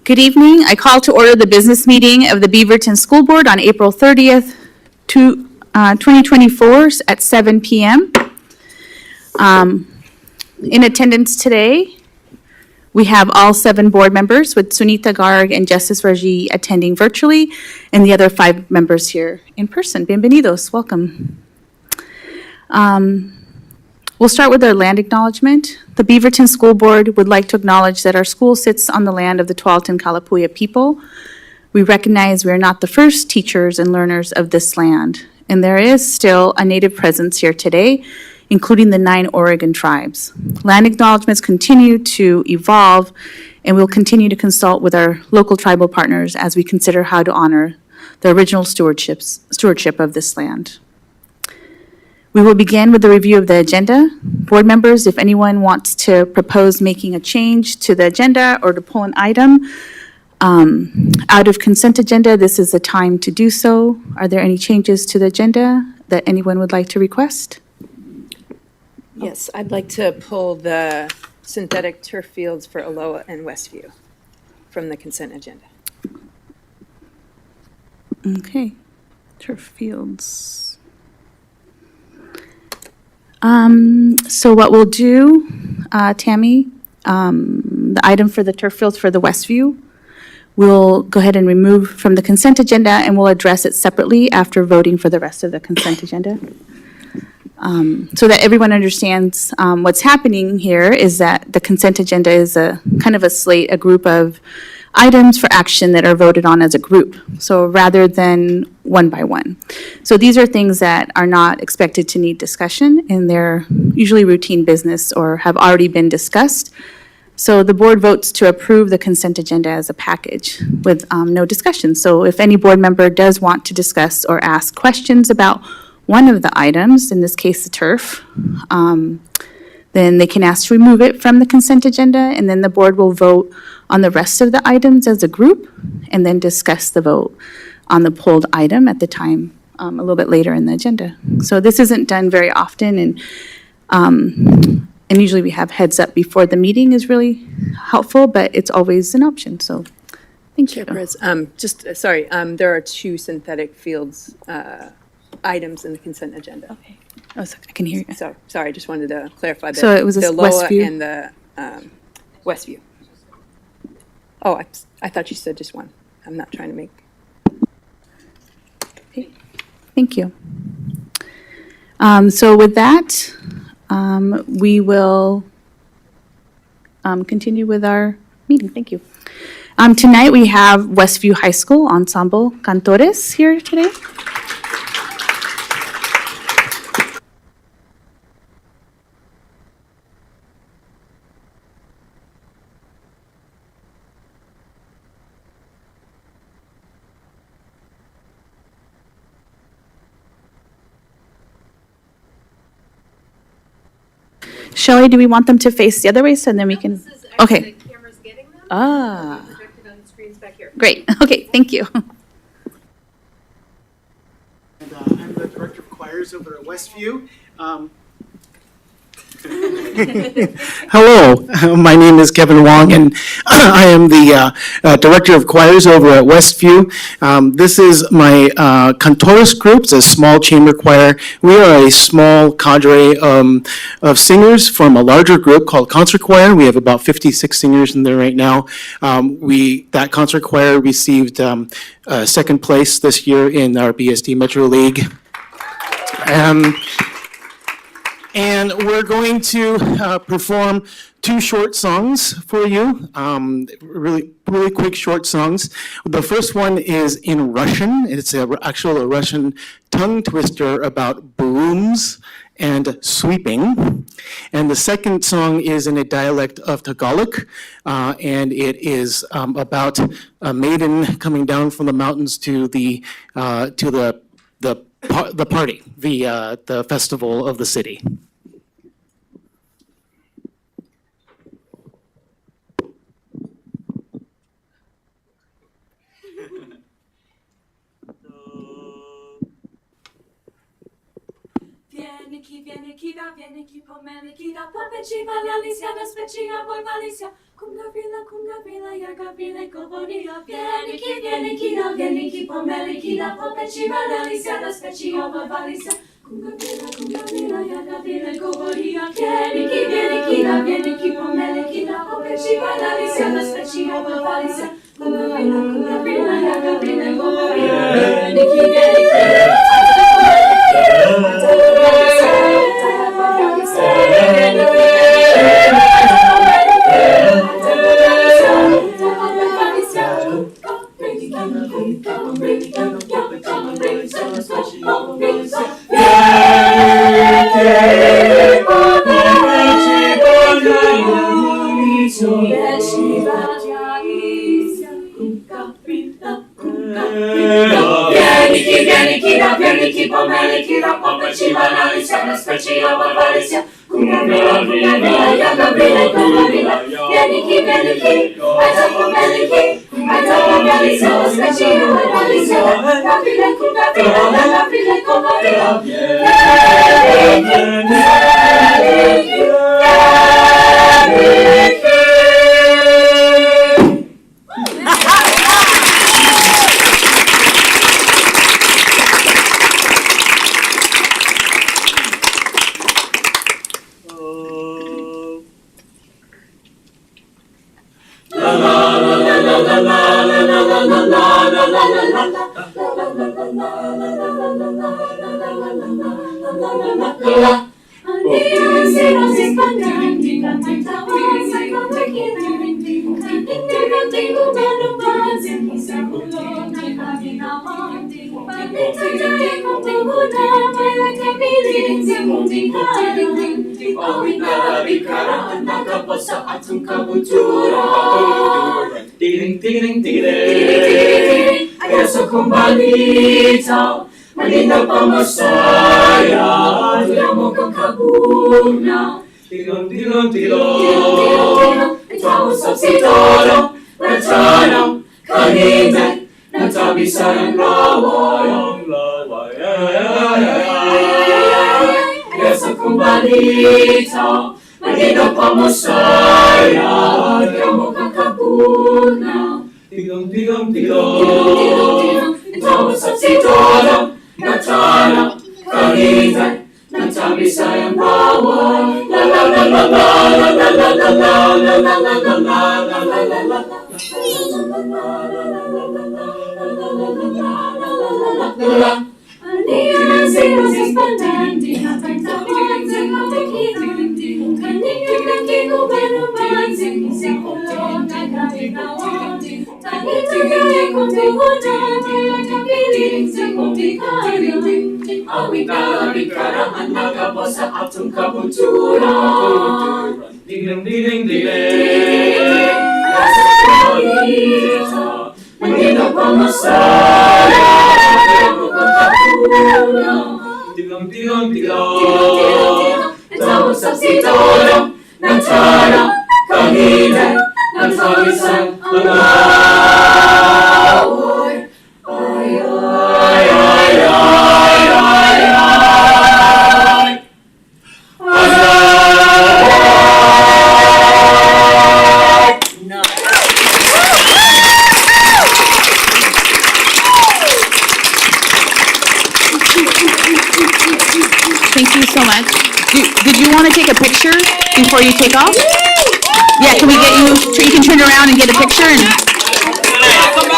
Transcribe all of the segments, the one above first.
Good evening. I call to order the business meeting of the Beaverton School Board on April 30th, 2024 at 7 p.m. In attendance today, we have all 7 board members with Sunita Garg and Justice Raji attending virtually, and the other 5 members here in person. Bienvenidos, welcome. We'll start with our land acknowledgement. The Beaverton School Board would like to acknowledge that our school sits on the land of the Tualatin Kalapuya people. We recognize we are not the first teachers and learners of this land, and there is still a Native presence here today, including the 9 Oregon tribes. Land acknowledgements continue to evolve, and we'll continue to consult with our local tribal partners as we consider how to honor the original stewardship of this land. We will begin with a review of the agenda. Board members, if anyone wants to propose making a change to the agenda or to pull an item out of consent agenda, this is the time to do so. Are there any changes to the agenda that anyone would like to request? Yes, I'd like to pull the synthetic turf fields for Aloha and Westview from the consent agenda. Okay, turf fields. So what we'll do, Tammy, the item for the turf fields for the Westview, we'll go ahead and remove from the consent agenda, and we'll address it separately after voting for the rest of the consent agenda. So that everyone understands what's happening here is that the consent agenda is a kind of a slate, a group of items for action that are voted on as a group, so rather than one by one. So these are things that are not expected to need discussion, and they're usually routine business or have already been discussed. So the board votes to approve the consent agenda as a package with no discussion. So if any board member does want to discuss or ask questions about one of the items, in this case the turf, then they can ask to remove it from the consent agenda, and then the board will vote on the rest of the items as a group, and then discuss the vote on the pulled item at the time a little bit later in the agenda. So this isn't done very often, and usually we have heads up before the meeting is really helpful, but it's always an option, so thank you. Sorry, there are 2 synthetic fields items in the consent agenda. Okay. Oh, so I can hear you. So, sorry, I just wanted to clarify that. So it was the Aloha Westview? and the Westview. Oh, I thought you said just one. I'm not trying to make. Okay. Thank you. So with that, we will continue with our meeting. Thank you. Tonight we have Westview High School Ensemble Cantores here today. Shelley, do we want them to face the other way so then we can? Okay. The camera's getting them. Ah. Projected on the screens back here. Great. Okay, thank you. And I'm the director of choirs over at Westview. Hello, my name is Kevin Wong, and I am the director of choirs over at Westview. This is my Cantores group. It's a small chamber choir. We are a small cadre of singers from a larger group called Concert Choir. We have about 56 singers in there right now. That concert choir received second place this year in our BSD Metro League. And we're going to perform 2 short songs for you, really quick short songs. The first one is in Russian. It's actually a Russian tongue twister about brooms and sweeping. And the second song is in a dialect of Tagalog, and it is about a maiden coming down from the mountains to the party, the festival of the city. Wieniki, da wieniki, pomeliki, da popeciwa, lalicja, bezpeciwa, wolwalicja. Kum gawila, jaga wile, govoria. Wieniki, da wieniki, pomeliki, da popeciwa, lalicja, bezpeciwa, wolwalicja. Kum gawila, jaga wile, govoria. Wieniki, da wieniki, pomeliki, da popeciwa, lalicja, bezpeciwa, wolwalicja. Kum gawila, jaga wile, govoria. Wieniki, Wieniki, pomeliki, da popeciwa, lalicja, bezpeciwa, wolwalicja. Kum gawila, jaga wile, govoria. Wieniki, ajta pomeliki, ajta lalicja, bezpeciwa, wolwalicja. Gawile, kum gawila, jaga wile, govoria. Adesso combalito, malina pa masaya, diamo con kabuna. Tilon, itamu sa sitoro, natano, kanite, natabi sayang lawayang. Adesso combalito, malina pa masaya, diamo con kabuna. Tilong, itamu sa sitoro, natano, kanite, natabi sayang laway. La la la la la la la la la la la la la la la la la la. Andiamo sino si spandenti, aspetta panze come chi canini come romanzi, chi si colonna capita wanti, tanti che conti capili se conti cari, awita bikara annaga bosa atum kabutura. Ding Manila pa masaya, tilong, itamu sa sitoro, natara, kanite, natabisan, away. Thank you so much. Did you want to take a picture before you take off? Yeah, can we get you, you can turn around and get a picture and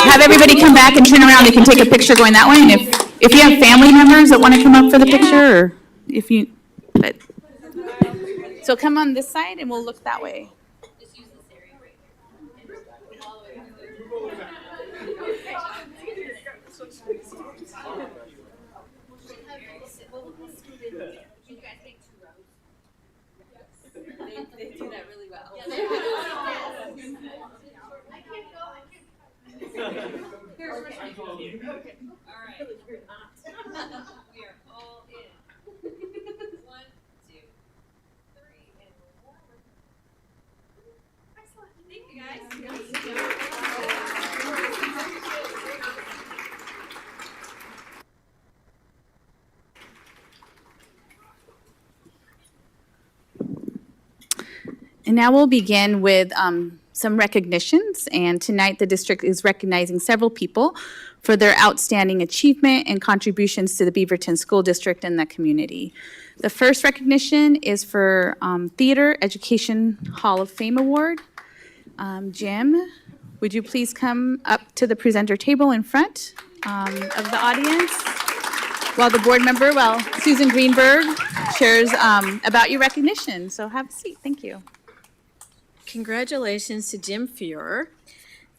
have everybody come back and turn around. They can take a picture going that way. And if you have family members that want to come up for the picture, or if you, but. So come on this side and we'll look that way. They do that really well. Here's where she goes. All right. We are all in. 1, 2, 3, and 1. Excellent. Thank you, guys. And now we'll begin with some recognitions. And tonight, the district is recognizing several people for their outstanding achievement and contributions to the Beaverton School District and the community. The first recognition is for Theater Education Hall of Fame Award. Jim, would you please come up to the presenter table in front of the audience? While the board member, Susan Greenberg shares about your recognition. So have a seat. Thank you. Congratulations to Jim Fuhrer,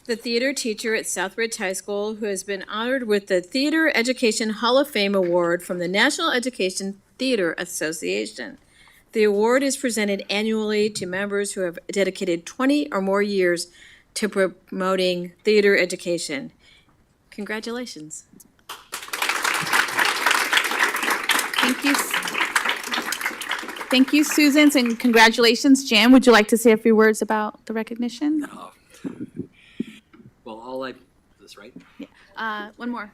the theater teacher at Southridge High School, who has been honored with the Theater Education Hall of Fame Award from the National Education Theater Association. The award is presented annually to members who have dedicated 20 or more years to promoting theater education. Congratulations. Thank you. Thank you, Susan, and congratulations. Jim, would you like to say a few words about the recognition? Well, this right? One more.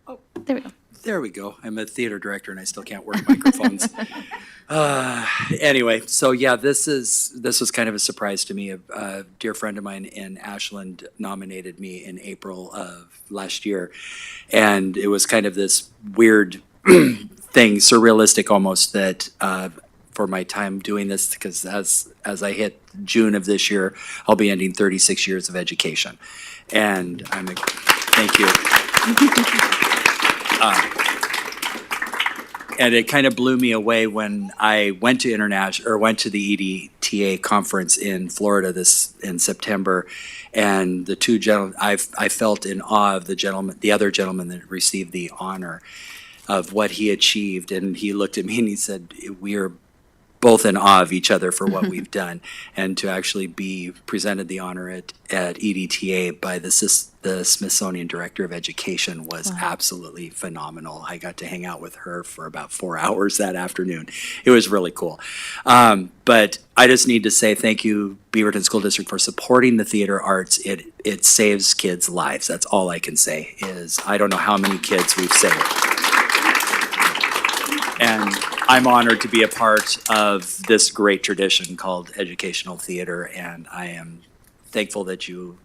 Oh. There we go. There we go. I'm a theater director and I still can't work microphones. Anyway, so yeah, this was kind of a surprise to me. A dear friend of mine in Ashland nominated me in April of last year, and it was kind of this weird thing, surrealistic almost, that for my time doing this, because as I hit June of this year, I'll be ending 36 years of education, and thank you. And it kind of blew me away when I went to the EDTA conference in Florida in September, and the two gentlemen, I felt in awe of the other gentleman that received the honor of what he achieved, and he looked at me and he said, "We are both in awe of each other for what we've done," and to actually be presented the honor at EDTA by the Smithsonian Director of Education was absolutely phenomenal. I got to hang out with her for about 4 hours that afternoon. It was really cool. But I just need to say thank you, Beaverton School District, for supporting the theater arts. It saves kids' lives. That's all I can say. I don't know how many kids we've saved. And I'm honored to be a part of this great tradition called educational theater, and I am thankful that you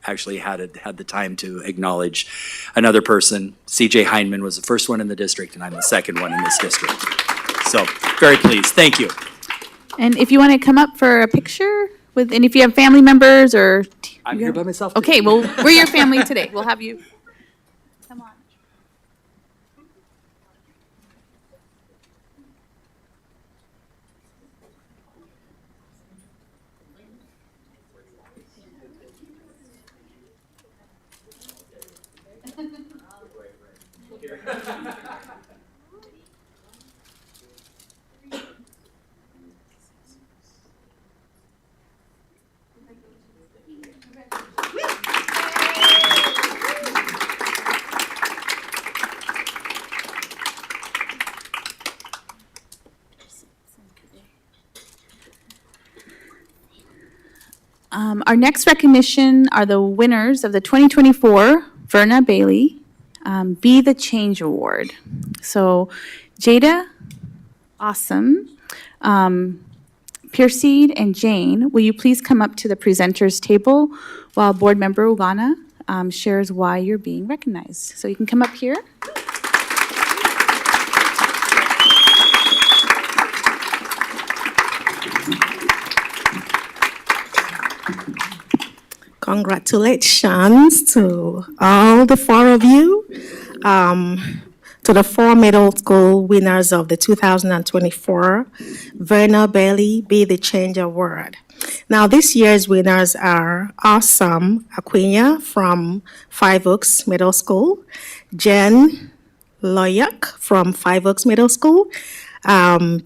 actually had the time to acknowledge another person. C.J. Heineman was the first one in the district, and I'm the second one in this district. So, very pleased. Thank you. And if you want to come up for a picture and if you have family members or... I'm here by myself. Okay, well, we're your family today. We'll have you... Come on. Our next recognition are the winners of the 2024 Verna Bailey Be the Change Award. So Jada, awesome. Pierceed and Jane, will you please come up to the presenters table while Board Member Ugana shares why you're being recognized. So you can come up here. Congratulations to all the four of you, to the four middle school winners of the 2024 Verna Bailey Be the Change Award. Now, this year's winners are Awesome Aquina from Five Oaks Middle School, Jen Loyak from Five Oaks Middle School,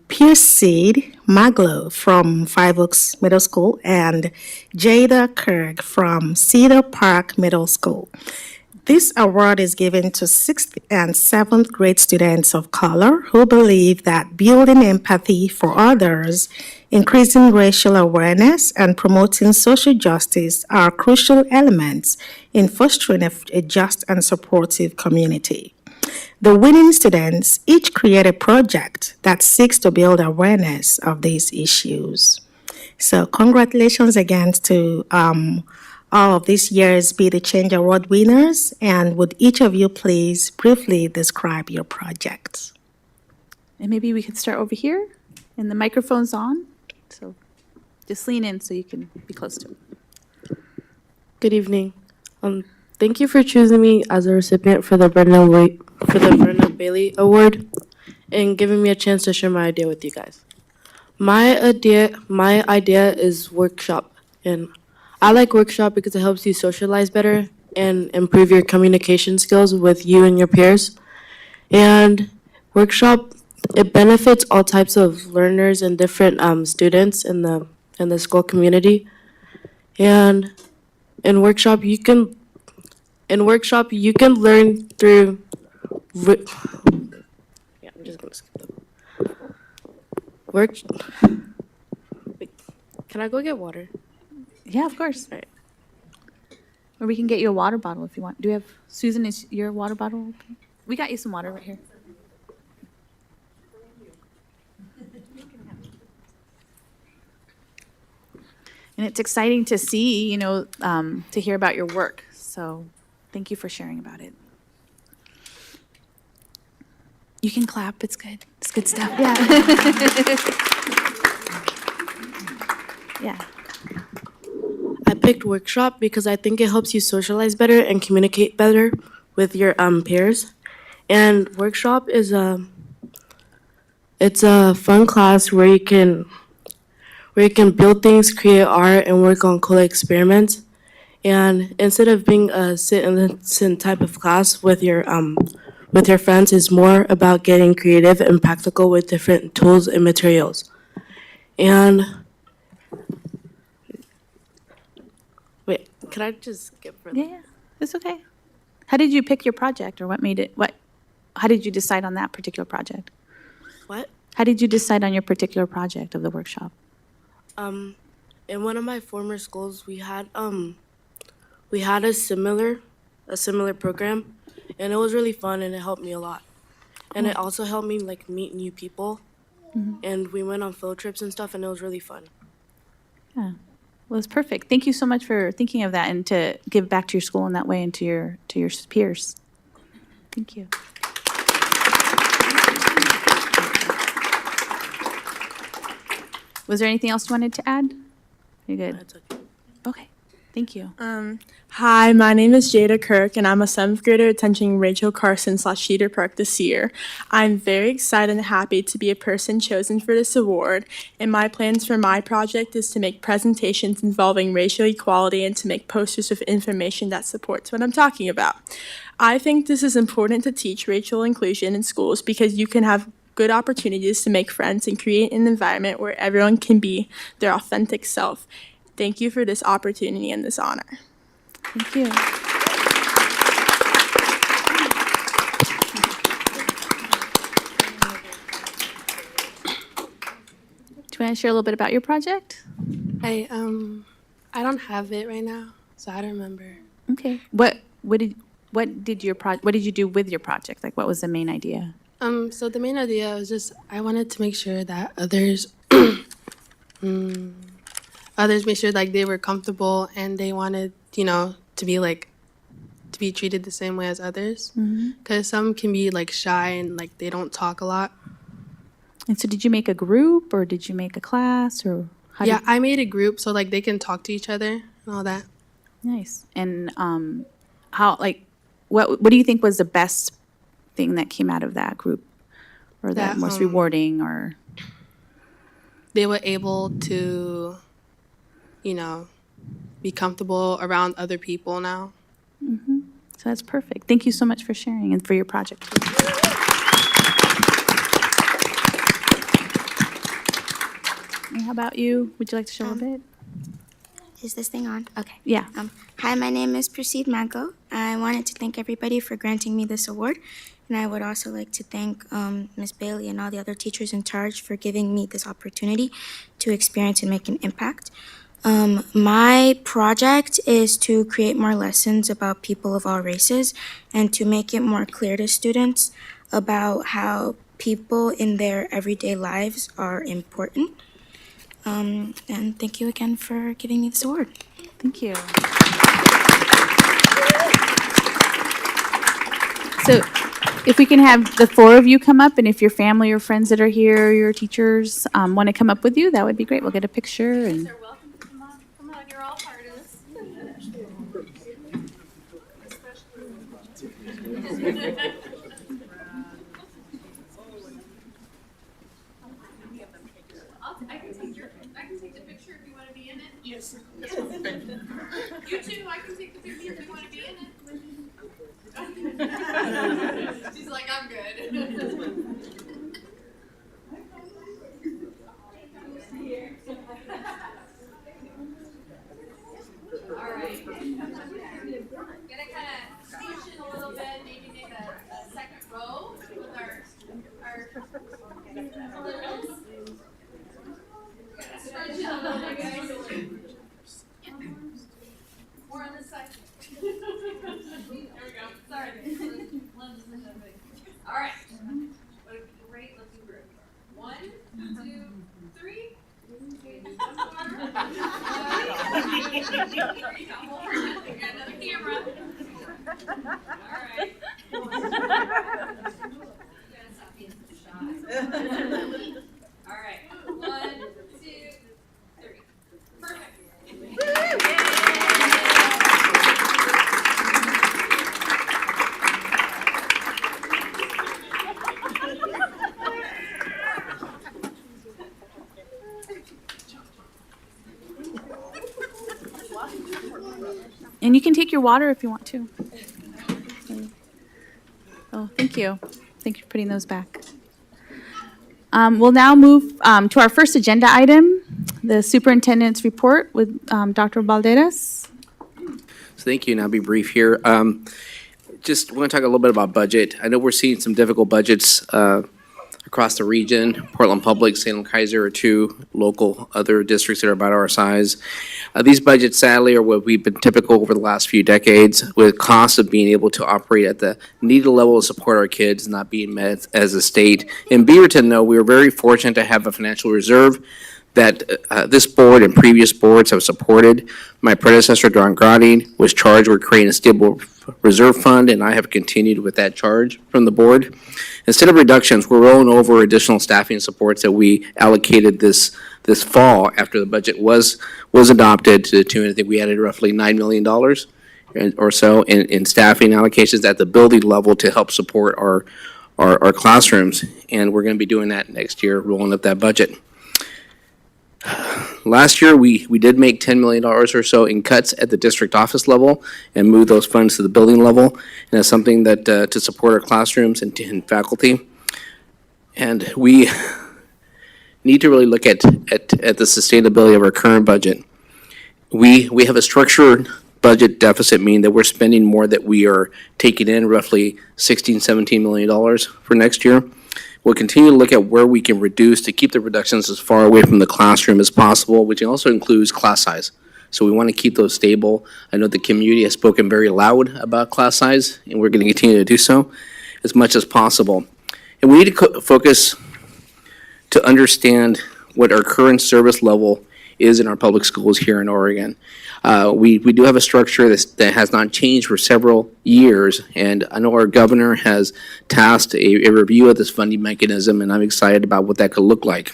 Pierceed Maglo from Five Oaks Middle School, and Jada Kirk from Cedar Park Middle School. This award is given to 6th and 7th grade students of color who believe that building empathy for others, increasing racial awareness, and promoting social justice are crucial elements in fostering a just and supportive community. The winning students each create a project that seeks to build awareness of these issues. So congratulations again to all of this year's Be the Change Award winners. And would each of you please briefly describe your projects? And maybe we could start over here, and the microphone's on, so just lean in so you can be close to it. Good evening. Thank you for choosing me as a recipient for the Brenda Bailey Award and giving me a chance to share my idea with you guys. My idea is workshop, and I like workshop because it helps you socialize better and improve your communication skills with you and your peers. And workshop, it benefits all types of learners and different students in the school community. And in workshop you can learn through yeah, I'm just gonna skip that. Wait, can I go get water? Yeah, of course. All right. Or we can get you a water bottle if you want. Do you have, Susan, is your water bottle open? We got you some water right here. And it's exciting to see, to hear about your work. So thank you for sharing about it. You can clap. It's good. It's good stuff. Yeah. Yeah. I picked workshop because I think it helps you socialize better and communicate better with your peers. And workshop is it's a fun class where you can build things, create art, and work on cool experiments. And instead of being a sit type of class with your friends, it's more about getting creative and practical with different tools and materials. And wait, can I just skip further? Yeah, it's okay. How did you pick your project, or how did you decide on that particular project? What? How did you decide on your particular project of the workshop? In one of my former schools, we had a similar program, and it was really fun, and it helped me a lot. And it also helped me like meet new people, and we went on field trips and stuff, and it was really fun. Yeah, well, it's perfect. Thank you so much for thinking of that and to give back to your school in that way and to your peers. Thank you. Was there anything else you wanted to add? You're good. That's okay. Okay, thank you. Hi, my name is Jada Kirk, and I'm a 7th grader attending Rachel Carson / Cedar Park this year. I'm very excited and happy to be a person chosen for this award, and my plans for my project is to make presentations involving racial equality and to make posters with information that supports what I'm talking about. I think this is important to teach racial inclusion in schools because you can have good opportunities to make friends and create an environment where everyone can be their authentic self. Thank you for this opportunity and this honor. Thank you. Do you want to share a little bit about your project? I don't have it right now, so I don't remember. Okay. What did you do with your project? Like, what was the main idea? So the main idea was just I wanted to make sure that others others made sure like they were comfortable and they wanted, to be treated the same way as others. Because some can be like shy and like they don't talk a lot. And so did you make a group or did you make a class or how Yeah, I made a group so like they can talk to each other and all that. Nice. And what do you think was the best thing that came out of that group, or the That, most rewarding, or They were able to, be comfortable around other people now. so that's perfect. Thank you so much for sharing and for your project. And how about you? Would you like to share a little bit? Is this thing on? Okay. Yeah. Hi, my name is Prasid Manko. I wanted to thank everybody for granting me this award. And I would also like to thank Ms. Bailey and all the other teachers in charge for giving me this opportunity to experience and make an impact. My project is to create more lessons about people of all races and to make it more clear to students about how people in their everyday lives are important. And thank you again for giving me this award. Thank you. So if we can have the four of you come up, and if your family or friends that are here, your teachers, want to come up with you, that would be great. We'll get a picture and. You're welcome to come on. Come on, you're all part of this. I can take the picture if you want to be in it. Yes. You too, I can take the picture if you want to be in it. She's like, I'm good. All right. Gonna kind of switch it a little bit, maybe make a second row with our balloons. Stretch it a little bit, guys. More on this side. There we go. Sorry. All right. What a great looking group. 1, 2, 3. One more. We got another camera. All right. You gotta stop being so shy. All right. 1, 2, 3. Perfect. And you can take your water if you want to. Oh, thank you. Thank you for putting those back. We'll now move to our first agenda item, the superintendent's report with Dr. Balderas. So thank you, and I'll be brief here. Just want to talk a little bit about budget. I know we're seeing some difficult budgets across the region. Portland Public, Salem Kaiser are two local other districts that are about our size. These budgets sadly are what we've been typical over the last few decades, with costs of being able to operate at the needed level to support our kids not being met as a state. In Beaverton, though, we were very fortunate to have a financial reserve that this board and previous boards have supported. My predecessor, Don Grotting, was charged with creating a stable reserve fund, and I have continued with that charge from the board. Instead of reductions, we're rolling over additional staffing supports that we allocated this fall after the budget was adopted to the tune, I think we added roughly $9 million or so in staffing allocations at the building level to help support our classrooms. And we're going to be doing that next year, rolling up that budget. Last year, we did make $10 million or so in cuts at the district office level and move those funds to the building level. And that's something that to support our classrooms and faculty. And we need to really look at the sustainability of our current budget. We have a structured budget deficit, meaning that we're spending more that we are taking in, roughly $16-17 million for next year. We'll continue to look at where we can reduce to keep the reductions as far away from the classroom as possible, which also includes class size. So we want to keep those stable. I know the community has spoken very loud about class size, and we're going to continue to do so as much as possible. And we need to focus to understand what our current service level is in our public schools here in Oregon. We do have a structure that has not changed for several years, and I know our governor has tasked a review of this funding mechanism, and I'm excited about what that could look like.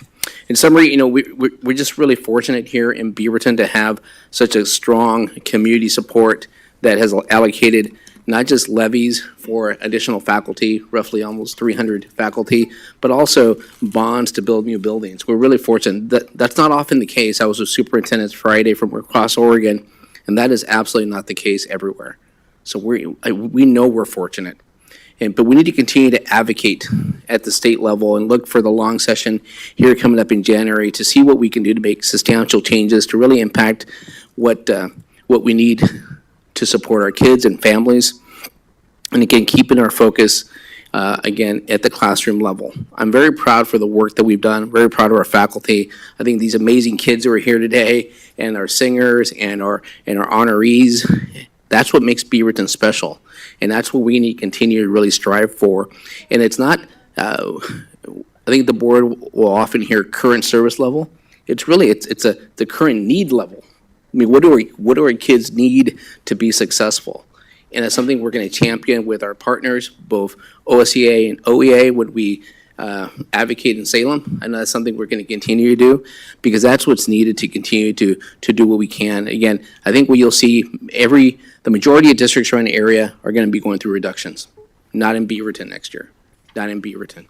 In summary, we're just really fortunate here in Beaverton to have such a strong community support that has allocated not just levies for additional faculty, roughly almost 300 faculty, but also bonds to build new buildings. We're really fortunate. That's not often the case. I was with superintendents Friday from across Oregon, and that is absolutely not the case everywhere. So we know we're fortunate. But we need to continue to advocate at the state level and look for the long session here coming up in January to see what we can do to make substantial changes to really impact what we need to support our kids and families. And again, keeping our focus, again, at the classroom level. I'm very proud for the work that we've done, very proud of our faculty. I think these amazing kids who are here today and our singers and our honorees, that's what makes Beaverton special. And that's what we need to continue to really strive for. And it's not, I think the board will often hear current service level. It's really, it's the current need level. I mean, what do our kids need to be successful? And it's something we're going to champion with our partners, both OSEA and OEA, when we advocate in Salem. I know that's something we're going to continue to do because that's what's needed to continue to do what we can. Again, I think what you'll see, the majority of districts around the area are going to be going through reductions, not in Beaverton next year, not in Beaverton.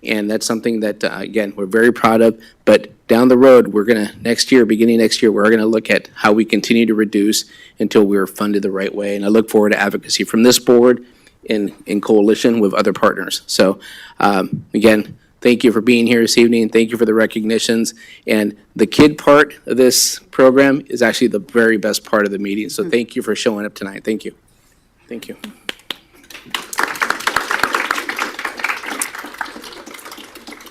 And that's something that, again, we're very proud of. But down the road, beginning next year, we're going to look at how we continue to reduce until we're funded the right way. And I look forward to advocacy from this board in coalition with other partners. So, again, thank you for being here this evening. Thank you for the recognitions. And the kid part of this program is actually the very best part of the meeting. So thank you for showing up tonight. Thank you. Thank you.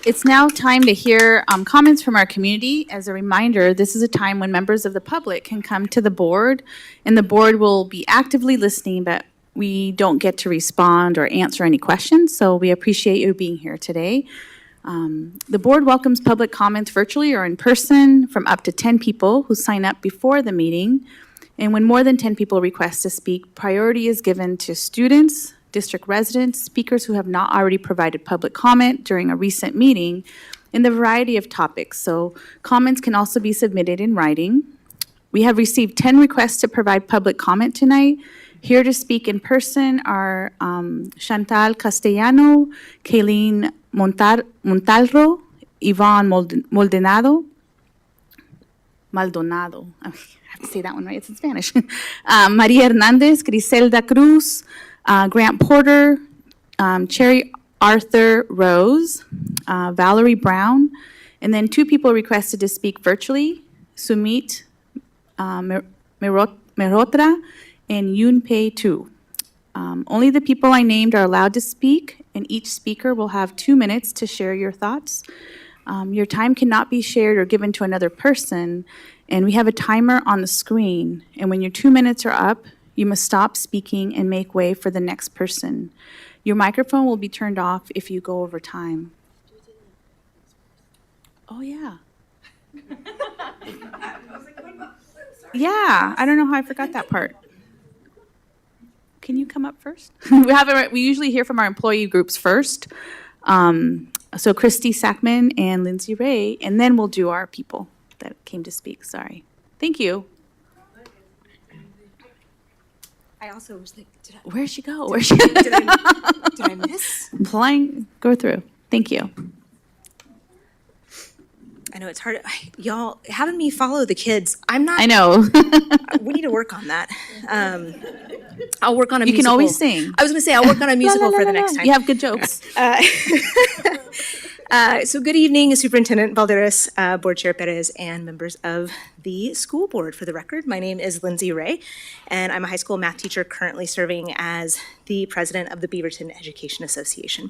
It's now time to hear comments from our community. As a reminder, this is a time when members of the public can come to the board, and the board will be actively listening, but we don't get to respond or answer any questions, so we appreciate you being here today. The board welcomes public comments virtually or in person from up to 10 people who sign up before the meeting. And when more than 10 people request to speak, priority is given to students, district residents, speakers who have not already provided public comment during a recent meeting, in the variety of topics. So comments can also be submitted in writing. We have received 10 requests to provide public comment tonight. Here to speak in person are Chantal Castellano, Kayleen Montalvo, Yvonne Maldonado. I have to say that one right, it's in Spanish. Maria Hernandez, Griselda Cruz, Grant Porter, Cherry Arthur Rose, Valerie Brown, and then 2 people requested to speak virtually, Sumit Mehrotra and Yoon Pei Tu. Only the people I named are allowed to speak, and each speaker will have 2 minutes to share your thoughts. Your time cannot be shared or given to another person, and we have a timer on the screen, and when your 2 minutes are up, you must stop speaking and make way for the next person. Your microphone will be turned off if you go over time. Oh, yeah. Yeah, I don't know how I forgot that part. Can you come up first? We usually hear from our employee groups first. So Christy Sackman and Lindsay Ray, and then we'll do our people that came to speak. Sorry. Thank you. I also was like, Where'd she go? did I miss? Go through. Thank you. I know it's hard. Y'all having me follow the kids. I'm not. I know. We need to work on that. I'll work on a You musical. can always sing. I was going to say, I'll work on a musical for the next time. You have good jokes. So good evening, Superintendent Valderas, Board Chair Perez, and members of the school board. For the record, my name is Lindsay Ray, and I'm a high school math teacher currently serving as the president of the Beaverton Education Association.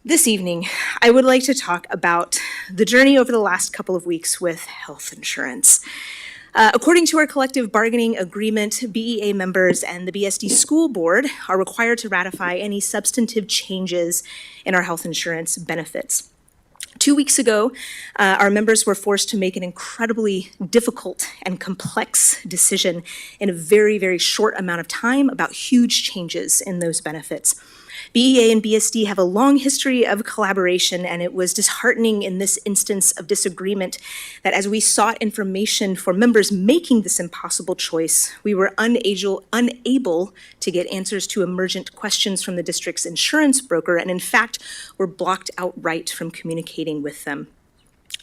This evening, I would like to talk about the journey over the last couple of weeks with health insurance. According to our collective bargaining agreement, BEA members and the BSD school board are required to ratify any substantive changes in our health insurance benefits. 2 weeks ago, our members were forced to make an incredibly difficult and complex decision in a very, very short amount of time about huge changes in those benefits. BEA and BSD have a long history of collaboration, and it was disheartening in this instance of disagreement that as we sought information for members making this impossible choice, we were unable to get answers to emergent questions from the district's insurance broker, and in fact, were blocked outright from communicating with them.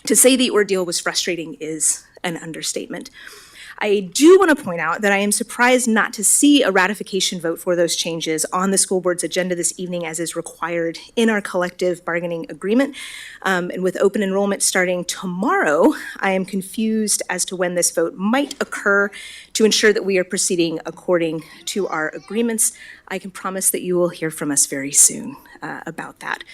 To say the ordeal was frustrating is an understatement. I do want to point out that I am surprised not to see a ratification vote for those changes on the school board's agenda this evening, as is required in our collective bargaining agreement. And with open enrollment starting tomorrow, I am confused as to when this vote might occur to ensure that we are proceeding according to our agreements. I can promise that you will hear from us very soon about that.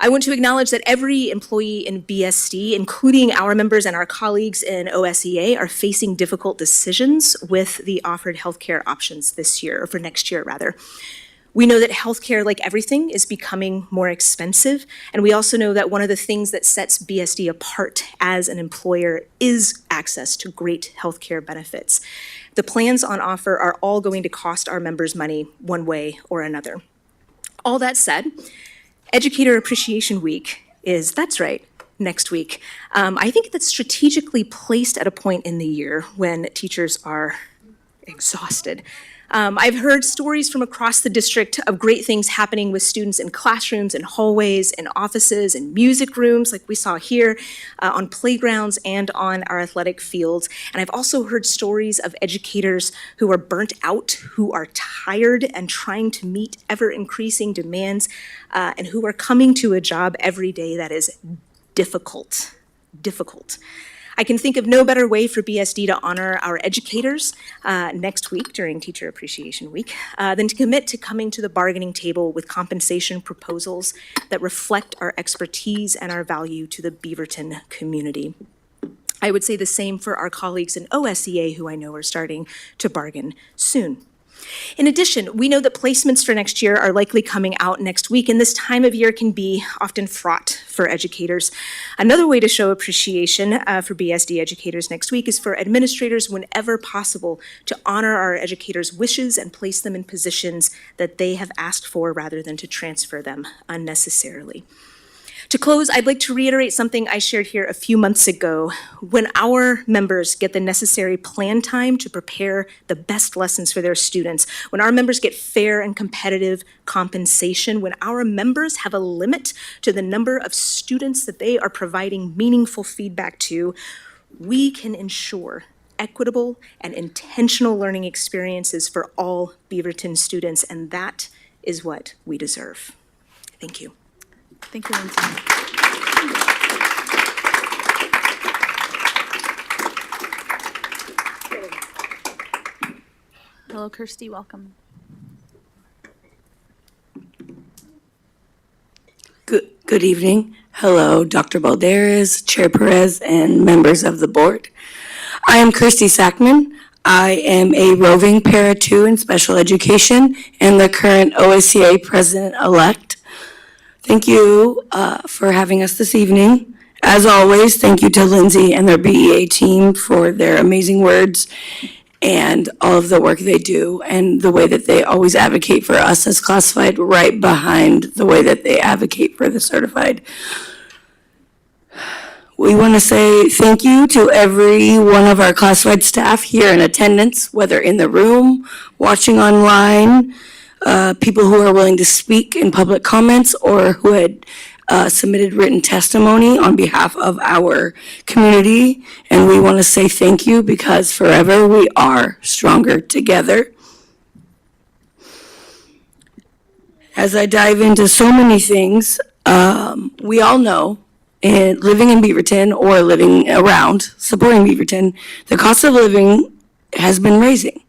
I want to acknowledge that every employee in BSD, including our members and our colleagues in OSEA, are facing difficult decisions with the offered healthcare options this year, or for next year rather. We know that healthcare, like everything, is becoming more expensive. And we also know that one of the things that sets BSD apart as an employer is access to great healthcare benefits. The plans on offer are all going to cost our members money one way or another. All that said, Educator Appreciation Week is, that's right, next week. I think that's strategically placed at a point in the year when teachers are exhausted. I've heard stories from across the district of great things happening with students in classrooms and hallways and offices and music rooms like we saw here, on playgrounds and on our athletic fields. And I've also heard stories of educators who are burnt out, who are tired and trying to meet ever increasing demands, and who are coming to a job every day that is difficult. I can think of no better way for BSD to honor our educators next week during Teacher Appreciation Week than to commit to coming to the bargaining table with compensation proposals that reflect our expertise and our value to the Beaverton community. I would say the same for our colleagues in OSEA, who I know are starting to bargain soon. In addition, we know that placements for next year are likely coming out next week, and this time of year can be often fraught for educators. Another way to show appreciation for BSD educators next week is for administrators, whenever possible, to honor our educators' wishes and place them in positions that they have asked for rather than to transfer them unnecessarily. To close, I'd like to reiterate something I shared here a few months ago. When our members get the necessary plan time to prepare the best lessons for their students, when our members get fair and competitive compensation, when our members have a limit to the number of students that they are providing meaningful feedback to, we can ensure equitable and intentional learning experiences for all Beaverton students, and that is what we deserve. Thank you. Thank you, Lindsay. Hello, Kirsty, welcome. Good evening. Hello, Dr. Balderas, Chair Perez, and members of the board. I am Kirsty Sackman. I am a roving para 2 in special education and the current OSCA president-elect. Thank you for having us this evening. As always, thank you to Lindsay and their BEA team for their amazing words and all of the work they do and the way that they always advocate for us as classified, right behind the way that they advocate for the certified. We want to say thank you to every one of our classified staff here in attendance, whether in the room, watching online, people who are willing to speak in public comments or who had submitted written testimony on behalf of our community. And we want to say thank you because forever we are stronger together. As I dive into so many things, we all know living in Beaverton or living around supporting Beaverton, the cost of living has been rising.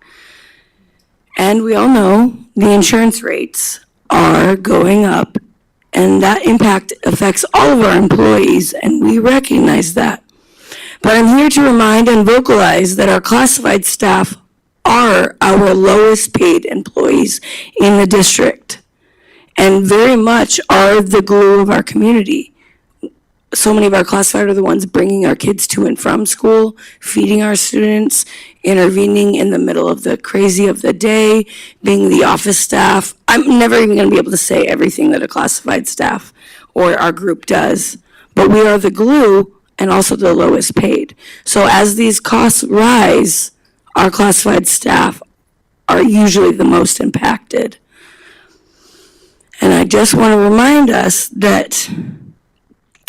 And we all know the insurance rates are going up, and that impact affects all of our employees, and we recognize that. But I'm here to remind and vocalize that our classified staff are our lowest paid employees in the district, and very much are the glue of our community. So many of our classified are the ones bringing our kids to and from school, feeding our students, intervening in the middle of the crazy of the day, being the office staff. I'm never even going to be able to say everything that a classified staff or our group does, but we are the glue and also the lowest paid. So as these costs rise, our classified staff are usually the most impacted. And I just want to remind us that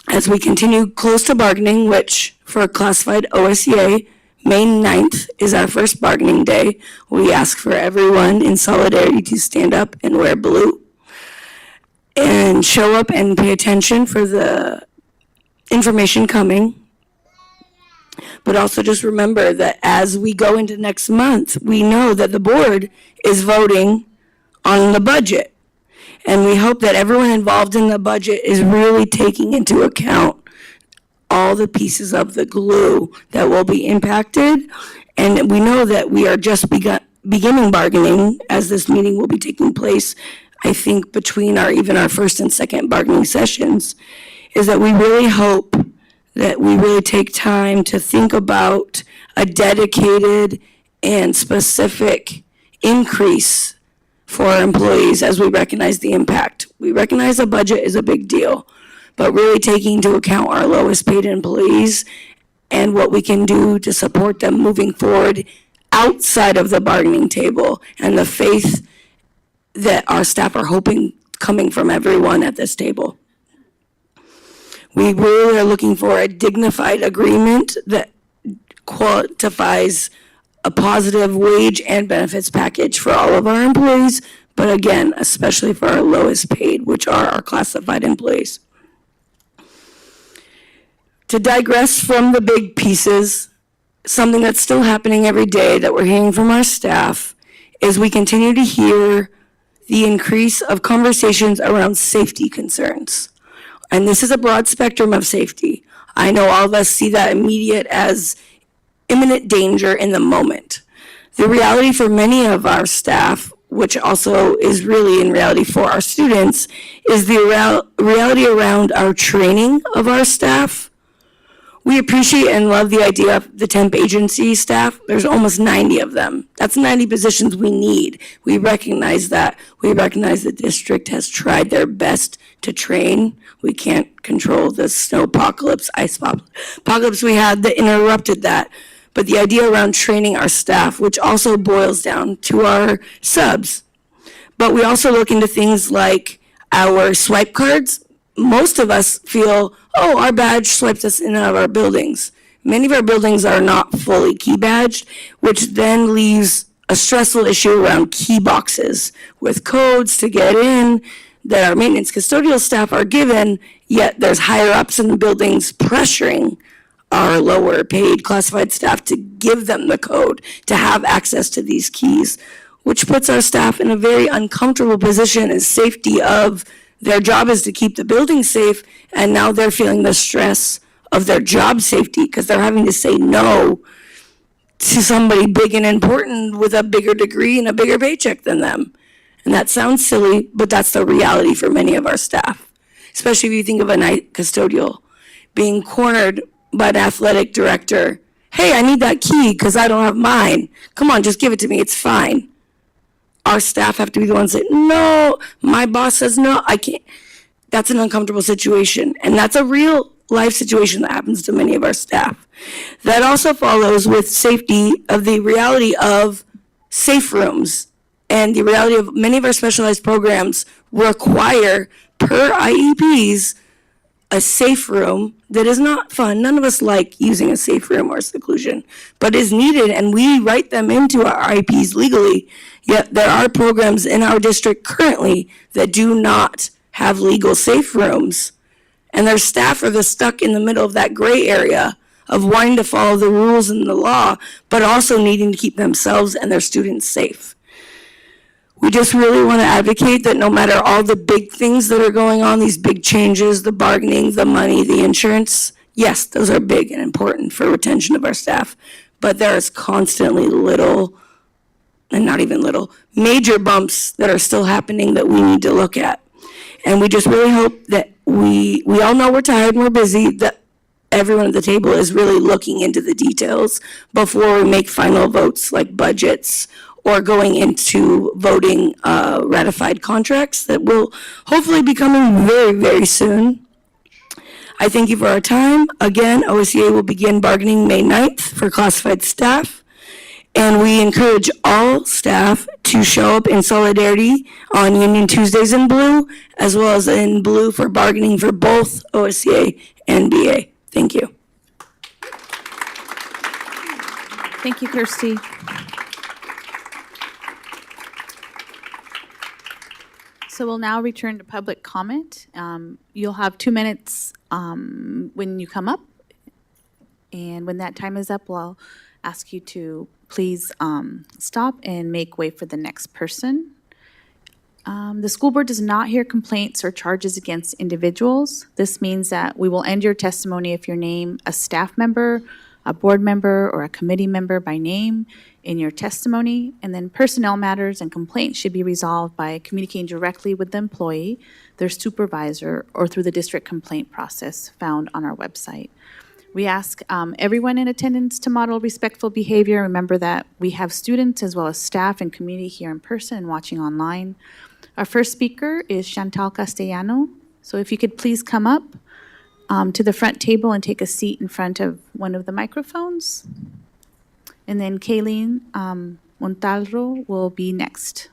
as we continue close to bargaining, which for classified OSEA, May 9th is our first bargaining day. We ask for everyone in solidarity to stand up and wear blue and show up and pay attention for the information coming. But also just remember that as we go into next month, we know that the board is voting on the budget. And we hope that everyone involved in the budget is really taking into account all the pieces of the glue that will be impacted. And we know that we are just beginning bargaining, as this meeting will be taking place, I think between our first and second bargaining sessions, is that we really hope that we really take time to think about a dedicated and specific increase for our employees as we recognize the impact. We recognize a budget is a big deal, but really taking into account our lowest paid employees and what we can do to support them moving forward outside of the bargaining table, and the faith that our staff are hoping coming from everyone at this table. We really are looking for a dignified agreement that quantifies a positive wage and benefits package for all of our employees, but again, especially for our lowest paid, which are our classified employees. To digress from the big pieces, something that's still happening every day that we're hearing from our staff is we continue to hear the increase of conversations around safety concerns. And this is a broad spectrum of safety. I know all of us see that immediate as imminent danger in the moment. The reality for many of our staff, which also is really in reality for our students, is the reality around our training of our staff. We appreciate and love the idea of the temp agency staff. There's almost 90 of them. That's 90 positions we need. We recognize that. We recognize the district has tried their best to train. We can't control the snow apocalypse, ice apocalypse we had that interrupted that. But the idea around training our staff, which also boils down to our subs. But we also look into things like our swipe cards. Most of us feel, oh, our badge swipes us in and out of our buildings. Many of our buildings are not fully key badged, which then leaves a stressful issue around key boxes with codes to get in that our maintenance custodial staff are given, yet there's higher ups in the buildings pressuring our lower paid classified staff to give them the code to have access to these keys, which puts our staff in a very uncomfortable position as safety of their job is to keep the building safe, and now they're feeling the stress of their job safety because they're having to say no to somebody big and important with a bigger degree and a bigger paycheck than them. And that sounds silly, but that's the reality for many of our staff, especially if you think of a night custodial being cornered by an athletic director. Hey, I need that key because I don't have mine. Come on, just give it to me. It's fine. Our staff have to be the ones that, no, my boss says no, I can't. That's an uncomfortable situation. And that's a real life situation that happens to many of our staff. That also follows with safety of the reality of safe rooms and the reality of many of our specialized programs require, per IEPs, a safe room that is not fun. None of us like using a safe room or seclusion, but is needed, and we write them into our IEPs legally. Yet there are programs in our district currently that do not have legal safe rooms, and their staff are stuck in the middle of that gray area of wanting to follow the rules and the law, but also needing to keep themselves and their students safe. We just really want to advocate that no matter all the big things that are going on, these big changes, the bargaining, the money, the insurance, yes, those are big and important for retention of our staff, but there is constantly little, and not even little, major bumps that are still happening that we need to look at. And we just really hope that we all know we're tired and we're busy, that everyone at the table is really looking into the details before we make final votes like budgets or going into voting ratified contracts that will hopefully be coming very, very soon. I thank you for our time. Again, OSEA will begin bargaining May 9th for classified staff. And we encourage all staff to show up in solidarity on Union Tuesdays in blue, as well as in blue for bargaining for both OSEA and BA. Thank you. Thank you, Kirsty. So we'll now return to public comment. You'll have 2 minutes when you come up. And when that time is up, we'll ask you to please stop and make way for the next person. The school board does not hear complaints or charges against individuals. This means that we will end your testimony if you name a staff member, a board member, or a committee member by name. in your testimony. And then personnel matters and complaints should be resolved by communicating directly with the employee, their supervisor, or through the district complaint process found on our website. We ask everyone in attendance to model respectful behavior. Remember that we have students as well as staff and community here in person and watching online. Our first speaker is Chantal Castellano. So if you could please come up to the front table and take a seat in front of one of the microphones. And then Kayleen Montalvo will be next.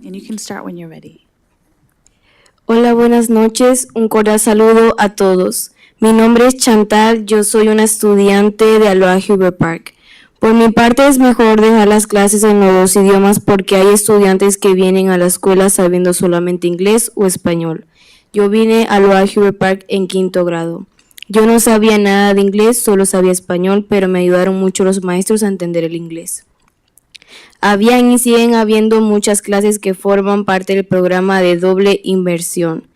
And you can start when you're ready. Hola, buenas noches. Un cordial saludo a todos. Mi nombre es Chantal, yo soy una estudiante de Aloha Huber Park. Por mi parte es mejor dejar las clases en los dos idiomas porque hay estudiantes que vienen a la escuela sabiendo solamente inglés o español. Yo vine a Aloha Huber Park en 5º grado. Yo no sabía nada de inglés, solo sabía español, pero me ayudaron mucho los maestros a entender el inglés. Habían y siguen habiendo muchas clases que forman parte del programa de doble inversión.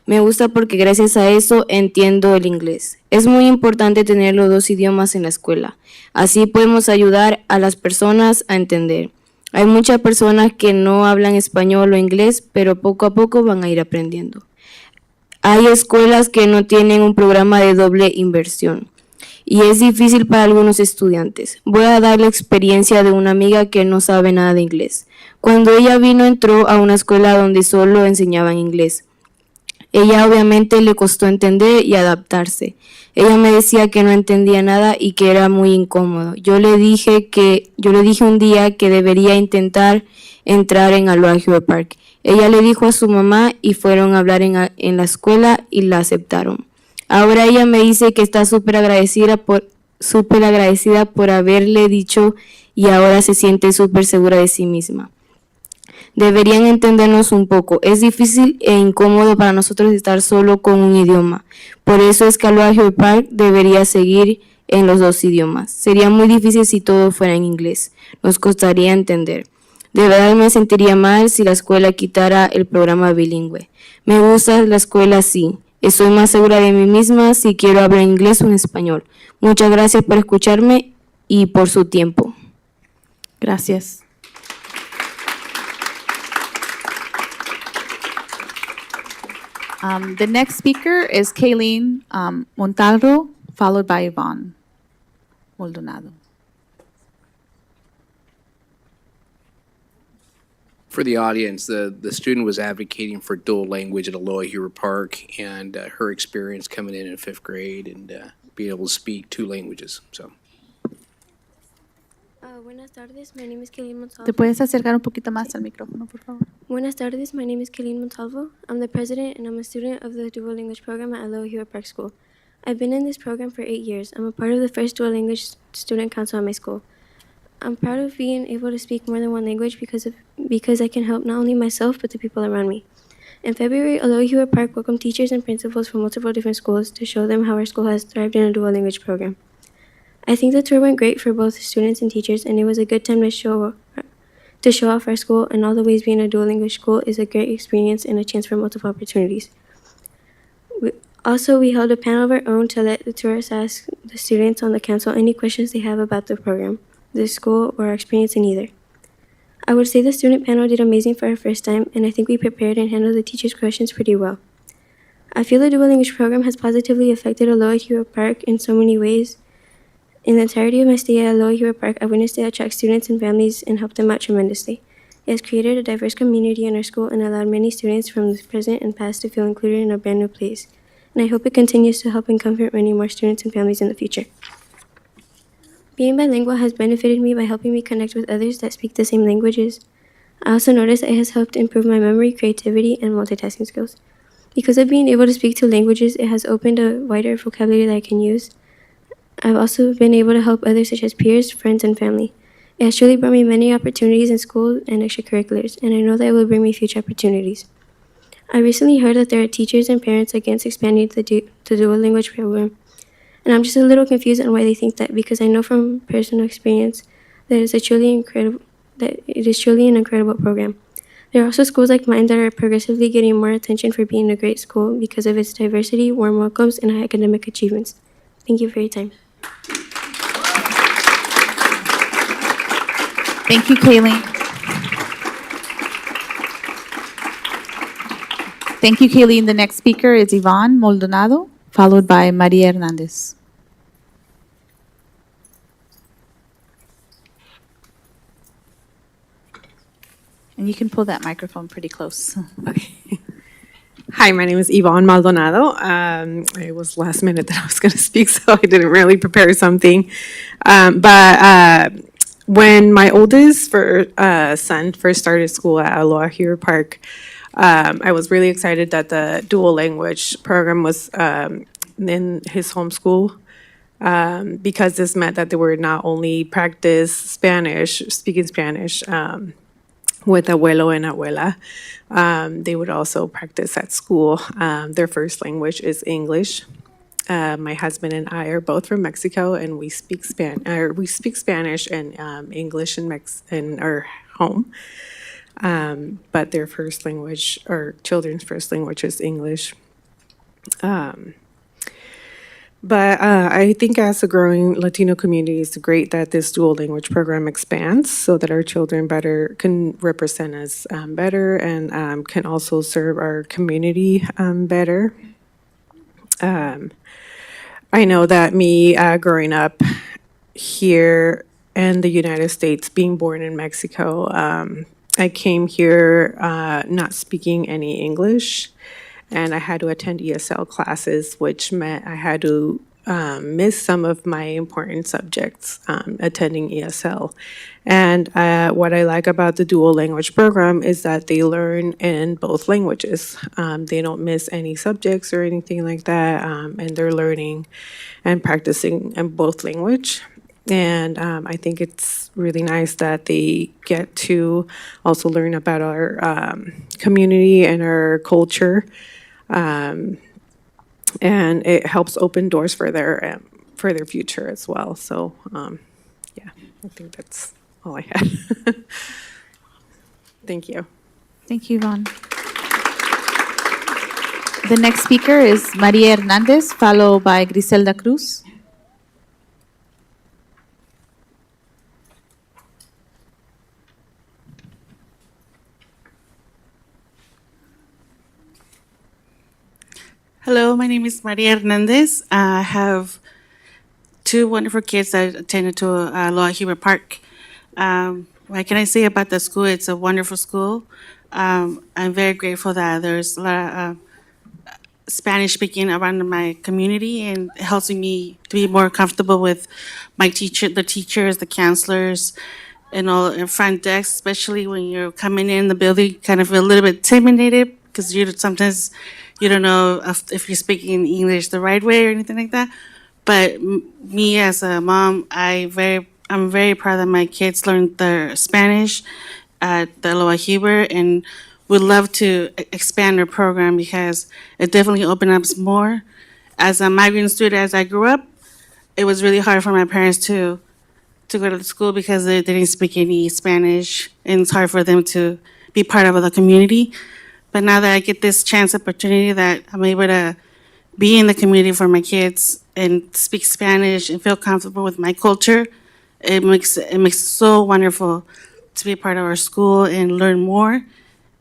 Me gusta porque gracias a eso entiendo el inglés. Es muy importante tener los dos idiomas en la escuela. Así podemos ayudar a las personas a entender. Hay muchas personas que no hablan español o inglés, pero poco a poco van a ir aprendiendo. Hay escuelas que no tienen un programa de doble inversión y es difícil para algunos estudiantes. Voy a dar la experiencia de una amiga que no sabe nada de inglés. Cuando ella vino, entró a una escuela donde solo enseñaban inglés. Ella obviamente le costó entender y adaptarse. Ella me decía que no entendía nada y que era muy incómodo. Yo le dije un día que debería intentar entrar en Aloha Huber Park. Ella le dijo a su mamá y fueron a hablar en la escuela y la aceptaron. Ahora ella me dice que está súper agradecida por haberle dicho y ahora se siente súper segura de sí misma. Deberían entendernos un poco. Es difícil e incómodo para nosotros estar solo con un idioma. Por eso es que Aloha Huber Park debería seguir en los dos idiomas. Sería muy difícil si todo fuera en inglés. Nos costaría entender. De verdad me sentiría mal si la escuela quitara el programa bilingüe. Me gusta la escuela sí. Estoy más segura de mí misma si quiero hablar inglés o en español. Muchas gracias por escucharme y por su tiempo. Gracias. The next speaker is Kayleen Montalvo, followed by Yvonne Maldonado. For the audience, the student was advocating for dual language at Aloha Huber Park, and her experience coming in 5th grade and being able to speak 2 languages. So. Buenas tardes, my name is Kayleen Montalvo. ¿Te puedes acercar un poquito más al micrófono, por favor? Buenas tardes, my name is Kayleen Montalvo. I'm the president and I'm a student of the dual language program at Aloha Huber Park School. I've been in this program for 8 years. I'm a part of the first dual language student council at my school. I'm proud of being able to speak more than one language because I can help not only myself but the people around me. In February, Aloha Huber Park welcomed teachers and principals from multiple different schools to show them how our school has thrived in a dual language program. I think the tour went great for both students and teachers, and it was a good time to show off our school, and all the ways being a dual language school is a great experience and a chance for multiple opportunities. We held a panel of our own to let the tourists ask the students on the council any questions they have about the program, the school, or our experience in either. I would say the student panel did amazing for our first time, and I think we prepared and handled the teachers' questions pretty well. I feel the dual language program has positively affected Aloha Huber Park in so many ways. In the entirety of my stay at Aloha Huber Park, I witnessed it attract students and families and help them out tremendously. It has created a diverse community in our school and allowed many students from the present and past to feel included in a brand new place. And I hope it continues to help and comfort many more students and families in the future. Being bilingual has benefited me by helping me connect with others that speak the same languages. I also noticed that it has helped improve my memory, creativity, and multitasking skills. Because of being able to speak 2 languages, it has opened a wider vocabulary that I can use. I've also been able to help others such as peers, friends, and family. It has truly brought me many opportunities in school and extracurriculars, and I know that it will bring me future opportunities. I recently heard that there are teachers and parents against expanding the dual language program, and I'm just a little confused on why they think that, because I know from personal experience that it is truly an incredible program. There are also schools like mine that are progressively getting more attention for being a great school because of its diversity, warm welcomes, and high academic achievements. Thank you for your time. Thank you, Kayleen. Thank you, Kayleen. The next speaker is Yvonne Maldonado, followed by Maria Hernandez. And you can pull that microphone pretty close. Hi, my name is Yvonne Maldonado. It was last minute that I was going to speak, so I didn't really prepare something. But when my oldest son first started school at Aloha Hero Park, I was really excited that the dual language program was in his homeschool. Because this meant that they were not only practice Spanish, speaking Spanish, with abuelo and abuela. They would also practice at school. Their first language is English. My husband and I are both from Mexico, and we speak Spanish and English in our home. But their first language, or children's first language, is English. But I think as a growing Latino community, it's great that this dual language program expands so that our children can represent us better and can also serve our community better. I know that me growing up here in the United States, being born in Mexico, I came here not speaking any English. And I had to attend ESL classes, which meant I had to miss some of my important subjects attending ESL. And what I like about the dual language program is that they learn in both languages. They don't miss any subjects or anything like that, and they're learning and practicing in both language. And I think it's really nice that they get to also learn about our community and our culture. And it helps open doors for their future as well. So, yeah, I think that's all I had. Thank you. Thank you, Yvonne. The next speaker is Maria Hernandez, followed by Griselda Cruz. Hello, my name is Maria Hernandez. I have two wonderful kids that attended to Aloha Hero Park. What can I say about the school? It's a wonderful school. I'm very grateful that there's a lot of Spanish speaking around my community, and it helps me to be more comfortable with the teachers, the counselors, and all in front desk, especially when you're coming in the building, you kind of feel a little bit intimidated because sometimes you don't know if you're speaking English the right way or anything like that. But me as a mom, I'm very proud that my kids learned their Spanish at the Aloha Hebrew, and would love to expand our program because it definitely opened up more. As a migrant student, as I grew up, it was really hard for my parents to go to the school because they didn't speak any Spanish, and it's hard for them to be part of the community. But now that I get this opportunity that I'm able to be in the community for my kids and speak Spanish and feel comfortable with my culture, it makes it so wonderful to be part of our school and learn more.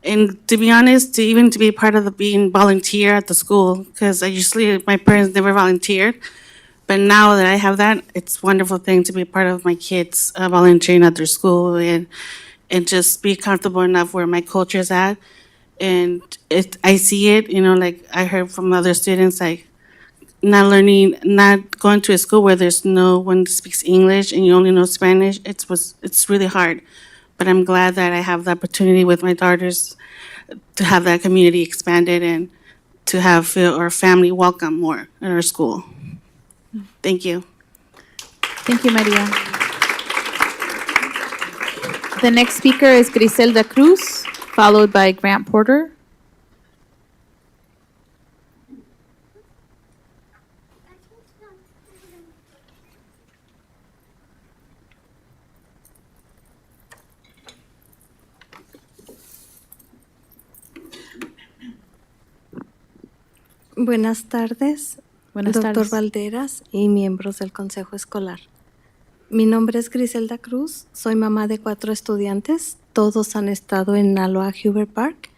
And to be honest, to be part of being volunteer at the school, because my parents never volunteered. But now that I have that, it's a wonderful thing to be part of my kids volunteering at their school and just be comfortable enough where my culture is at. And I see it, like I heard from other students, like not going to a school where there's no one that speaks English and you only know Spanish. It's really hard. But I'm glad that I have the opportunity with my daughters to have that community expanded and to feel our family welcome more in our school. Thank you. Thank you, Maria. The next speaker is Griselda Cruz, followed by Grant Porter. Buenas tardes, Buenas doctor tardes. Valderas y miembros del Consejo Escolar. Mi nombre es Griselda Cruz, soy mamá de 4 estudiantes, todos han estado en Aloha Huber Park,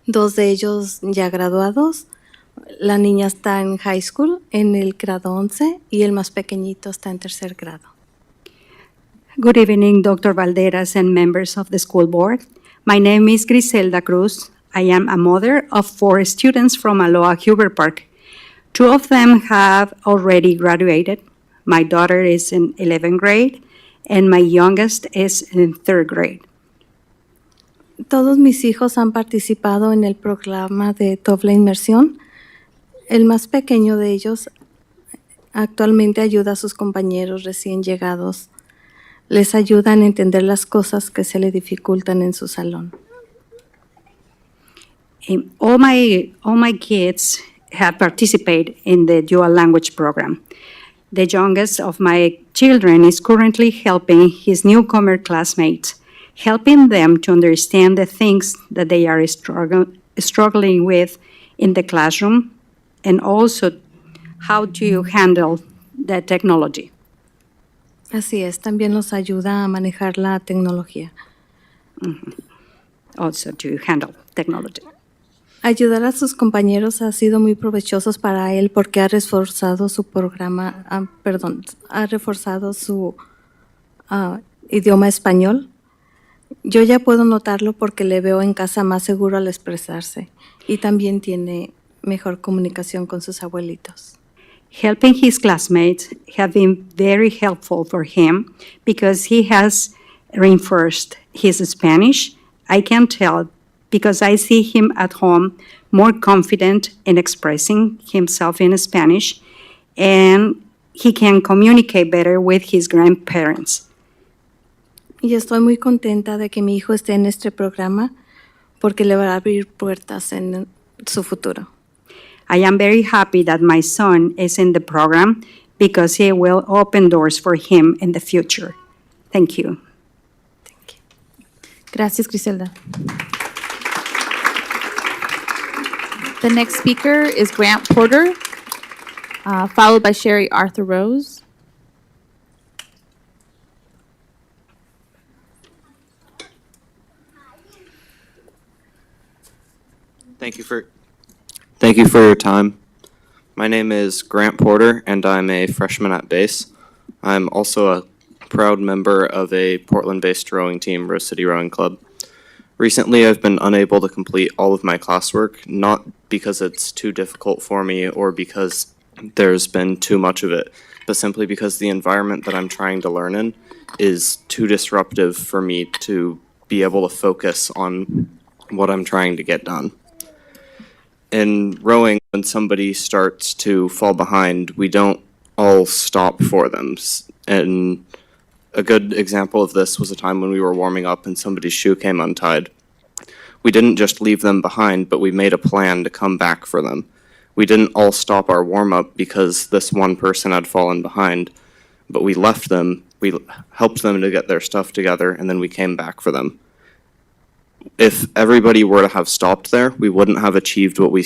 2 de ellos ya graduados, la niña está en high school, en el grado 11, y el más pequeñito está en 3er grado. Good evening, Dr. Valderas and members of the school board. My name is Griselda Cruz. I am a mother of 4 students from Aloha Huber Park. 2 of them have already graduated. My daughter is in 11th grade, and my youngest is in 3rd grade. Todos mis hijos han participado en el programa de doble inmersión. El más pequeño de ellos actualmente ayuda a sus compañeros recién llegados. Les ayudan a entender las cosas que se le dificultan en su salón. All my kids have participated in the dual language program. The youngest of my children is currently helping his newcomer classmates, helping them to understand the things that they are struggling with in the classroom, and also how to handle the technology. Así es, también los ayuda a manejar la tecnología. Also to handle technology. Ayudar a sus compañeros ha sido muy provechoso para él porque ha reforzado su programa, ha reforzado su idioma español. Yo ya puedo notarlo porque le veo en casa más seguro al expresarse y también tiene mejor comunicación con sus abuelitos. Helping his classmates have been very helpful for him because he has reinforced his Spanish. I can tell because I see him at home more confident in expressing himself in Spanish, and he can communicate better with his grandparents. Y estoy muy contenta de que mi hijo esté en este programa porque le va a abrir puertas en su futuro. I am very happy that my son is in the program because it will open doors for him in the future. Thank you. Gracias, Griselda. The next speaker is Grant Porter, followed by Sherry Arthur Rose. Thank you for your time. My name is Grant Porter, and I'm a freshman at base. I'm also a proud member of a Portland-based rowing team, Rose City Rowing Club. Recently, I've been unable to complete all of my classwork, not because it's too difficult for me or because there's been too much of it, but simply because the environment that I'm trying to learn in is too disruptive for me to be able to focus on what I'm trying to get done. In rowing, when somebody starts to fall behind, we don't all stop for them. And a good example of this was a time when we were warming up and somebody's shoe came untied. We didn't just leave them behind, but we made a plan to come back for them. We didn't all stop our warm-up because this one person had fallen behind, but we left them, we helped them to get their stuff together, and then we came back for them. If everybody were to have stopped there, we wouldn't have achieved what we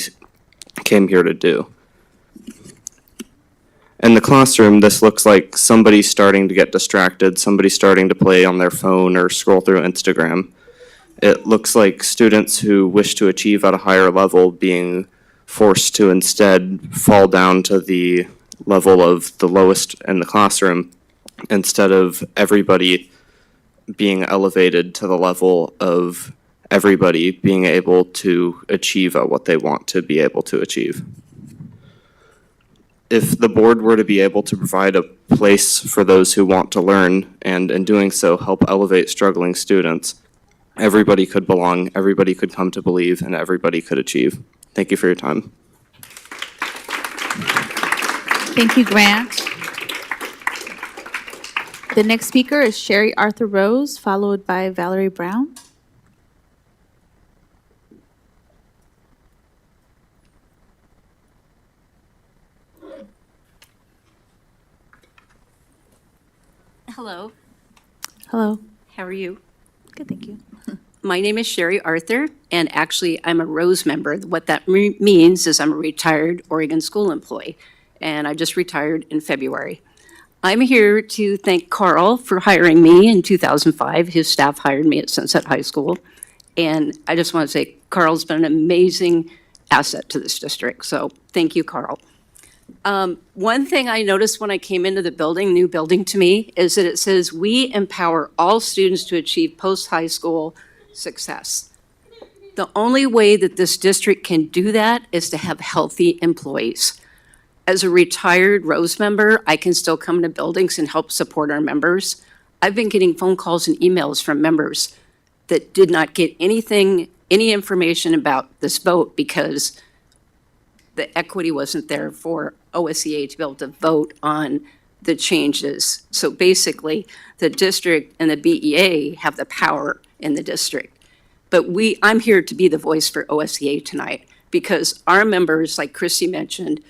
came here to do. In the classroom, this looks like somebody starting to get distracted, somebody starting to play on their phone or scroll through Instagram. It looks like students who wish to achieve at a higher level being forced to instead fall down to the level of the lowest in the classroom instead of everybody being elevated to the level of everybody being able to achieve at what they want to be able to achieve. If the board were to be able to provide a place for those who want to learn and in doing so help elevate struggling students, everybody could belong, everybody could come to believe, and everybody could achieve. Thank you for your time. Thank you, Grant. The next speaker is Sherry Arthur Rose, followed by Valerie Brown. Hello. Hello. How are you? Good, thank you. My name is Sherry Arthur, and actually, I'm a Rose member. What that means is I'm a retired Oregon school employee, and I just retired in February. I'm here to thank Carl for hiring me in 2005. His staff hired me at Sunset High School, and I just want to say Carl's been an amazing asset to this district, so thank you, Carl. One thing I noticed when I came into the building, new building to me, is that it says, "We empower all students to achieve post-high school success." The only way that this district can do that is to have healthy employees. As a retired Rose member, I can still come to buildings and help support our members. I've been getting phone calls and emails from members that did not get any information about this vote because the equity wasn't there for OSEA to be able to vote on the changes. So basically, the district and the BEA have the power in the district. But I'm here to be the voice for OSEA tonight because our members, like Christy mentioned,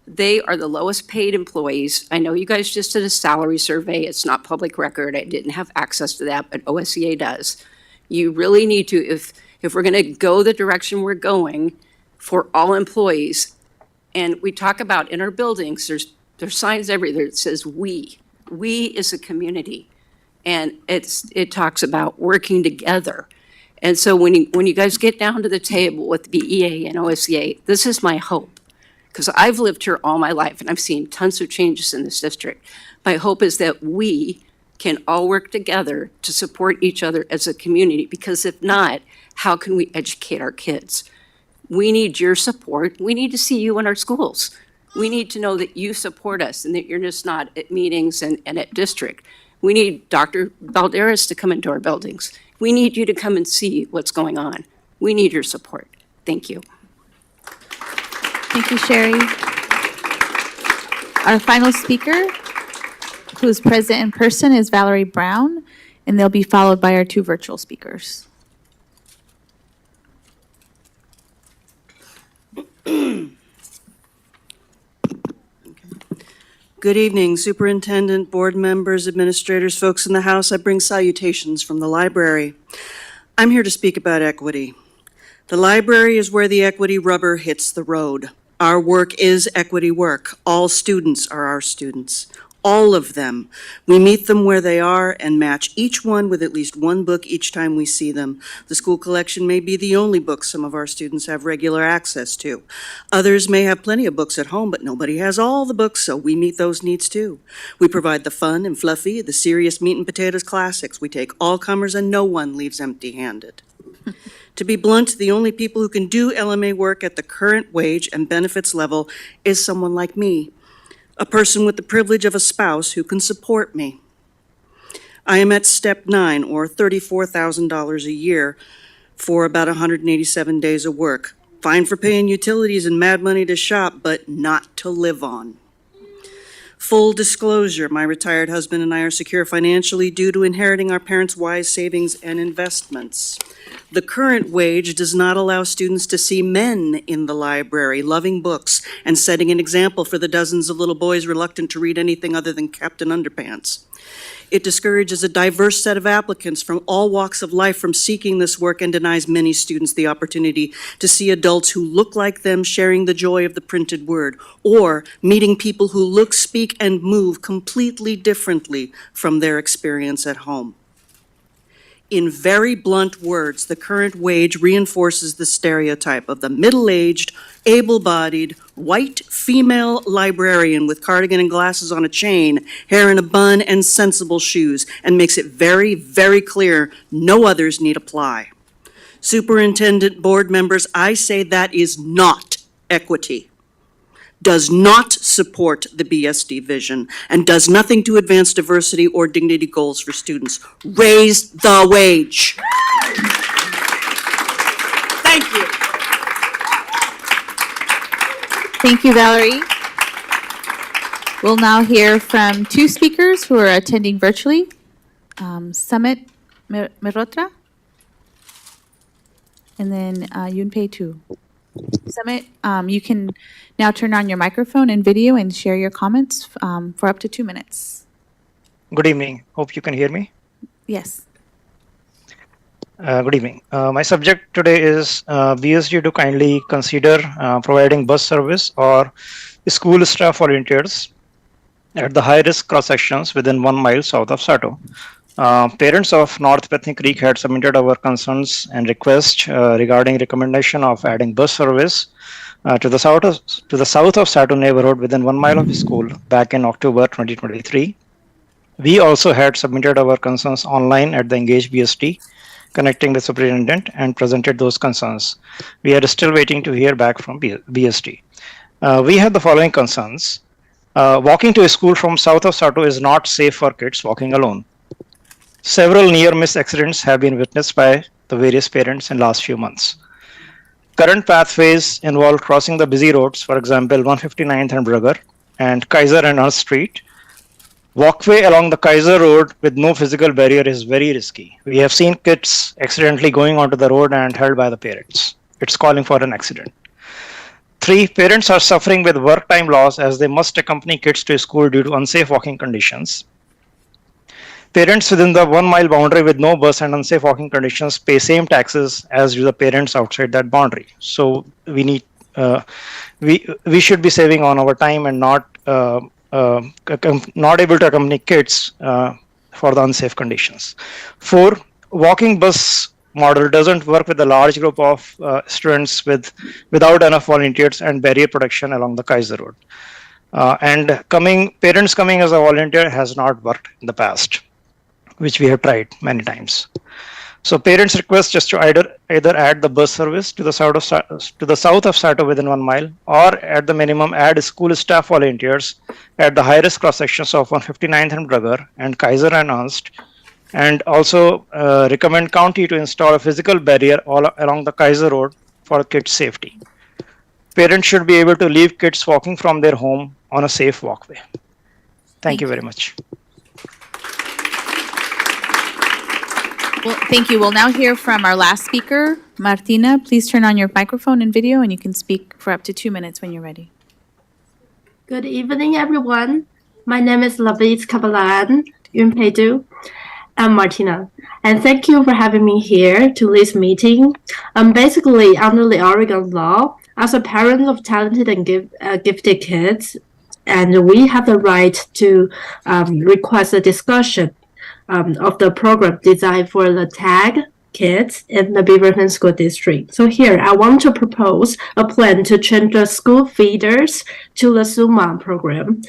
they are the lowest paid employees. I know you guys just did a salary survey. It's not public record. I didn't have access to that, but OSEA does. You really need to, if we're going to go the direction we're going for all employees, and we talk about in our buildings, there's signs everywhere that says we as a community. And it talks about working together. And so when you guys get down to the table with BEA and OSEA, this is my hope. Because I've lived here all my life and I've seen tons of changes in this district. My hope is that we can all work together to support each other as a community, because if not, how can we educate our kids? We need your support. We need to see you in our schools. We need to know that you support us and that you're just not at meetings and at district. We need Dr. Valderas to come into our buildings. We need you to come and see what's going on. We need your support. Thank you. Thank you, Sherry. Our final speaker, who is present in person, is Valerie Brown, and they'll be followed by our two virtual speakers. Good evening, Superintendent, board members, administrators, folks in the House. I bring salutations from the library. I'm here to speak about equity. The library is where the equity rubber hits the road. Our work is equity work. All students are our students. All of them. We meet them where they are and match each one with at least one book each time we see them. The school collection may be the only book some of our students have regular access to. Others may have plenty of books at home, but nobody has all the books, so we meet those needs too. We provide the fun and fluffy, the serious meat and potatoes classics. We take all comers and no one leaves empty-handed. To be blunt, the only people who can do LMA work at the current wage and benefits level is someone like me, a person with the privilege of a spouse who can support me. I am at step 9, or $34,000 a year for about 187 days of work. Fine for paying utilities and mad money to shop, but not to live on. Full disclosure, my retired husband and I are secure financially due to inheriting our parents' wise savings and investments. The current wage does not allow students to see men in the library, loving books and setting an example for the dozens of little boys reluctant to read anything other than Captain Underpants. It discourages a diverse set of applicants from all walks of life from seeking this work and denies many students the opportunity to see adults who look like them sharing the joy of the printed word, or meeting people who look, speak, and move completely differently from their experience at home. In very blunt words, the current wage reinforces the stereotype of the middle-aged, able-bodied, white female librarian with cardigan and glasses on a chain, hair in a bun, and sensible shoes, and makes it very, very clear no others need apply. Superintendent, board members, I say that is not equity, does not support the BSD vision, and does nothing to advance diversity or dignity goals for students. Raise the wage. Thank you. Thank you, Valerie. We'll now hear from two speakers who are attending virtually. Summit Merotra, and then Yunpei Tu. Summit, you can now turn on your microphone and video and share your comments for up to 2 minutes. Good evening. Hope you can hear me. Yes. Good evening. My subject today is BSG to kindly consider providing bus service or school staff volunteers at the high-risk cross-sections within 1 mile south of Sato. Parents of North Bethany Creek had submitted our concerns and requests regarding recommendation of adding bus service to the south of Sato neighborhood within 1 mile of the school back in October 2023. We also had submitted our concerns online at the Engage BST, connecting the superintendent, and presented those concerns. We are still waiting to hear back from BST. We have the following concerns. Walking to a school from south of Sato is not safe for kids walking alone. Several near-miss accidents have been witnessed by the various parents in last few months. Current pathways involve crossing the busy roads, for example, 159th and Brugger, and Kaiser and Earth Street. Walkway along the Kaiser Road with no physical barrier is very risky. We have seen kids accidentally going onto the road and held by the parents. It's calling for an accident. 3. Parents are suffering with work time loss as they must accompany kids to school due to unsafe walking conditions. Parents within the 1 mile boundary with no bus and unsafe walking conditions pay same taxes as do the parents outside that boundary. So we need we should be saving on our time and not able to accompany kids for the unsafe conditions. 4. Walking bus model doesn't work with a large group of students without enough volunteers and barrier protection along the Kaiser Road. And parents coming as a volunteer has not worked in the past, which we have tried many times. So parents request just to either add the bus service to the south of Sato within 1 mile, or at the minimum add school staff volunteers at the high-risk cross-sections of 159th and Brugger and Kaiser and Ernst, and also recommend county to install a physical barrier all along the Kaiser Road for kids' safety. Parents should be able to leave kids walking from their home on a safe walkway. Thank you very much. Well, thank you. We'll now hear from our last speaker, Martina. Please turn on your microphone and video, and you can speak for up to 2 minutes when you're ready. Good evening, everyone. My name is Lavis Kabalan Yunpeidu. I'm Martina, and thank you for having me here to this meeting. Basically, under the Oregon law, as a parent of talented and gifted kids, and we have the right to request a discussion of the program designed for the TAG kids in the Beaverton School District. So here, I want to propose a plan to change the school feeders to the SUMA program.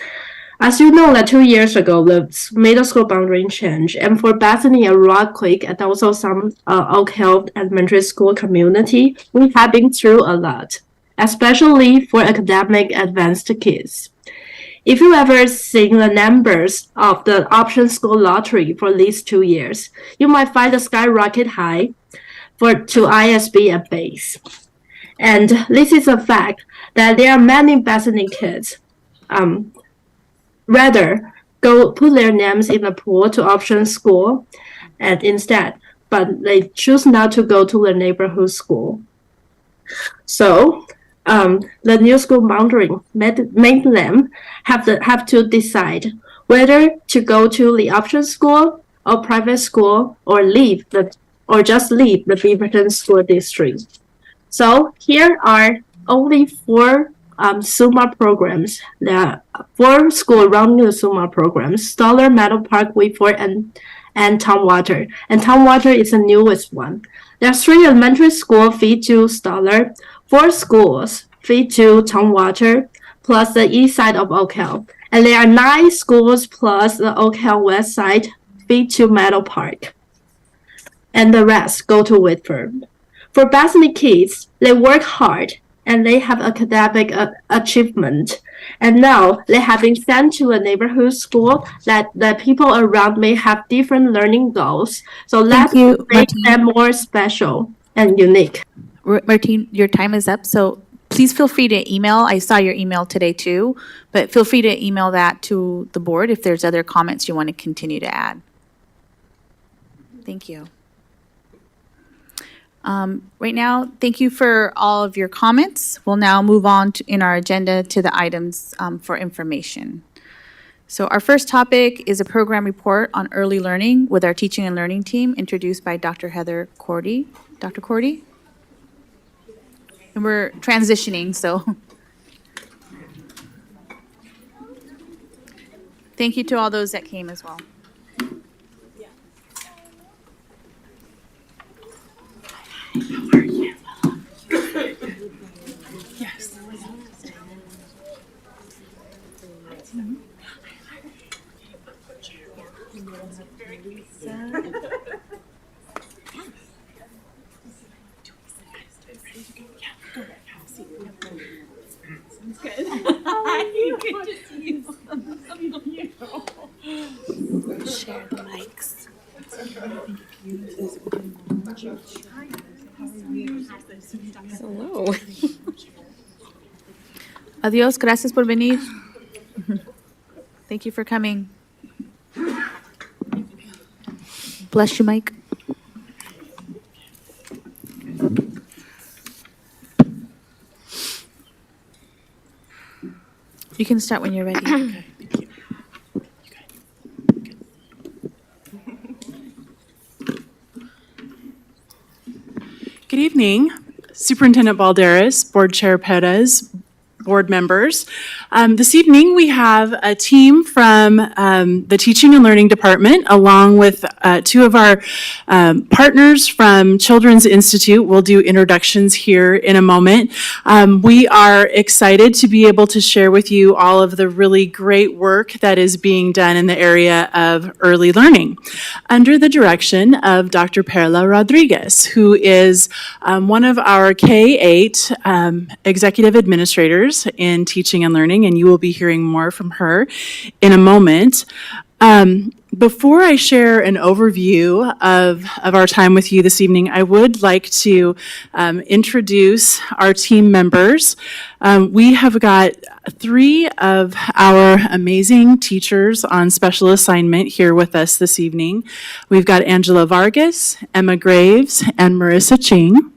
As you know, that 2 years ago, the middle school boundary changed, and for Bethany and Rock Creek, and also some Oak Hill Elementary School community, we have been through a lot, especially for academic advanced kids. If you ever seen the numbers of the option school lottery for these 2 years, you might find the skyrocket high to ISB at base. And this is a fact that there are many Bethany kids rather go put their names in the pool to option school and instead, but they choose not to go to the neighborhood school. So the new school boundary made them have to decide whether to go to the option school or private school or just leave the Beaverton School District. So here are only 4 SUMA programs. There are 4 schools running the SUMA programs: Stoller, Meadow Park, Whitford, and Tumwater. And Tumwater is the newest one. There are 3 elementary schools feed to Stoller, 4 schools feed to Tumwater, plus the east side of Oak Hill. And there are 9 schools plus the Oak Hill west side feed to Meadow Park. And the rest go to Whitford. For Bethany kids, they work hard and they have academic achievement. And now they have been sent to a neighborhood school that the people around may have different learning goals. So let's make them more special and unique. Martine, your time is up, so please feel free to email. I saw your email today too, but feel free to email that to the board if there's other comments you want to continue to add. Thank you. Right now, thank you for all of your comments. We'll now move on in our agenda to the items for information. So our first topic is a program report on early learning with our teaching and learning team, introduced by Dr. Heather Cordy. Dr. Cordy? And we're transitioning, so. Thank you to all those that came as well. Share the mics. Hello. Adios, gracias por venir. Thank you for coming. Bless you, Mike. You can start when you're ready. Good evening, Superintendent Balderas, Board Chair Perez, board members. This evening, we have a team from the Teaching and Learning Department, along with two of our partners from Children's Institute. We'll do introductions here in a moment. We are excited to be able to share with you all of the really great work that is being done in the area of early learning, under the direction of Dr. Perla Rodriguez, who is one of our K-8 executive administrators in teaching and learning, and you will be hearing more from her in a moment. Before I share an overview of our time with you this evening, I would like to introduce our team members. We have got three of our amazing teachers on special assignment here with us this evening. We've got Angela Vargas, Emma Graves, and Marissa Ching.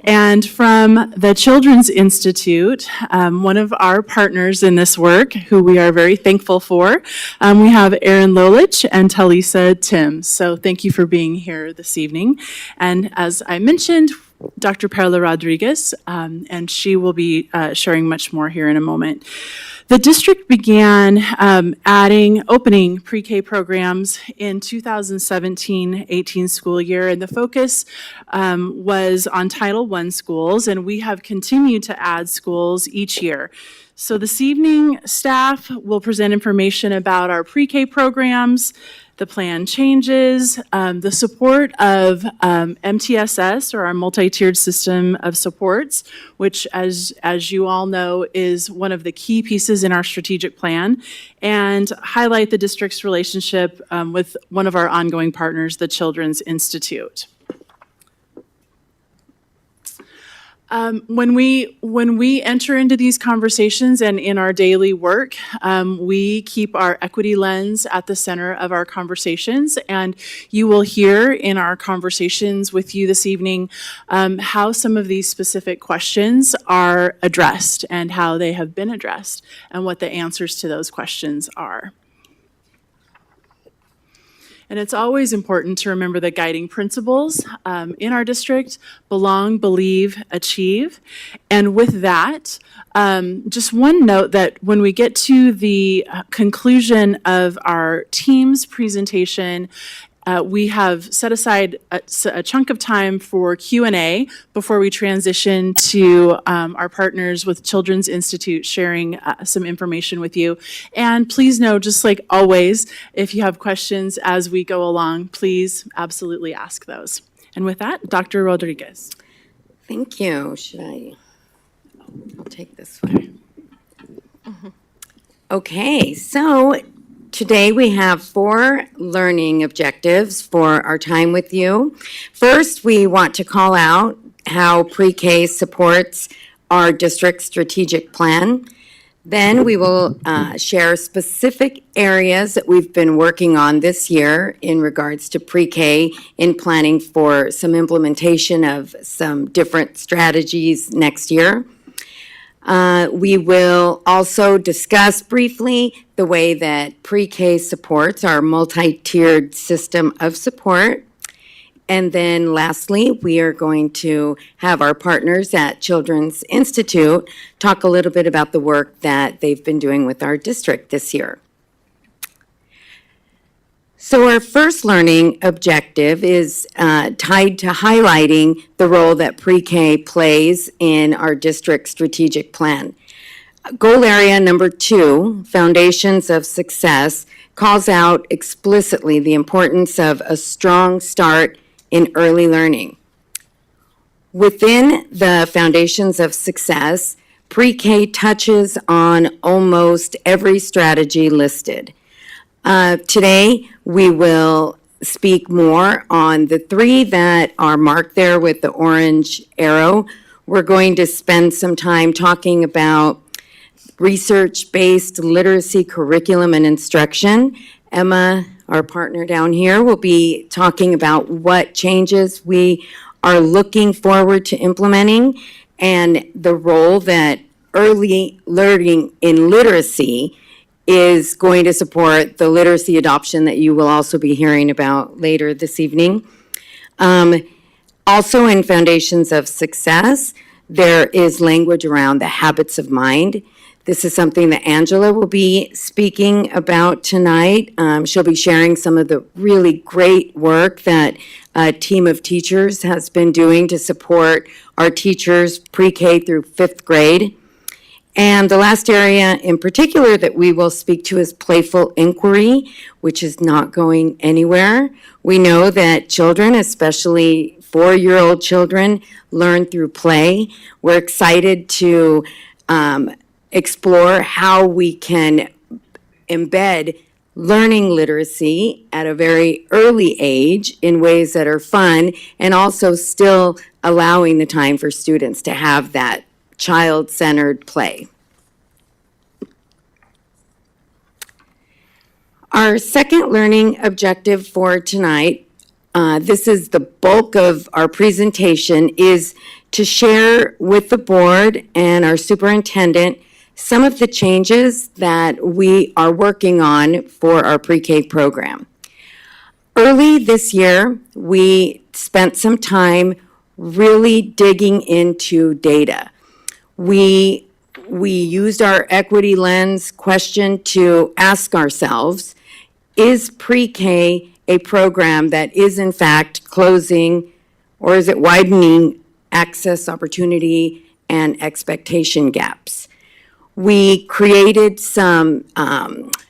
And from the Children's Institute, one of our partners in this work, who we are very thankful for, we have Erin Lolich and Talisa Tim. So thank you for being here this evening. And as I mentioned, Dr. Perla Rodriguez, and she will be sharing much more here in a moment. The district began opening pre-K programs in 2017-18 school year, and the focus was on Title I schools, and we have continued to add schools each year. So this evening, staff will present information about our pre-K programs, the plan changes, the support of MTSS, or our multi-tiered system of supports, which, as you all know, is one of the key pieces in our strategic plan, and highlight the district's relationship with one of our ongoing partners, the Children's Institute. When we enter into these conversations and in our daily work, we keep our equity lens at the center of our conversations, and you will hear in our conversations with you this evening how some of these specific questions are addressed and how they have been addressed and what the answers to those questions are. And it's always important to remember the guiding principles in our district: belong, believe, achieve. And with that, just one note that when we get to the conclusion of our team's presentation, we have set aside a chunk of time for Q&A before we transition to our partners with Children's Institute sharing some information with you. And please know, just like always, if you have questions as we go along, please absolutely ask those. And with that, Dr. Rodriguez. Thank you. I'll take this one. Okay, so today we have 4 learning objectives for our time with you. First, we want to call out how pre-K supports our district's strategic plan. Then we will share specific areas that we've been working on this year in regards to pre-K in planning for some implementation of some different strategies next year. We will also discuss briefly the way that pre-K supports our multi-tiered system of support. And then lastly, we are going to have our partners at Children's Institute talk a little bit about the work that they've been doing with our district this year. So our first learning objective is tied to highlighting the role that pre-K plays in our district strategic plan. Goal area number 2, Foundations of Success, calls out explicitly the importance of a strong start in early learning. Within the Foundations of Success, pre-K touches on almost every strategy listed. Today, we will speak more on the 3 that are marked there with the orange arrow. We're going to spend some time talking about research-based literacy curriculum and instruction. Emma, our partner down here, will be talking about what changes we are looking forward to implementing and the role that early learning in literacy is going to support the literacy adoption that you will also be hearing about later this evening. Also in Foundations of Success, there is language around the habits of mind. This is something that Angela will be speaking about tonight. She'll be sharing some of the really great work that a team of teachers has been doing to support our teachers pre-K through 5th grade. And the last area in particular that we will speak to is playful inquiry, which is not going anywhere. We know that children, especially 4-year-old children, learn through play. We're excited to explore how we can embed learning literacy at a very early age in ways that are fun and also still allowing the time for students to have that child-centered play. Our second learning objective for tonight, this is the bulk of our presentation, is to share with the board and our superintendent some of the changes that we are working on for our pre-K program. Early this year, we spent some time really digging into data. We used our equity lens question to ask ourselves, is pre-K a program that is in fact closing or is it widening access, opportunity, and expectation gaps? We created some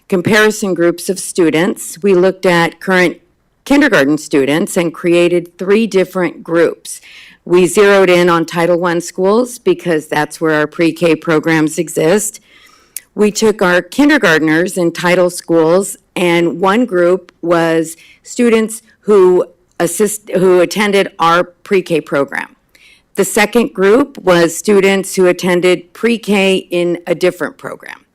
comparison groups of students. We looked at current kindergarten students and created 3 different groups. We zeroed in on Title I schools because that's where our pre-K programs exist. We took our kindergartners in title schools, and one group was students who attended our pre-K program. The second group was students who attended pre-K in a different program.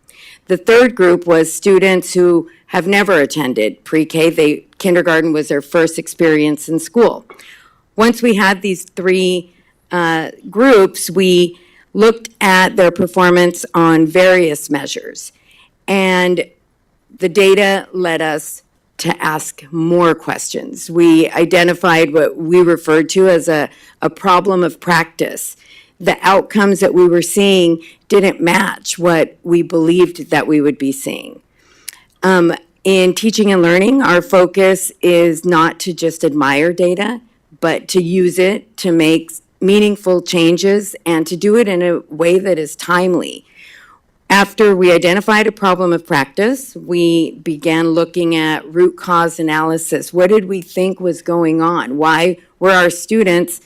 The third group was students who have never attended pre-K. Kindergarten was their first experience in school. Once we had these 3 groups, we looked at their performance on various measures. And the data led us to ask more questions. We identified what we referred to as a problem of practice. The outcomes that we were seeing didn't match what we believed that we would be seeing. In teaching and learning, our focus is not to just admire data, but to use it to make meaningful changes and to do it in a way that is timely. After we identified a problem of practice, we began looking at root cause analysis. What did we think was going on? Why were our students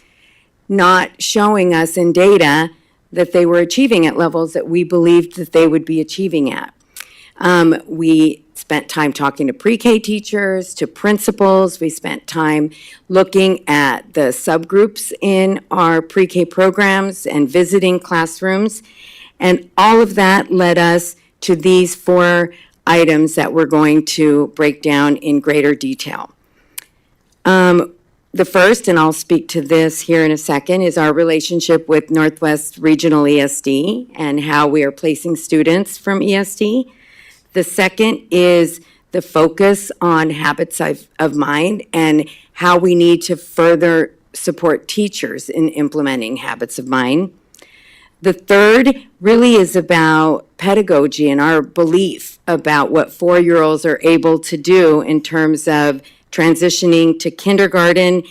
not showing us in data that they were achieving at levels that we believed that they would be achieving at? We spent time talking to pre-K teachers, to principals. We spent time looking at the subgroups in our pre-K programs and visiting classrooms. And all of that led us to these 4 items that we're going to break down in greater detail. The first, and I'll speak to this here in a second, is our relationship with Northwest Regional ESD and how we are placing students from ESD. The second is the focus on habits of mind and how we need to further support teachers in implementing habits of mind. The third really is about pedagogy and our belief about what 4-year-olds are able to do in terms of transitioning to kindergarten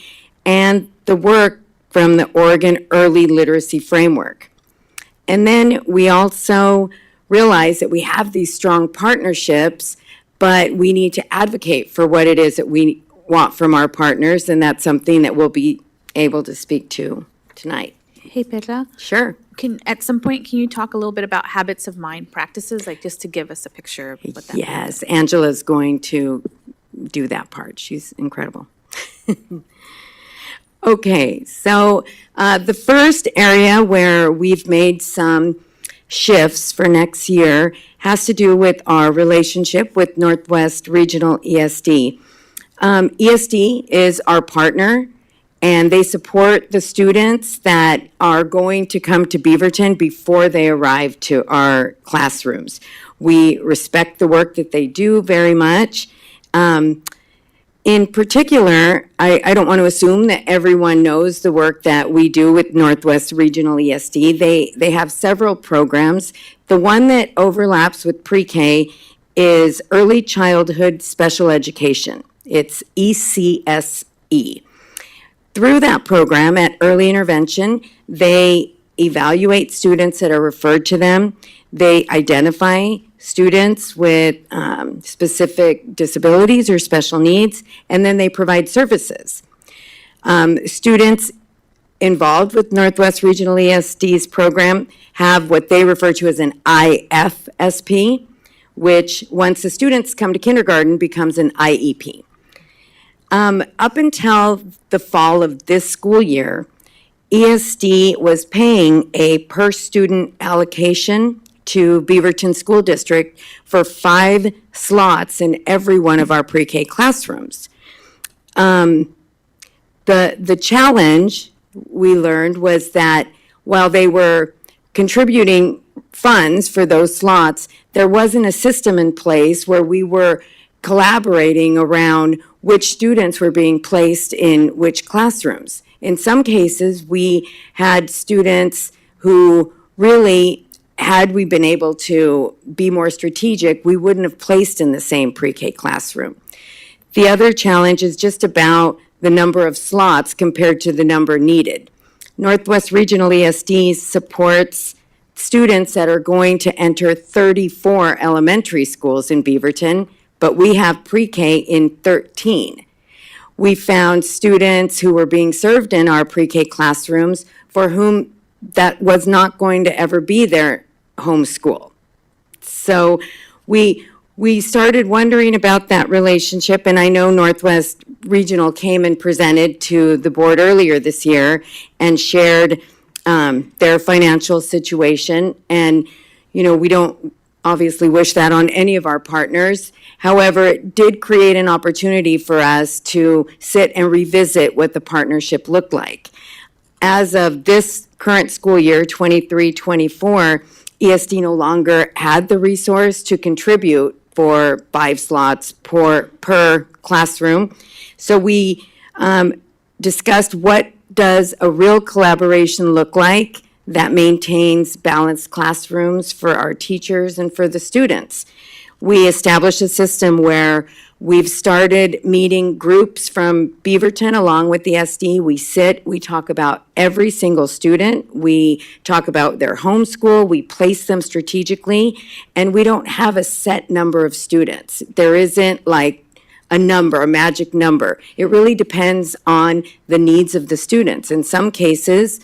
and the work from the Oregon Early Literacy Framework. And then we also realize that we have these strong partnerships, but we need to advocate for what it is that we want from our partners, and that's something that we'll be able to speak to tonight. Hey, Perla. Sure. At some point, can you talk a little bit about habits of mind practices, like just to give us a picture of what that means? Yes, Angela's going to do that part. She's incredible. Okay, so the first area where we've made some shifts for next year has to do with our relationship with Northwest Regional ESD. ESD is our partner, and they support the students that are going to come to Beaverton before they arrive to our classrooms. We respect the work that they do very much. In particular, I don't want to assume that everyone knows the work that we do with Northwest Regional ESD. They have several programs. The one that overlaps with pre-K is Early Childhood Special Education. It's ECSE. Through that program at Early Intervention, they evaluate students that are referred to them. They identify students with specific disabilities or special needs, and then they provide services. Students involved with Northwest Regional ESD's program have what they refer to as an IFSP, which once the students come to kindergarten becomes an IEP. Up until the fall of this school year, ESD was paying a per-student allocation to Beaverton School District for 5 slots in every one of our pre-K classrooms. The challenge we learned was that while they were contributing funds for those slots, there wasn't a system in place where we were collaborating around which students were being placed in which classrooms. In some cases, we had students who really, had we been able to be more strategic, we wouldn't have placed in the same pre-K classroom. The other challenge is just about the number of slots compared to the number needed. Northwest Regional ESD supports students that are going to enter 34 elementary schools in Beaverton, but we have pre-K in 13. We found students who were being served in our pre-K classrooms for whom that was not going to ever be their home school. So we started wondering about that relationship, and I know Northwest Regional came and presented to the board earlier this year and shared their financial situation. And, you know, we don't obviously wish that on any of our partners. However, it did create an opportunity for us to sit and revisit what the partnership looked like. As of this current school year, 23-24, ESD no longer had the resource to contribute for 5 slots per classroom. So we discussed what does a real collaboration look like that maintains balanced classrooms for our teachers and for the students. We established a system where we've started meeting groups from Beaverton along with the SD. We sit, we talk about every single student. We talk about their home school. We place them strategically, and we don't have a set number of students. There isn't like a number, a magic number. It really depends on the needs of the students. In some cases,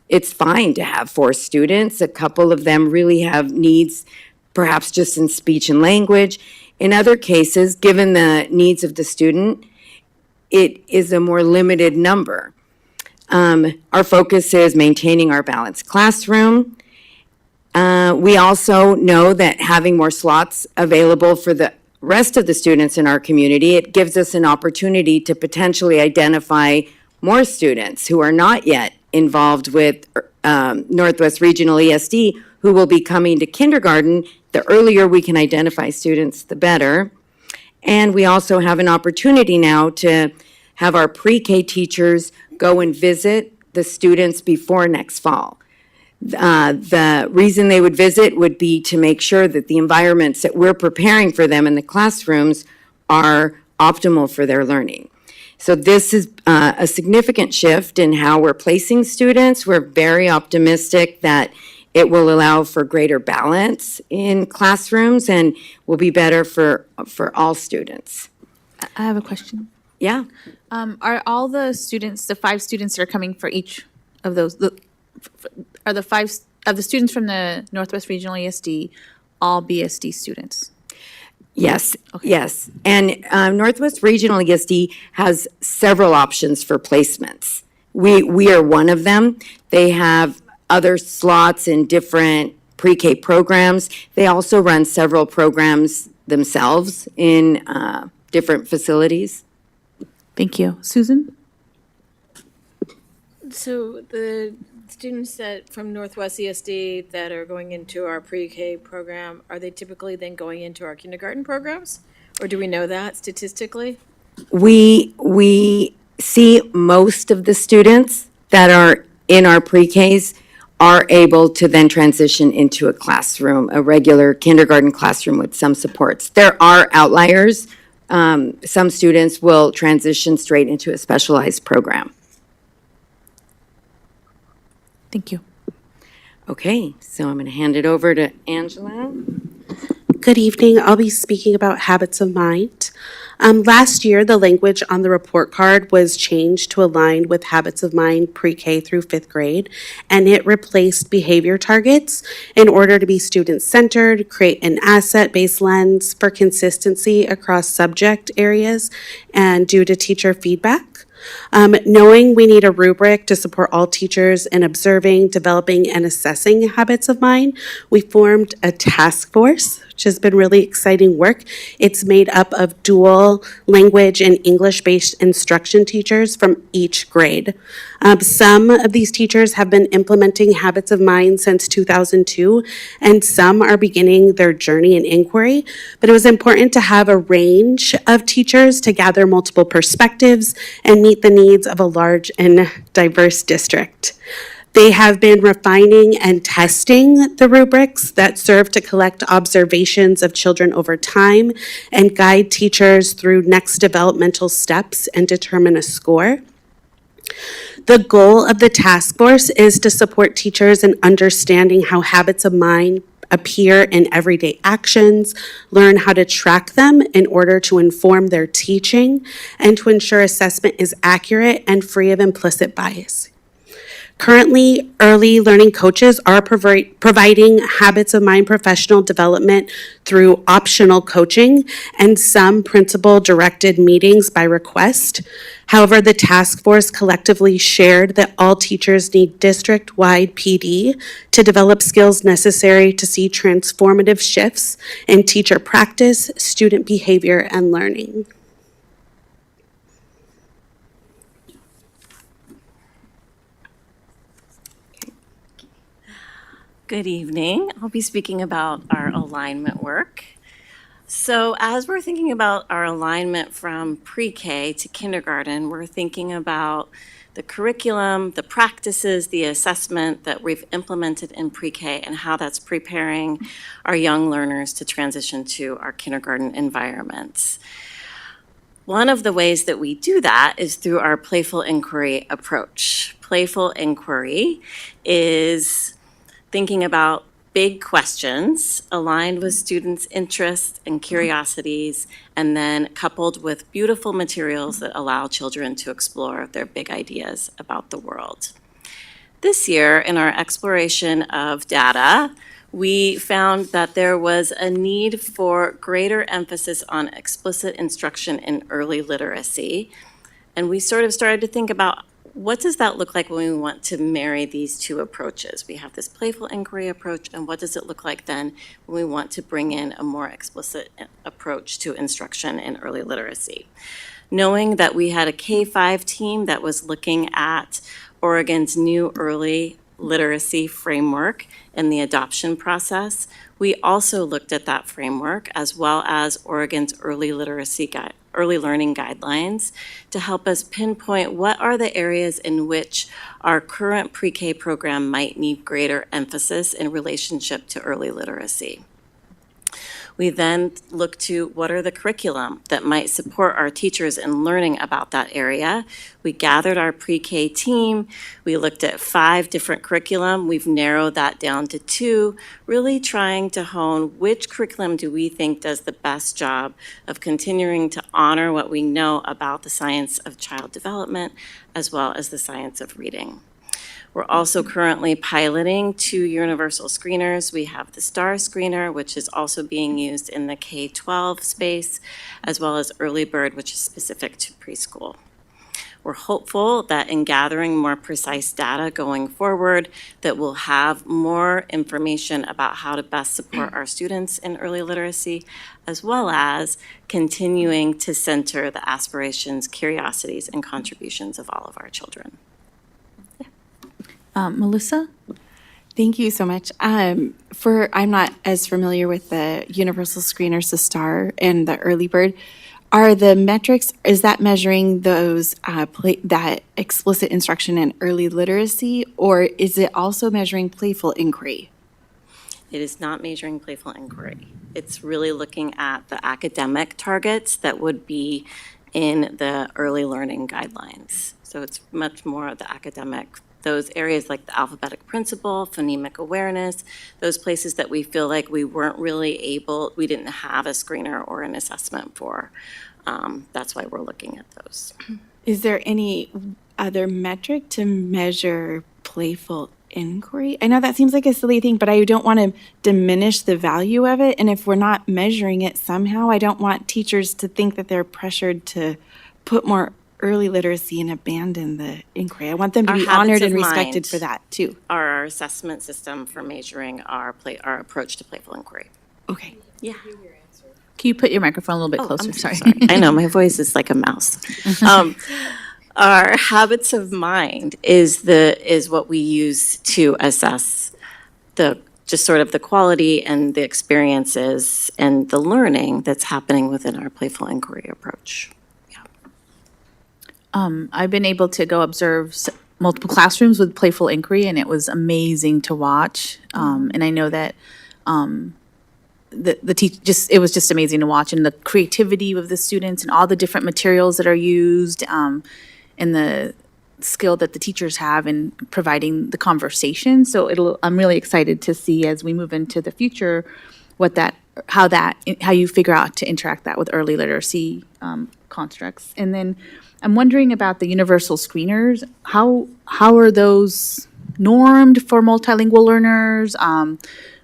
it's fine to have 4 students. A couple of them really have needs, perhaps just in speech and language. In other cases, given the needs of the student, it is a more limited number. Our focus is maintaining our balanced classroom. We also know that having more slots available for the rest of the students in our community, it gives us an opportunity to potentially identify more students who are not yet involved with Northwest Regional ESD who will be coming to kindergarten. The earlier we can identify students, the better. And we also have an opportunity now to have our pre-K teachers go and visit the students before next fall. The reason they would visit would be to make sure that the environments that we're preparing for them in the classrooms are optimal for their learning. So this is a significant shift in how we're placing students. We're very optimistic that it will allow for greater balance in classrooms and will be better for all students. I have a question. Yeah. Are all the students, the 5 students that are coming for each of those, are the 5 of the students from the Northwest Regional ESD all BSD students? Yes, yes. And Northwest Regional ESD has several options for placements. We are one of them. They have other slots in different pre-K programs. They also run several programs themselves in different facilities. Thank you. Susan? So the students that from Northwest ESD that are going into our pre-K program, are they typically then going into our kindergarten programs? Or do we know that statistically? We see most of the students that are in our pre-Ks are able to then transition into a classroom, a regular kindergarten classroom with some supports. There are outliers. Some students will transition straight into a specialized program. Thank you. Okay, so I'm going to hand it over to Angela. Good evening. I'll be speaking about habits of mind. Last year, the language on the report card was changed to align with habits of mind pre-K through 5th grade, and it replaced behavior targets in order to be student-centered, create an asset-based lens for consistency across subject areas, and due to teacher feedback. Knowing we need a rubric to support all teachers in observing, developing, and assessing habits of mind, we formed a task force, which has been really exciting work. It's made up of dual language and English-based instruction teachers from each grade. Some of these teachers have been implementing habits of mind since 2002, and some are beginning their journey in inquiry. But it was important to have a range of teachers to gather multiple perspectives and meet the needs of a large and diverse district. They have been refining and testing the rubrics that serve to collect observations of children over time and guide teachers through next developmental steps and determine a score. The goal of the task force is to support teachers in understanding how habits of mind appear in everyday actions, learn how to track them in order to inform their teaching, and to ensure assessment is accurate and free of implicit bias. Currently, early learning coaches are providing habits of mind professional development through optional coaching and some principal-directed meetings by request. However, the task force collectively shared that all teachers need district-wide PD to develop skills necessary to see transformative shifts in teacher practice, student behavior, and learning. Good evening. I'll be speaking about our alignment work. So as we're thinking about our alignment from pre-K to kindergarten, we're thinking about the curriculum, the practices, the assessment that we've implemented in pre-K and how that's preparing our young learners to transition to our kindergarten environments. One of the ways that we do that is through our playful inquiry approach. Playful inquiry is thinking about big questions aligned with students' interests and curiosities, and then coupled with beautiful materials that allow children to explore their big ideas about the world. This year, in our exploration of data, we found that there was a need for greater emphasis on explicit instruction in early literacy. And we sort of started to think about what does that look like when we want to marry these two approaches? We have this playful inquiry approach, and what does it look like then when we want to bring in a more explicit approach to instruction in early literacy? knowing that we had a K-5 team that was looking at Oregon's new early literacy framework and the adoption process, we also looked at that framework as well as Oregon's early learning guidelines to help us pinpoint what are the areas in which our current pre-K program might need greater emphasis in relationship to early literacy. We then look to what are the curriculum that might support our teachers in learning about that area. We gathered our pre-K team. We looked at 5 different curriculum. We've narrowed that down to 2, really trying to hone which curriculum do we think does the best job of continuing to honor what we know about the science of child development as well as the science of reading. We're also currently piloting 2 universal screeners. We have the STAR screener, which is also being used in the K-12 space, as well as Early Bird, which is specific to preschool. We're hopeful that in gathering more precise data going forward, that we'll have more information about how to best support our students in early literacy, as well as continuing to center the aspirations, curiosities, and contributions of all of our children. Melissa? Thank you so much. I'm not as familiar with the universal screeners, the STAR and the Early Bird. Are the metrics, is that measuring those, that explicit instruction in early literacy, or is it also measuring playful inquiry? It is not measuring playful inquiry. It's really looking at the academic targets that would be in the early learning guidelines. So it's much more of the academic, those areas like the alphabetic principle, phonemic awareness, those places that we feel like we weren't really able, we didn't have a screener or an assessment for. That's why we're looking at those. Is there any other metric to measure playful inquiry? I know that seems like a silly thing, but I don't want to diminish the value of it. And if we're not measuring it somehow, I don't want teachers to think that they're pressured to put more early literacy and abandon the inquiry. I want them to Our be habits honored of and respected mind for that too. Are our assessment system for measuring our approach to playful inquiry. Okay. Yeah. Can you put your microphone a little bit Oh, closer? I'm so Sorry. I know, my voice is like a mouse. Our habits of mind is what we use to assess just sort of the quality and the experiences and the learning that's happening within our playful inquiry approach. I've been able to go observe multiple classrooms with playful inquiry, and it was amazing to watch. And I know that it was just amazing to watch, and the creativity of the students and all the different materials that are used, and the skill that the teachers have in providing the conversation. So I'm really excited to see as we move into the future how you figure out to interact that with early literacy constructs. And then I'm wondering about the universal screeners. How are those normed for multilingual learners?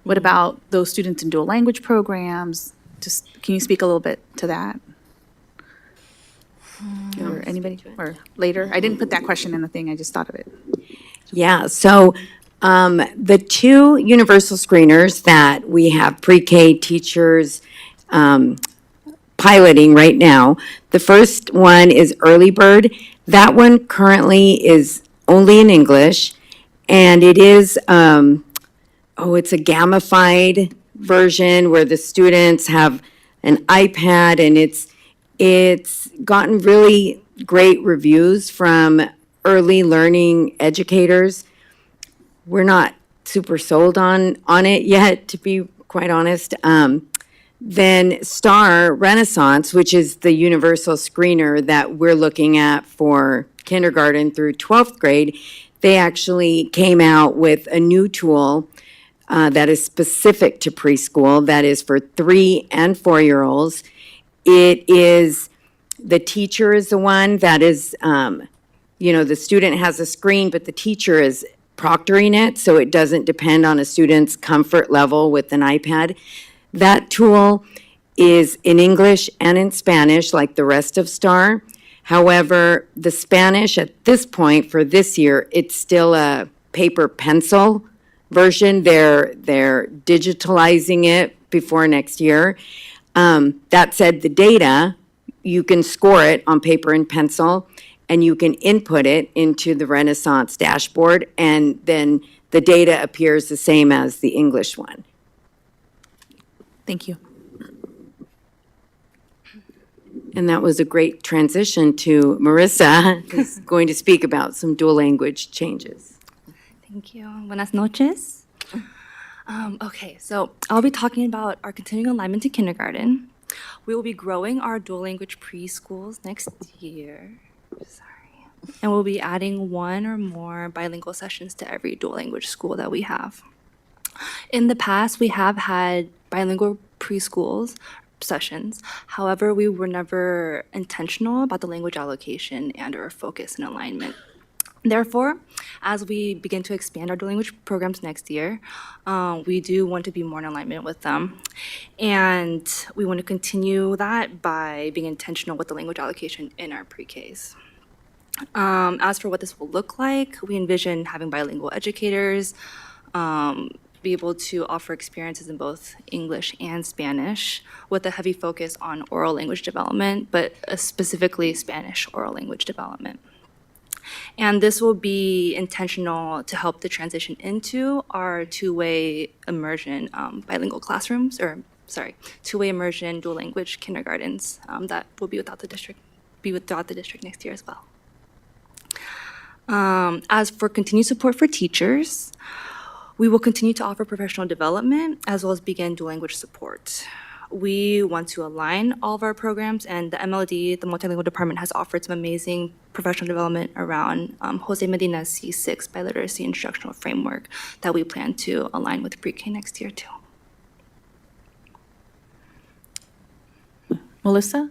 What about those students in dual language programs? Just, can you speak a little bit to that? Or anybody, or later? I didn't put that question in the thing, I just thought of it. Yeah, so the 2 universal screeners that we have pre-K teachers piloting right now, the first one is Early Bird. That one currently is only in English, and it is, it's a gamified version where the students have an iPad, and it's gotten really great reviews from early learning educators. We're not super sold on it yet, to be quite honest. Then STAR Renaissance, which is the universal screener that we're looking at for kindergarten through 12th grade, they actually came out with a new tool that is specific to preschool, that is for 3 and 4-year-olds. It is, the teacher is the one that is, the student has a screen, but the teacher is proctoring it, so it doesn't depend on a student's comfort level with an iPad. That tool is in English and in Spanish, like the rest of STAR. However, the Spanish at this point for this year, it's still a paper pencil version. They're digitalizing it before next year. That said, the data you can score it on paper and pencil, and you can input it into the Renaissance dashboard, and then the data appears the same as the English one. Thank you. And that was a great transition to Marissa, who's going to speak about some dual language changes. Thank you. Buenas noches. Okay, so I'll be talking about our continuing alignment to kindergarten. We will be growing our dual language preschools next year. Sorry. And we'll be adding one or more bilingual sessions to every dual language school that we have. In the past, we have had bilingual preschools sessions. However, we were never intentional about the language allocation and or focus and alignment. Therefore, as we begin to expand our dual language programs next year, we do want to be more in alignment with them. And we want to continue that by being intentional with the language allocation in our pre-Ks. As for what this will look like, we envision having bilingual educators, be able to offer experiences in both English and Spanish with a heavy focus on oral language development, but specifically Spanish oral language development. And this will be intentional to help the transition into our two-way immersion bilingual classrooms, two-way immersion dual language kindergartens that will be without the district next year as well. As for continued support for teachers, we will continue to offer professional development as well as begin dual language support. We want to align all of our programs, and the MLD, the Multilingual Department, has offered some amazing professional development around Jose Medina's C6 biliteracy instructional framework that we plan to align with pre-K next year too. Melissa?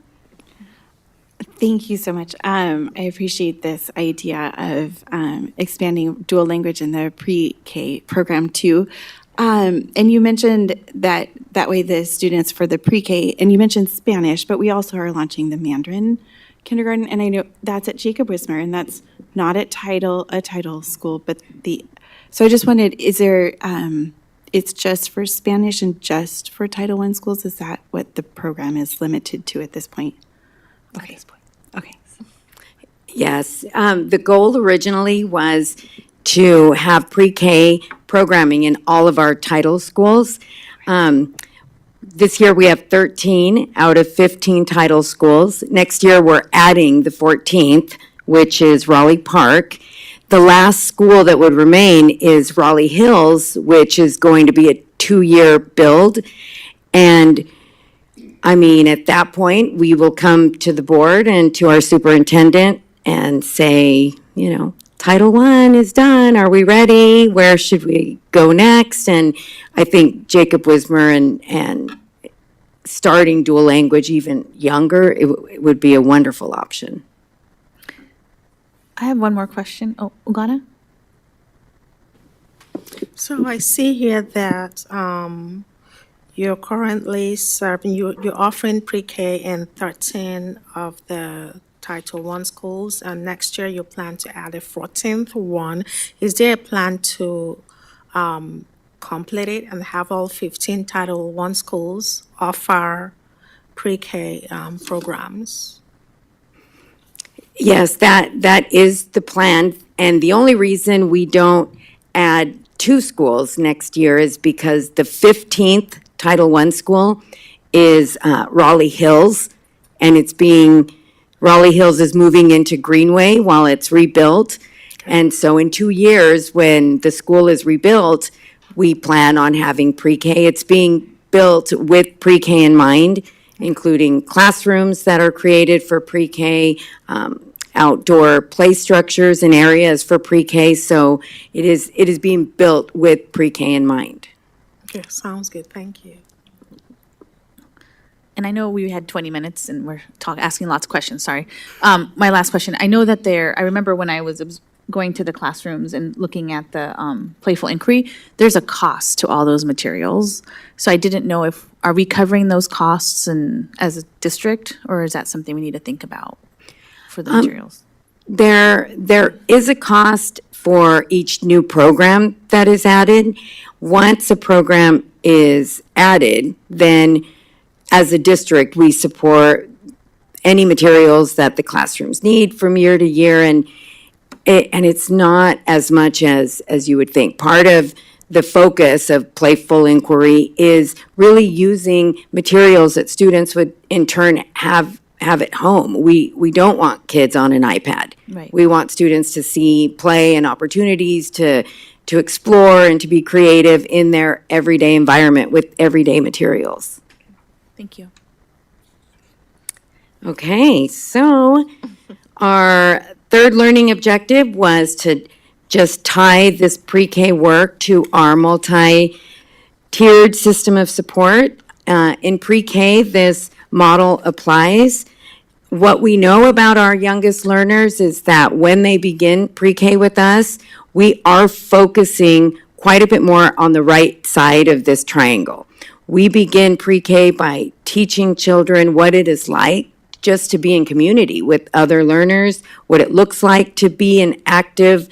Thank you so much. I appreciate this idea of expanding dual language in the pre-K program too. And you mentioned that way the students for the pre-K, and you mentioned Spanish, but we also are launching the Mandarin kindergarten, and I know that's at Jacob Wismer, and that's not at a title school, but so I just wondered, is there, it's just for Spanish and just for Title I schools? Is that what the program is limited to at this point? Okay. Okay. Yes, the goal originally was to have pre-K programming in all of our title schools. This year we have 13 out of 15 title schools. Next year we're adding the 14th, which is Raleigh Park. The last school that would remain is Raleigh Hills, which is going to be a 2-year build. And I mean, at that point, we will come to the board and to our superintendent and say, you know, Title I is done. Are we ready? Where should we go next? And I think Jacob Wismer and starting dual language even younger, it would be a wonderful option. I have one more question. Oh, Ugana? So I see here that you're currently serving, you're offering pre-K in 13 of the Title I schools, and next year you plan to add a 14th one. Is there a plan to complete it and have all 15 Title I schools offer pre-K programs? Yes, that is the plan. And the only reason we don't add 2 schools next year is because the 15th Title I school is Raleigh Hills, and Raleigh Hills is moving into Greenway while it's rebuilt. And so in 2 years, when the school is rebuilt, we plan on having pre-K. It's being built with pre-K in mind, including classrooms that are created for pre-K, outdoor play structures and areas for pre-K. So it is being built with pre-K in mind. Okay, sounds good. Thank you. And I know we had 20 minutes and we're asking lots of questions, sorry. My last question, I know that I remember when I was going to the classrooms and looking at the playful inquiry, there's a cost to all those materials. So I didn't know are we covering those costs as a district, or is that something we need to think about for the materials? There is a cost for each new program that is added. Once a program is added, then as a district, we support any materials that the classrooms need from year to year, and it's not as much as you would think. Part of the focus of playful inquiry is really using materials that students would in turn have at home. We don't want kids on an iPad. Right. We want students to see play and opportunities to explore and to be creative in their everyday environment with everyday materials. Thank you. Okay, so our third learning objective was to just tie this pre-K work to our multi-tiered system of support. In pre-K, this model applies. What we know about our youngest learners is that when they begin pre-K with us, we are focusing quite a bit more on the right side of this triangle. We begin pre-K by teaching children what it is like just to be in community with other learners, what it looks like to be an active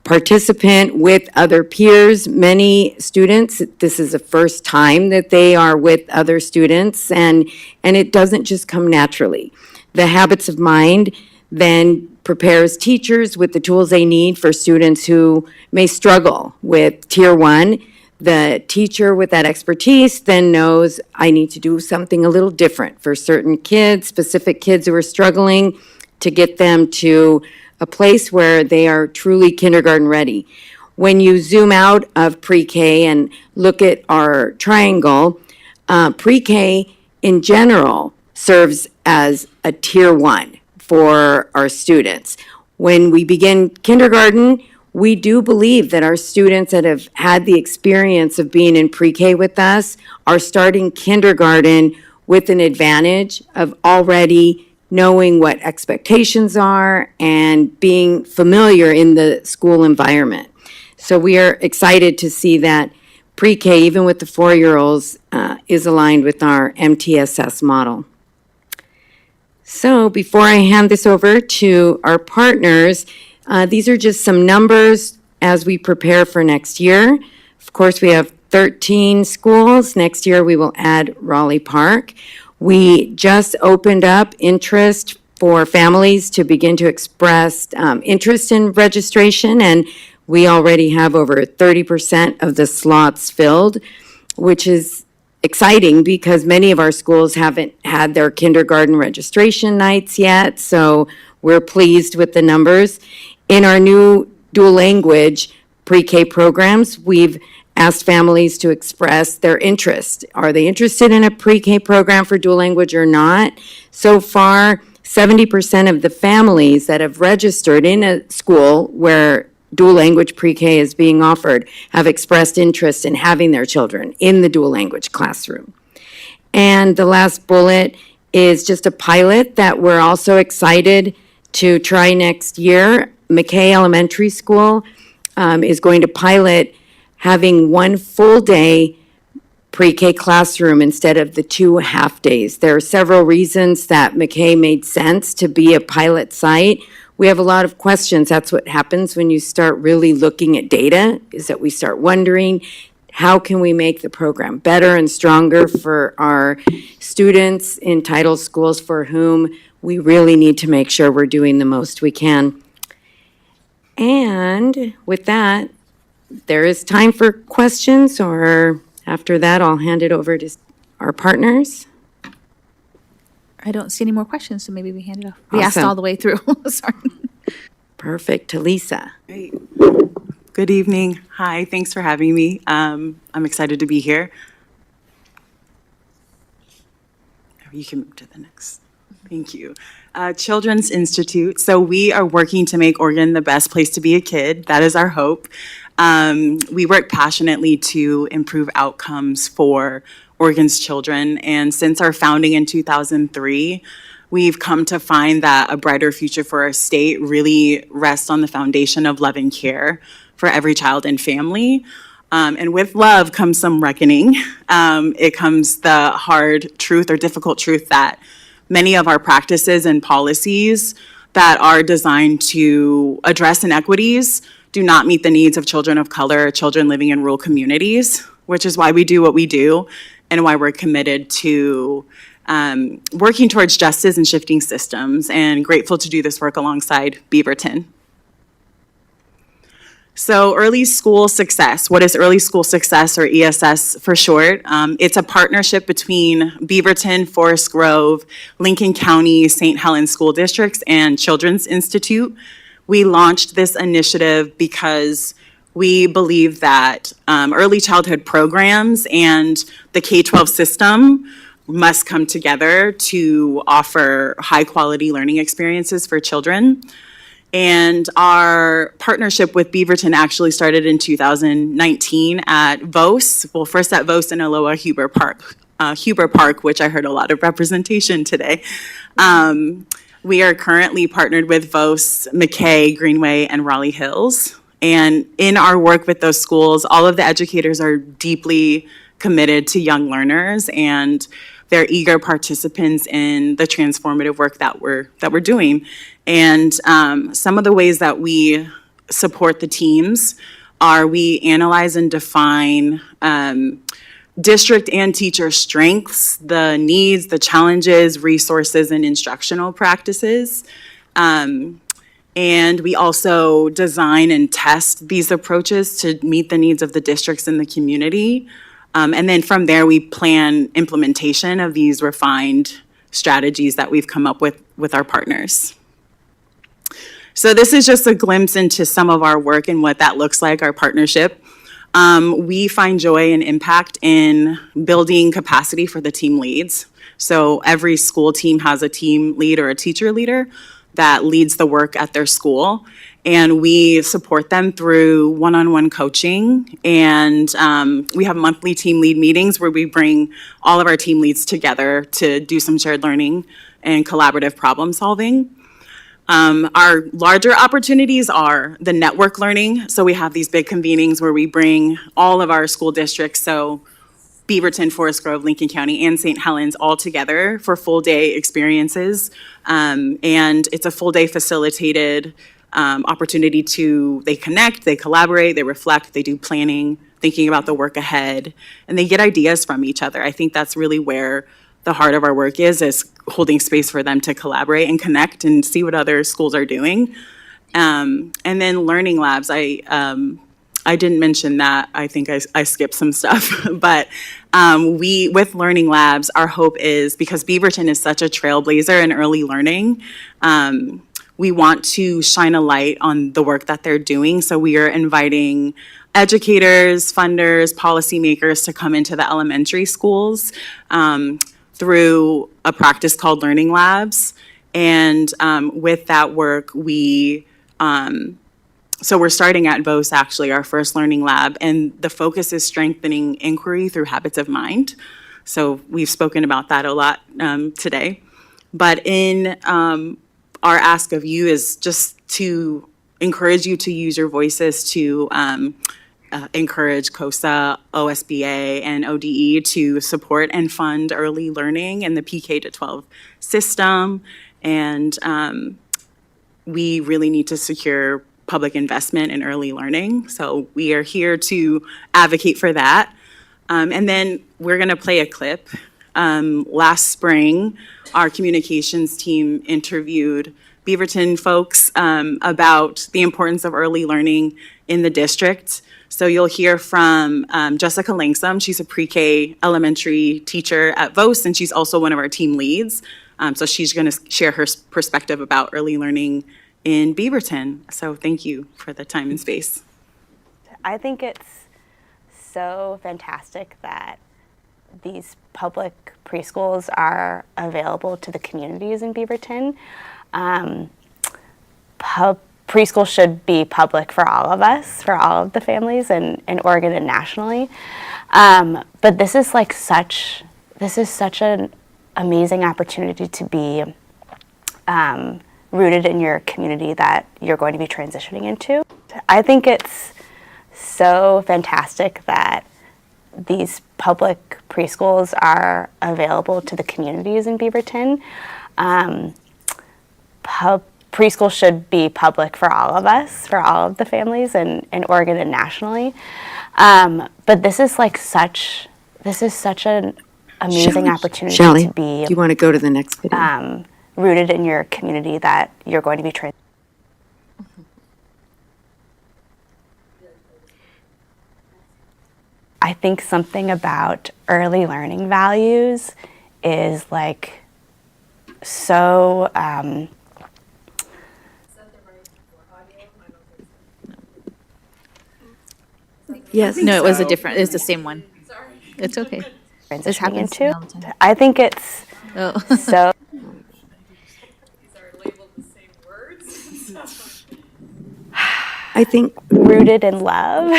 participant with other peers. Many students, this is the first time that they are with other students, and it doesn't just come naturally. The Habits of Mind then prepares teachers with the tools they need for students who may struggle with Tier 1. The teacher with that expertise then knows I need to do something a little different for certain kids, specific kids who are struggling, to get them to a place where they are truly kindergarten ready. When you zoom out of pre-K and look at our triangle, pre-K in general serves as a Tier 1 for our students. When we begin kindergarten, we do believe that our students that have had the experience of being in pre-K with us are starting kindergarten with an advantage of already knowing what expectations are and being familiar in the school environment. So we are excited to see that pre-K, even with the 4-year-olds, is aligned with our MTSS model. So before I hand this over to our partners, these are just some numbers as we prepare for next year. Of course, we have 13 schools. Next year, we will add Raleigh Park. We just opened up interest for families to begin to express interest in registration, and we already have over 30% of the slots filled, which is exciting because many of our schools haven't had their kindergarten registration nights yet, so we're pleased with the numbers. In our new dual language pre-K programs, we've asked families to express their interest. Are they interested in a pre-K program for dual language or not? So far, 70% of the families that have registered in a school where dual language pre-K is being offered have expressed interest in having their children in the dual language classroom. And the last bullet is just a pilot that we're also excited to try next year. McKay Elementary School is going to pilot having one full day pre-K classroom instead of the 2 half days. There are several reasons that McKay made sense to be a pilot site. We have a lot of questions. That's what happens when you start really looking at data, is that we start wondering, how can we make the program better and stronger for our students in title schools for whom we really need to make sure we're doing the most we can. And with that, there is time for questions, or after that, I'll hand it over to our partners. I don't see any more questions, so maybe we hand it off. We asked Awesome. all the way through. Sorry. Perfect. To Lisa. Good evening. Hi, thanks for having me. I'm excited to be here. You can move to the next. Thank you. Children's Institute. So we are working to make Oregon the best place to be a kid. That is our hope. We work passionately to improve outcomes for Oregon's children. And since our founding in 2003, we've come to find that a brighter future for our state really rests on the foundation of love and care for every child and family. And with love comes some reckoning. It comes the hard truth or difficult truth that many of our practices and policies that are designed to address inequities do not meet the needs of children of color, children living in rural communities, which is why we do what we do and why we're committed to working towards justice and shifting systems, and grateful to do this work alongside Beaverton. So early school success, what is early school success, or ESS for short? It's a partnership between Beaverton, Forest Grove, Lincoln County, St. Helens School Districts, and Children's Institute. We launched this initiative because we believe that early childhood programs and the K-12 system must come together to offer high-quality learning experiences for children. And our partnership with Beaverton actually started in 2019 at VOS. Well, first at VOS in Aloha Huber Park, which I heard a lot of representation today. We are currently partnered with VOS, McKay, Greenway, and Raleigh Hills. And in our work with those schools, all of the educators are deeply committed to young learners, and they're eager participants in the transformative work that we're doing. And some of the ways that we support the teams are we analyze and define district and teacher strengths, the needs, the challenges, resources, and instructional practices. And we also design and test these approaches to meet the needs of the districts and the community. And then from there, we plan implementation of these refined strategies that we've come up with our partners. So this is just a glimpse into some of our work and what that looks like, our partnership. We find joy and impact in building capacity for the team leads. So every school team has a team lead or a teacher leader that leads the work at their school. And we support them through one-on-one coaching. And we have monthly team lead meetings where we bring all of our team leads together to do some shared learning and collaborative problem solving. Our larger opportunities are the network learning. So we have these big convenings where we bring all of our school districts, so Beaverton, Forest Grove, Lincoln County, and St. Helens all together for full day experiences. And it's a full day facilitated opportunity they connect, they collaborate, they reflect, they do planning, thinking about the work ahead, and they get ideas from each other. I think that's really where the heart of our work is holding space for them to collaborate and connect and see what other schools are doing. And then learning labs, I didn't mention that. I think I skipped some stuff. But with learning labs, our hope is, because Beaverton is such a trailblazer in early learning, we want to shine a light on the work that they're doing. So we are inviting educators, funders, policymakers to come into the elementary schools through a practice called Learning Labs. And with that work, so we're starting at VOS, actually, our first learning lab, and the focus is strengthening inquiry through habits of mind. So we've spoken about that a lot today. But in our ask of you is just to encourage you to use your voices to encourage COSA, OSBA, and ODE to support and fund early learning in the PK to 12 system. And we really need to secure public investment in early learning. So we are here to advocate for that. And then we're going to play a clip. Last spring, our communications team interviewed Beaverton folks about the importance of early learning in the district. So you'll hear from Jessica Langsam. She's a pre-K elementary teacher at VOS, and she's also one of our team leads. So she's going to share her perspective about early learning in Beaverton. So thank you for the time and space. I think it's so fantastic that these public preschools are available to the communities in Beaverton. Preschool should be public for all of us, for all of the families in Oregon and nationally. But this is such an amazing opportunity to be rooted in your community that you're going to be transitioning into. I think it's so fantastic that these public preschools are available to the communities in Beaverton. Preschool should be public for all of us, for all of the families in Oregon and nationally. But this is such an amazing opportunity Shelley, to be do you want to go to the next video? rooted in your community that you're going to be trans. I think something about early learning values is like so Yes. No, it was a different, it's the same one. It's okay. This transitioning happens to me into. all the time. I think it's Oh. so I think rooted in love,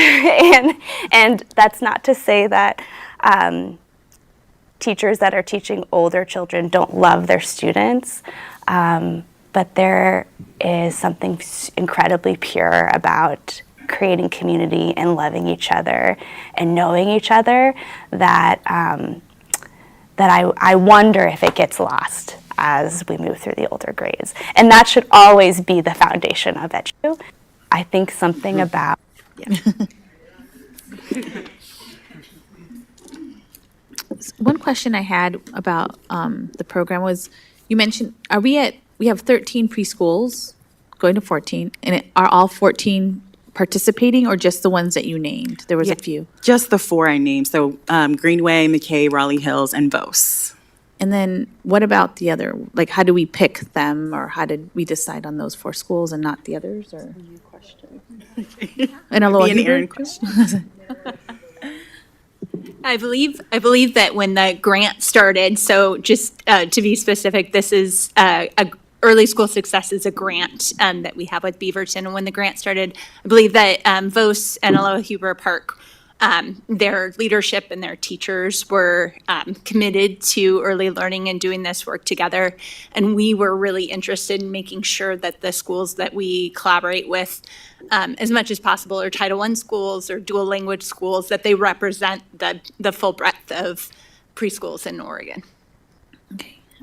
and that's not to say that teachers that are teaching older children don't love their students, but there is something incredibly pure about creating community and loving each other and knowing each other that I wonder if it gets lost as we move through the older grades. And that should always be the foundation of edu. I think something about One question I had about the program was, you mentioned, we have 13 preschools, going to 14, and are all 14 participating or just the ones that you named? There was a few. Just the 4 I named, so Greenway, McKay, Raleigh Hills, and Vos. And then what about the other, like how do we pick them, or how did we decide on those 4 schools and not the others, or? And Aloha Be an Huber? Aaron question. I believe that when the grant started, so just to be specific, this is Early School Success is a grant that we have with Beaverton. And when the grant started, I believe that Vos and Aloha Huber Park, their leadership and their teachers were committed to early learning and doing this work together. And we were really interested in making sure that the schools that we collaborate with, as much as possible, are Title I schools or dual language schools, that they represent the full breadth of preschools in Oregon.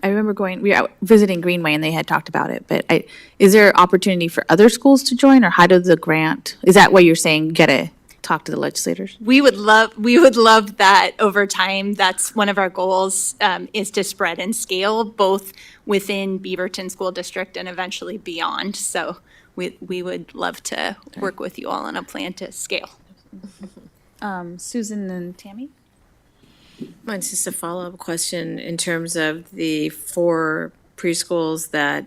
I remember we were out visiting Greenway and they had talked about it, but is there opportunity for other schools to join, or how does the grant, is that what you're saying, you gotta talk to the legislators? We would love that over time. That's one of our goals, is to spread and scale both within Beaverton School District and eventually beyond. So we would love to work with you all on a plan to scale. Susan and Tammy? Mine's just a follow-up question in terms of the 4 preschools that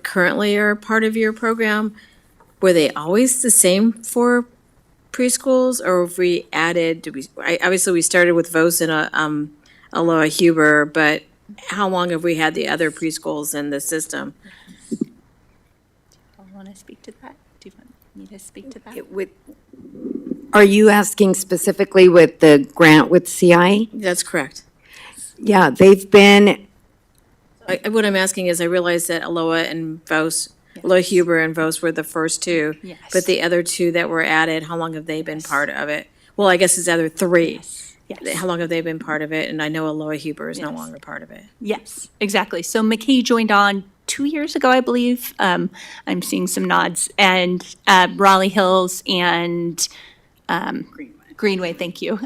currently are part of your program. Were they always the same 4 preschools, or have we added, obviously we started with Vos and Aloha Huber, but how long have we had the other preschools in the system? I want to speak to that. Do you want me to speak to that? Are you asking specifically with the grant with CI? That's correct. Yeah, they've been, What I'm asking is, I realize that Aloha and Vos, Aloha Huber and Vos were the first 2. Yes. But the other 2 that were added, how long have they been part of it? Well, I guess it's the other 3. Yes. How long have they been part of it? And I know Aloha Huber is no longer part of it. Yes, exactly. So McKay joined on 2 years ago, I believe. I'm seeing some nods. And Raleigh Hills and Greenway, thank you,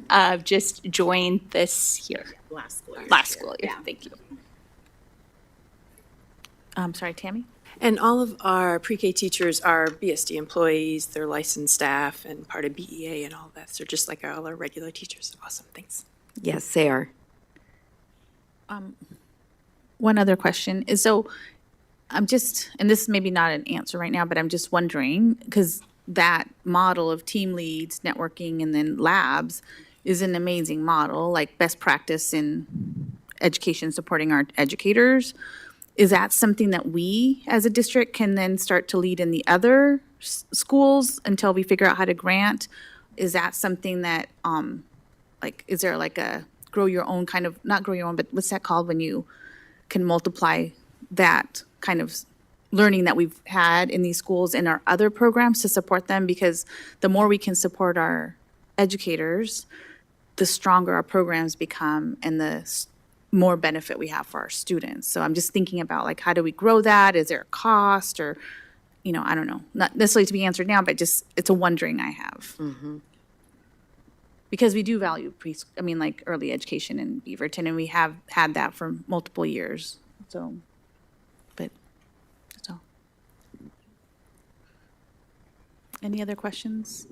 just joined this year. Last school year, thank you. Sorry, Tammy? And all of our pre-K teachers are BSD employees, they're licensed staff and part of BEA and all that. So just like all our regular teachers. Awesome, thanks. yes, they are. One other question is, so I'm just, and this is maybe not an answer right now, but I'm just wondering, because that model of team leads, networking, and then labs is an amazing model, like best practice in education supporting our educators. Is that something that we as a district can then start to lead in the other schools until we figure out how to grant? Is that something that, is there like a grow your own kind of, not grow your own, but what's that called when you can multiply that kind of learning that we've had in these schools in our other programs to support them? Because the more we can support our educators, the stronger our programs become and the more benefit we have for our students. So I'm just thinking about, like, how do we grow that? Is there a cost, or, I don't know, not necessarily to be answered now, but just, it's a wondering I have. because we do value like early education in Beaverton, and we have had that for multiple years, so, but, that's all. Any other questions?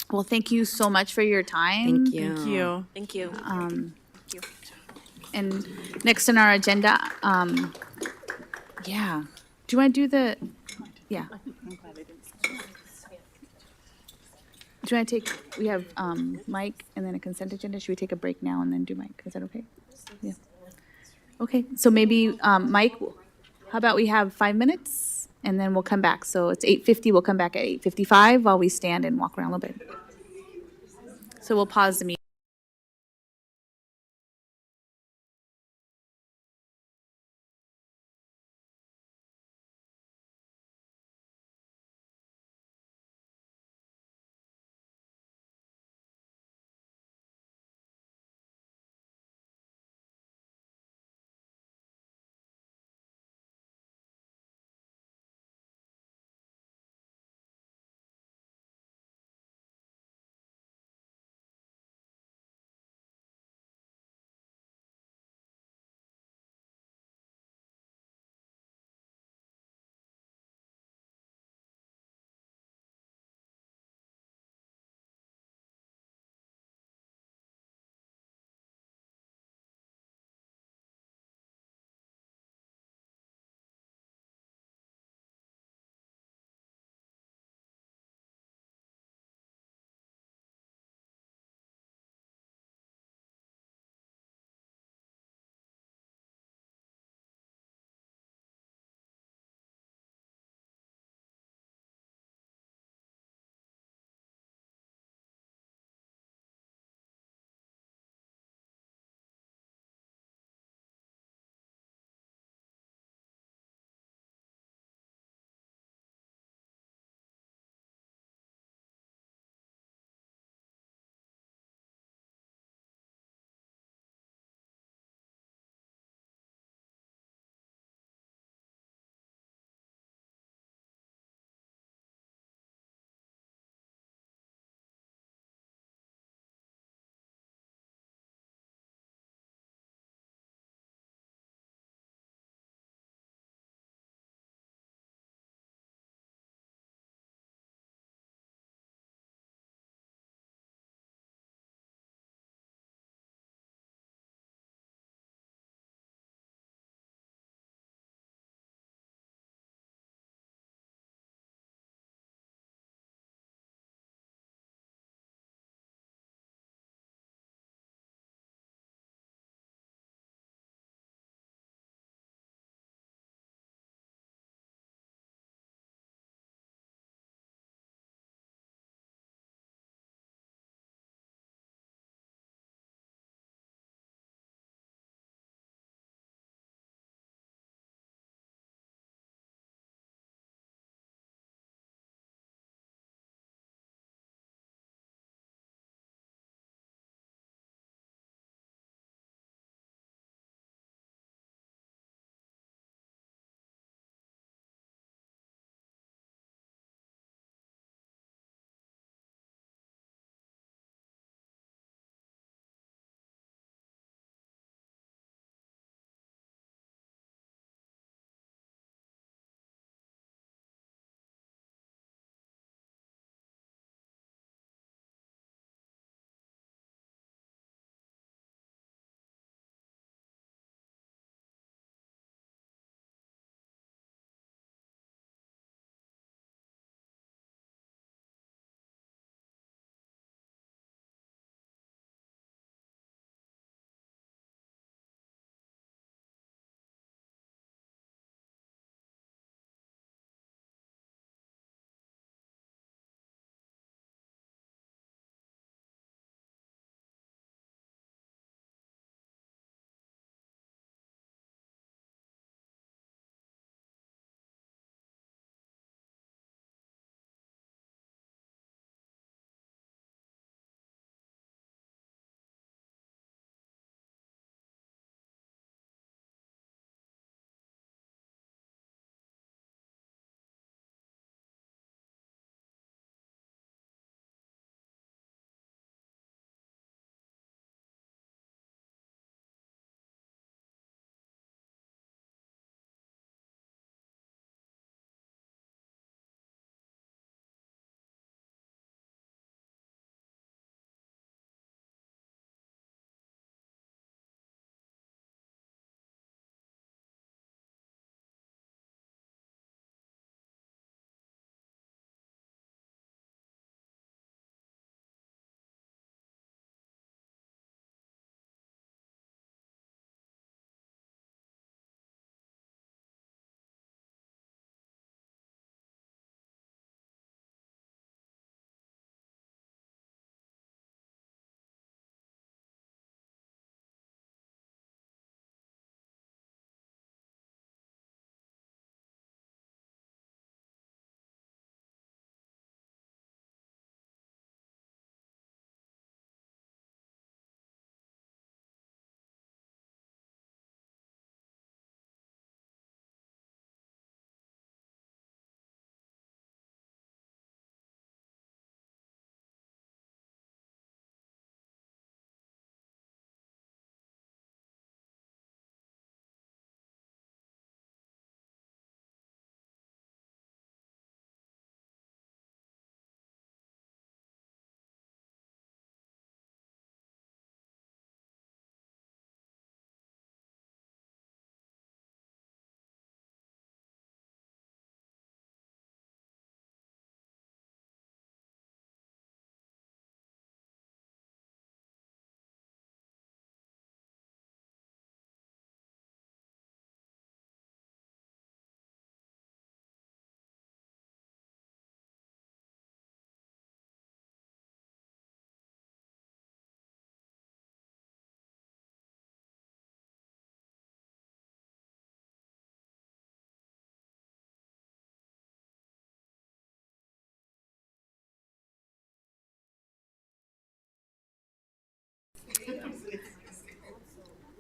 Well, thank you so much for your time. Thank you. Thank you. Thank you. And next on our agenda, yeah, do you want to do the, yeah. Do you want to take, we have Mike and then a consent agenda. Should we take a break now and then do Mike? Is that okay? Yeah. Okay, so maybe, Mike, how about we have 5 minutes and then we'll come back. So it's 8:50, we'll come back at 8:55 while we stand and walk around a little bit. So we'll pause the meeting.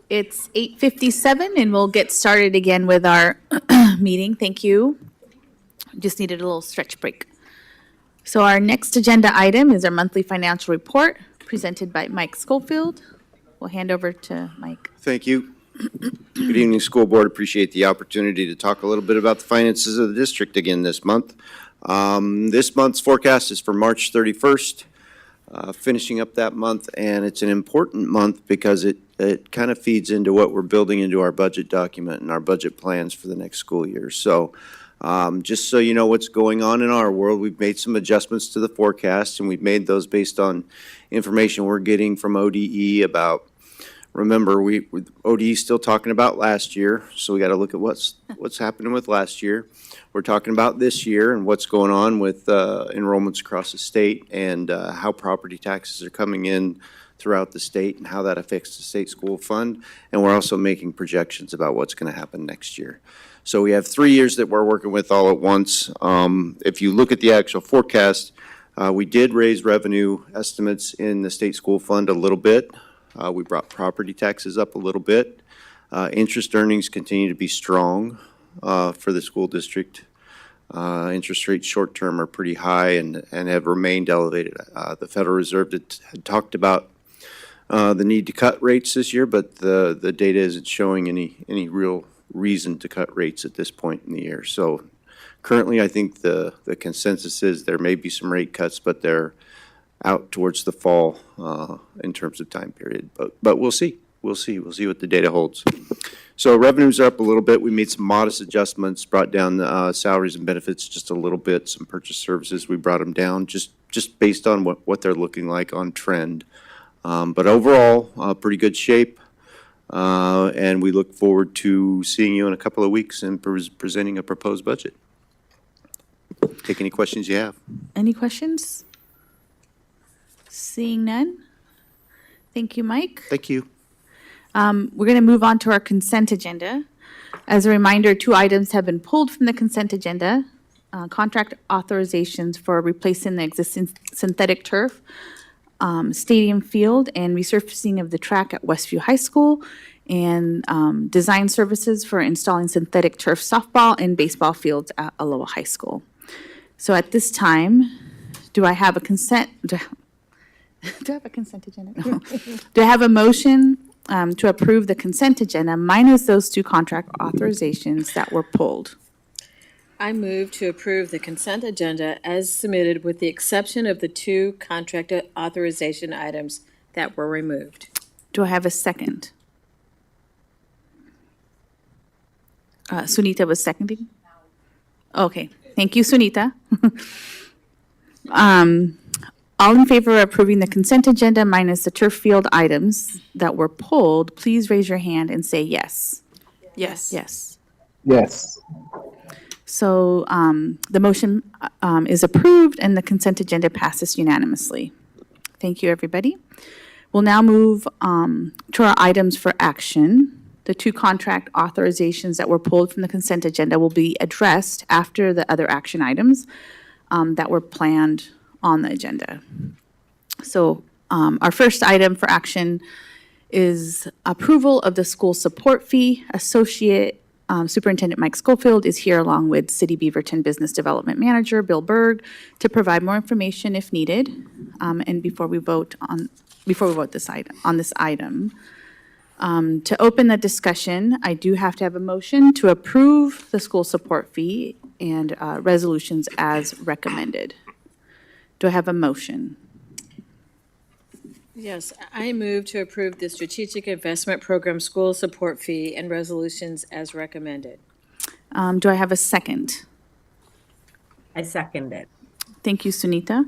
It's 8:57 and we'll get started again with our meeting. Thank you. Just needed a little stretch break. So our next agenda item is our monthly financial report presented by Mike Schofield. We'll hand over to Mike. Thank you. Good evening, School Board. Appreciate the opportunity to talk a little bit about the finances of the district again this month. This month's forecast is for March 31st, finishing up that month, and it's an important month because it kind of feeds into what we're building into our budget document and our budget plans for the next school year. So just so you know what's going on in our world, we've made some adjustments to the forecast, and we've made those based on information we're getting from ODE about. Remember, ODE is still talking about last year, so we got to look at what's happening with last year. We're talking about this year and what's going on with enrollments across the state and how property taxes are coming in throughout the state and how that affects the state school fund. And we're also making projections about what's going to happen next year. So we have 3 years that we're working with all at once. If you look at the actual forecast, we did raise revenue estimates in the state school fund a little bit. We brought property taxes up a little bit. Interest earnings continue to be strong for the school district. Interest rates short-term are pretty high and have remained elevated. The Federal Reserve had talked about the need to cut rates this year, but the data isn't showing any real reason to cut rates at this point in the year. So currently, I think the consensus is there may be some rate cuts, but they're out towards the fall in terms of time period. But we'll see. We'll see what the data holds. So revenues are up a little bit. We made some modest adjustments, brought down salaries and benefits just a little bit. Some purchase services, we brought them down just based on what they're looking like on trend. But overall, pretty good shape. And we look forward to seeing you in a couple of weeks and presenting a proposed budget. Take any questions you have. Any questions? Seeing none. Thank you, Mike. Thank you. We're going to move on to our consent agenda. As a reminder, 2 items have been pulled from the consent agenda. Contract authorizations for replacing the existing synthetic turf, stadium field, and resurfacing of the track at Westview High School, and design services for installing synthetic turf softball and baseball fields at Aloha High School. So at this time, do I have a consent? Do I have a consent agenda? No. Do I have a motion to approve the consent agenda minus those 2 contract authorizations that were pulled? I move to approve the consent agenda as submitted with the exception of the 2 contract authorization items that were removed. Do I have a second? Sunita was seconding? Okay, thank you, Sunita. All in favor of approving the consent agenda minus the turf field items that were pulled, please raise your hand and say yes. Yes. Yes. Yes. So the motion is approved and the consent agenda passes unanimously. Thank you, everybody. We'll now move to our items for action. The 2 contract authorizations that were pulled from the consent agenda will be addressed after the other action items that were planned on the agenda. So our first item for action is approval of the school support fee. Associate Superintendent Mike Schofield is here along with City Beaverton Business Development Manager Bill Berg to provide more information if needed. And before we vote on this item, to open the discussion, I do have to have a motion to approve the school support fee and resolutions as recommended. Do I have a motion? Yes, I move to approve the Strategic Investment Program School Support Fee and resolutions as recommended. Do I have a second? I second it. Thank you, Sunita.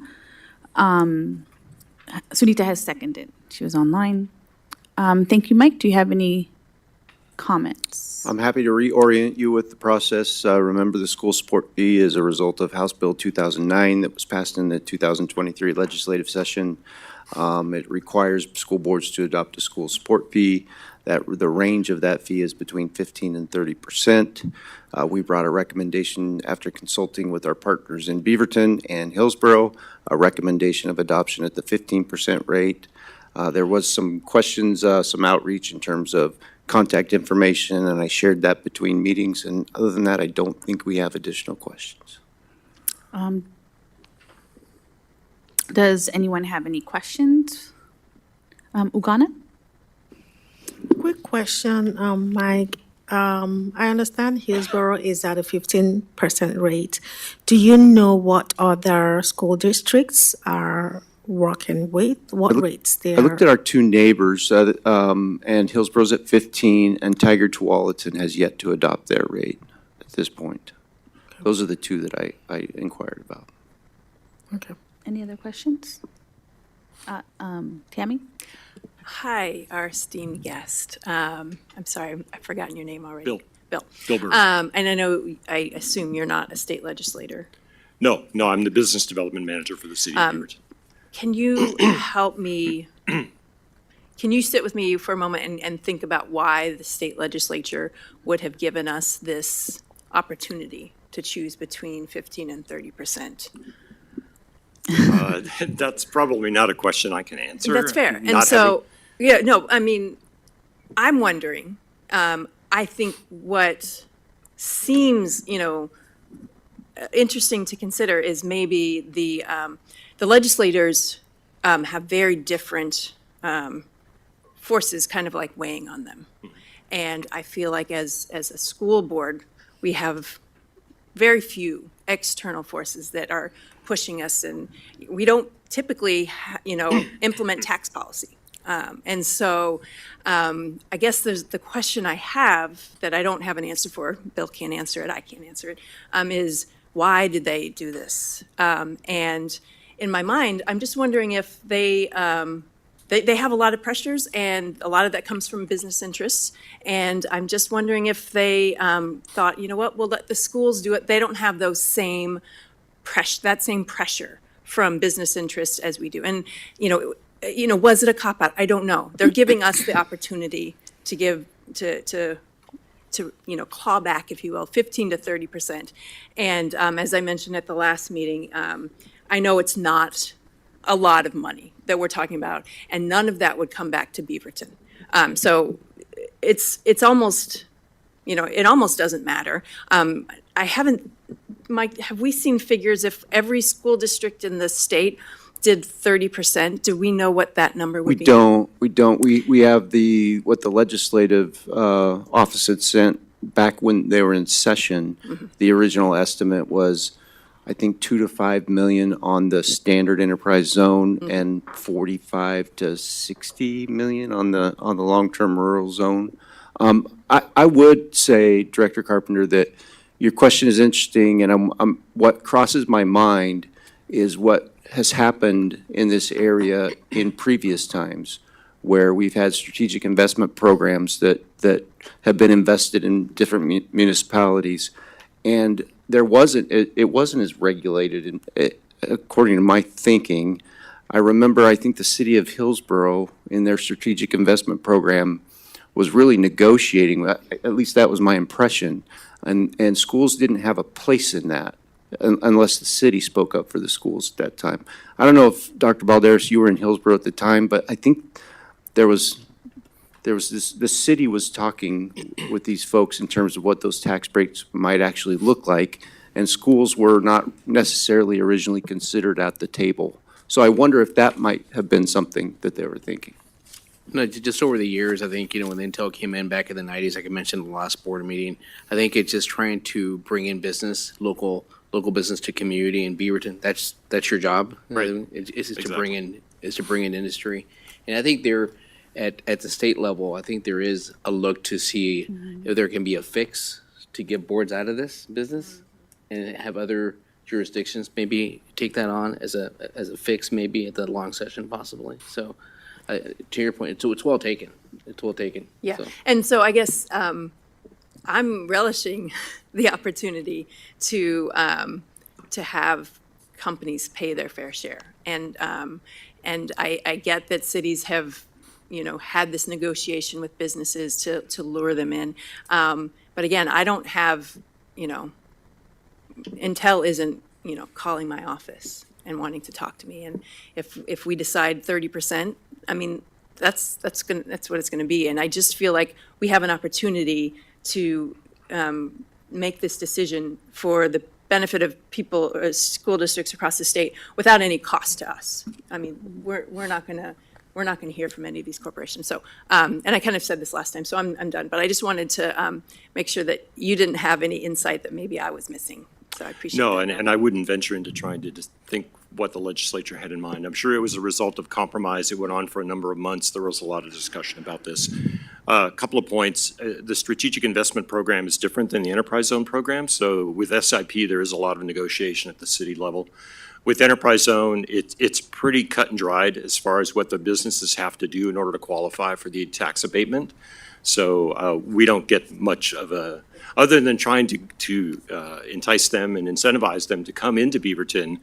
Sunita has seconded. She was online. Thank you, Mike. Do you have any comments? I'm happy to reorient you with the process. Remember, the school support fee is a result of House Bill 2009 that was passed in the 2023 legislative session. It requires school boards to adopt a school support fee. The range of that fee is between 15% and 30%. We brought a recommendation after consulting with our partners in Beaverton and Hillsborough, a recommendation of adoption at the 15% rate. There was some questions, some outreach in terms of contact information, and I shared that between meetings. And other than that, I don't think we have additional questions. Does anyone have any questions? Ugana? Quick question, Mike. I understand Hillsborough is at a 15% rate. Do you know what other school districts are working with? What rates they I looked are? at our two neighbors, and Hillsborough's at 15, and Tigard Tualatin has yet to adopt their rate at this point. Those are the two that I inquired about. Okay. Any other questions? Tammy? Hi, our esteemed guest. I'm sorry, I've forgotten your name already. Bill. Bill. Bill Burr. And I assume you're not a state legislator. No, I'm the business development manager for the city of Beaverton. Can you help me, can you sit with me for a moment and think about why the state legislature would have given us this opportunity to choose between 15 and 30%? That's probably not a question I can answer. That's fair. And Not so, yeah, no, I mean, I'm wondering, I think what seems, interesting to consider is maybe the legislators have very different forces kind of like weighing on them. And I feel like as a school board, we have very few external forces that are pushing us, and we don't typically, implement tax policy. And so I guess there's the question I have that I don't have an answer for, Bill can't answer it, I can't answer it, is why did they do this? And in my mind, I'm just wondering if they have a lot of pressures, and a lot of that comes from business interests. And I'm just wondering if they thought, you know what, we'll let the schools do it. They don't have those same that same pressure from business interests as we do. And, was it a cop-out? I don't know. They're giving us the opportunity to give, to claw back, if you will, 15 to 30%. And as I mentioned at the last meeting, I know it's not a lot of money that we're talking about, and none of that would come back to Beaverton. So it's almost, it almost doesn't matter. I haven't, Mike, have we seen figures if every school district in the state did 30%? Do we know what that number would be? We don't. We have what the legislative office had sent back when they were in session. Mm-hmm. The original estimate was, I think, 2 to 5 million on the standard enterprise zone, and 45 to 60 million on the long-term rural zone. I would say, Director Carpenter, that your question is interesting, and what crosses my mind is what has happened in this area in previous times, where we've had strategic investment programs that have been invested in different municipalities, and it wasn't as regulated, according to my thinking. I remember, I think the city of Hillsborough, in their strategic investment program, was really negotiating, at least that was my impression, and schools didn't have a place in that unless the city spoke up for the schools at that time. I don't know if, Dr. Balderas, you were in Hillsborough at the time, but I think there was this, the city was talking with these folks in terms of what those tax breaks might actually look like, and schools were not necessarily originally considered at the table. So I wonder if that might have been something that they were thinking. No, just over the years, I think, when Intel came in back in the 90s, like I mentioned in the last board meeting, I think it's just trying to bring in business, local business to community and Beaverton. That's your job. Right. It's to bring in industry. And I think at the state level, I think there is a look to see if there can be a fix to get boards out of this business and have other jurisdictions maybe take that on as a fix, maybe at the long session possibly. So to your point, it's well taken. It's well taken. Yeah, So. and so I guess I'm relishing the opportunity to have companies pay their fair share, and I get that cities have had this negotiation with businesses to lure them in, but again, I don't have Intel isn't calling my office and wanting to talk to me, and if we decide 30%, I mean, that's what it's gonna be. And I just feel like we have an opportunity to make this decision for the benefit of people, school districts across the state without any cost to us. I mean, we're not gonna hear from any of these corporations. So, and I kind of said this last time, so I'm done. But I just wanted to make sure that you didn't have any insight that maybe I was missing. So I appreciate No, that. and I wouldn't venture into trying to just think what the legislature had in mind. I'm sure it was a result of compromise. It went on for a number of months. There was a lot of discussion about this. A couple of points. The strategic investment program is different than the enterprise zone program. So with SIP, there is a lot of negotiation at the city level. With enterprise zone, it's pretty cut and dried as far as what the businesses have to do in order to qualify for the tax abatement. So we don't get much of a, other than trying to entice them and incentivize them to come into Beaverton,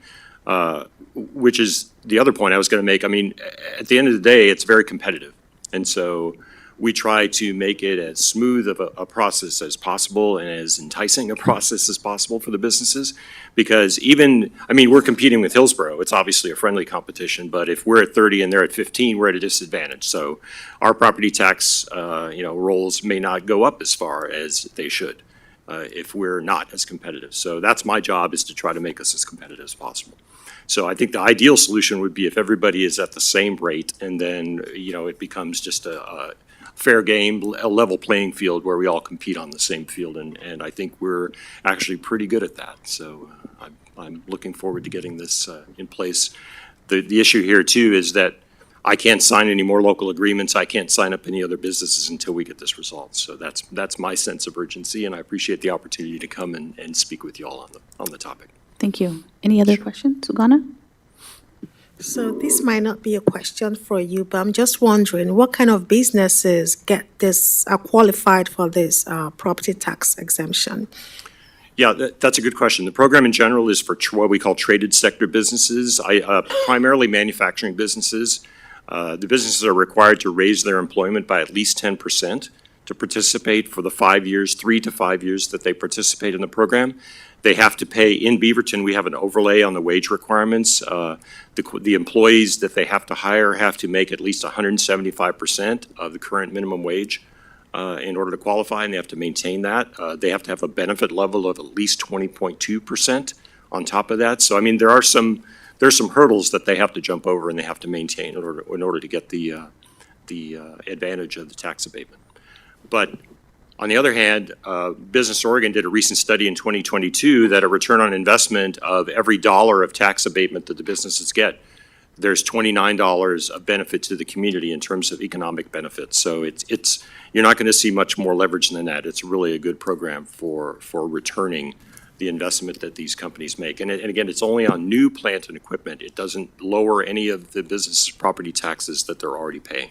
which is the other point I was going to make. I mean, at the end of the day, it's very competitive. And so we try to make it as smooth of a process as possible and as enticing a process as possible for the businesses. Because even, I mean, we're competing with Hillsborough. It's obviously a friendly competition, but if we're at 30 and they're at 15, we're at a disadvantage. So our property tax, rolls may not go up as far as they should if we're not as competitive. So that's my job, is to try to make us as competitive as possible. So I think the ideal solution would be if everybody is at the same rate, and then, it becomes just a fair game, a level playing field where we all compete on the same field. And I think we're actually pretty good at that. So I'm looking forward to getting this in place. The issue here too is that I can't sign any more local agreements. I can't sign up any other businesses until we get this resolved. So that's my sense of urgency, and I appreciate the opportunity to come and speak with you all on the topic. Thank you. Any other questions, Ugana? So this might not be a question for you, but I'm just wondering what kind of businesses are qualified for this property tax exemption? Yeah, that's a good question. The program in general is for what we call traded sector businesses, primarily manufacturing businesses. The businesses are required to raise their employment by at least 10% to participate for the 5 years, 3 to 5 years that they participate in the program. They have to pay, in Beaverton, we have an overlay on the wage requirements. The employees that they have to hire have to make at least 175% of the current minimum wage in order to qualify, and they have to maintain that. They have to have a benefit level of at least 20.2% on top of that. So, I mean, there's some hurdles that they have to jump over and they have to maintain in order to get the advantage of the tax abatement. But on the other hand, Business Oregon did a recent study in 2022 that a return on investment of every dollar of tax abatement that the businesses get, there's $29 of benefit to the community in terms of economic benefits. So you're not going to see much more leverage than that. It's really a good program for returning the investment that these companies make. And again, it's only on new plant and equipment. It doesn't lower any of the business property taxes that they're already paying.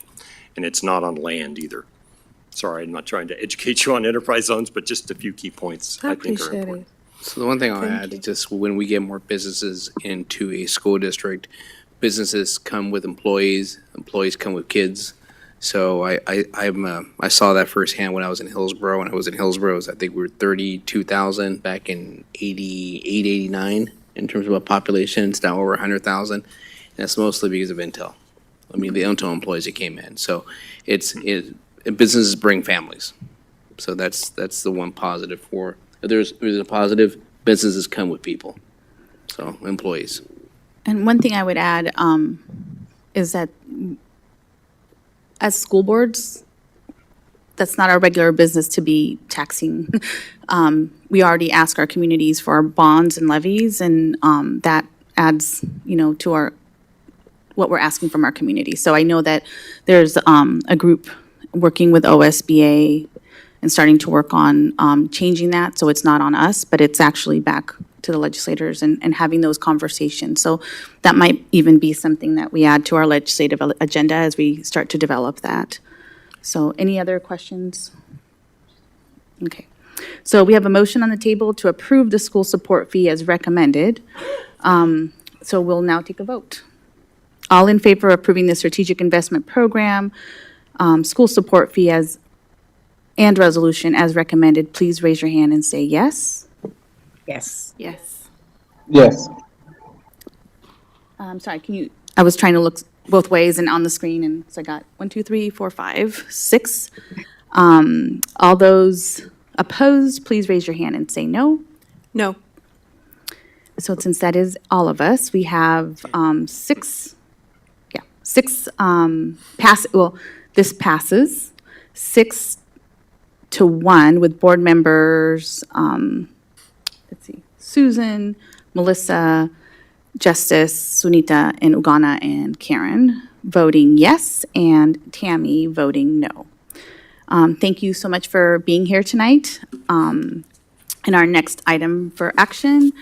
And it's not on land either. Sorry, I'm not trying to educate you on enterprise zones, but just a few key points I think are important. So the one thing I'll add is just when we get more businesses into a school district, businesses come with employees, employees come with kids. So I saw that firsthand when I was in Hillsborough. When I was in Hillsborough, I think we were 32,000 back in 88, 89 in terms of a population. It's now over 100,000. And that's mostly because of Intel. I mean, the Intel employees that came in. So businesses bring families. So that's the one positive for, there's a positive, businesses come with people. So employees. And one thing I would add is that as school boards, that's not our regular business to be taxing. We already ask our communities for our bonds and levies, and that adds, to what we're asking from our community. So I know that there's a group working with OSBA and starting to work on changing that, so it's not on us, but it's actually back to the legislators and having those conversations. So that might even be something that we add to our legislative agenda as we start to develop that. So any other questions? Okay. So we have a motion on the table to approve the school support fee as recommended. So we'll now take a vote. All in favor of approving the strategic investment program, school support fee and resolution as recommended, please raise your hand and say yes. Yes. Yes. Yes. Sorry, I was trying to look both ways and on the screen, and so I got 1, 2, 3, 4, 5, 6. All those opposed, please raise your hand and say no. No. So since that is all of us, we have 6, this passes 6-1 with board members, let's see, Susan, Melissa, Justice, Sunita, and Ugana, and Karen voting yes, and Tammy voting no. Thank you so much for being here tonight. And our next item for action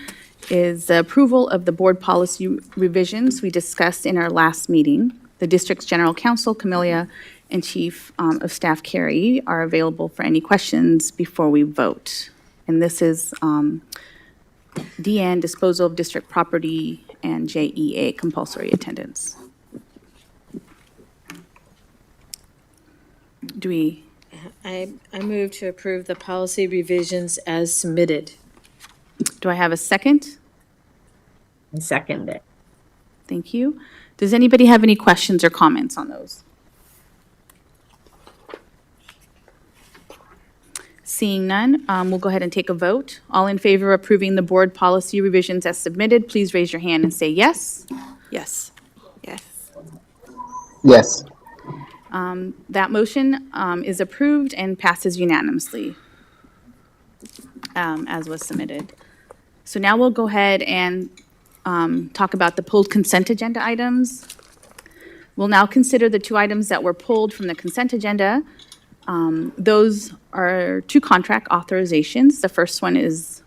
is the approval of the board policy revisions we discussed in our last meeting. The district's general counsel, Camelia, and chief of staff, Carrie, are available for any questions before we vote. And this is DN, disposal of district property, and JEA, compulsory attendance. Do we? I move to approve the policy revisions as submitted. Do I have a second? I second it. Thank you. Does anybody have any questions or comments on those? Seeing none, we'll go ahead and take a vote. All in favor of approving the board policy revisions as submitted, please raise your hand and say yes. Yes. Yes. Yes. That motion is approved and passes unanimously, as was submitted. So now we'll go ahead and talk about the pulled consent agenda items. We'll now consider the 2 items that were pulled from the consent agenda. Those are 2 contract authorizations. The first one is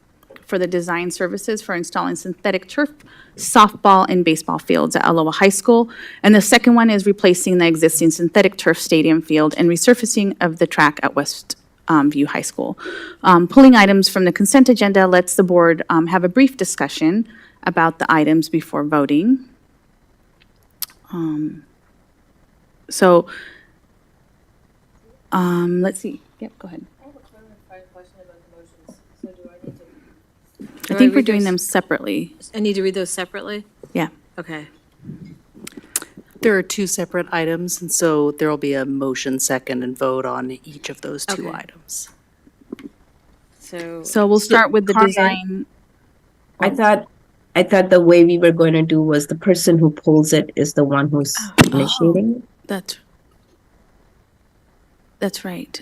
for the design services for installing synthetic turf, softball, and baseball fields at Aloha High School. And the second one is replacing the existing synthetic turf stadium field and resurfacing of the track at West View High School. Pulling items from the consent agenda lets the board have a brief discussion about the items before voting. Let's see. Yep, go ahead. I have a clarifying question about the motions. So do I need to? I think we're doing them separately. I need to read those separately? Yeah. Okay. There are 2 separate items, and so there will be a motion second and vote on each of those 2 Okay. items. So we'll start with the Carmen, design. I thought the way we were going to do was the person who pulls it is the one who's initiating. That's right.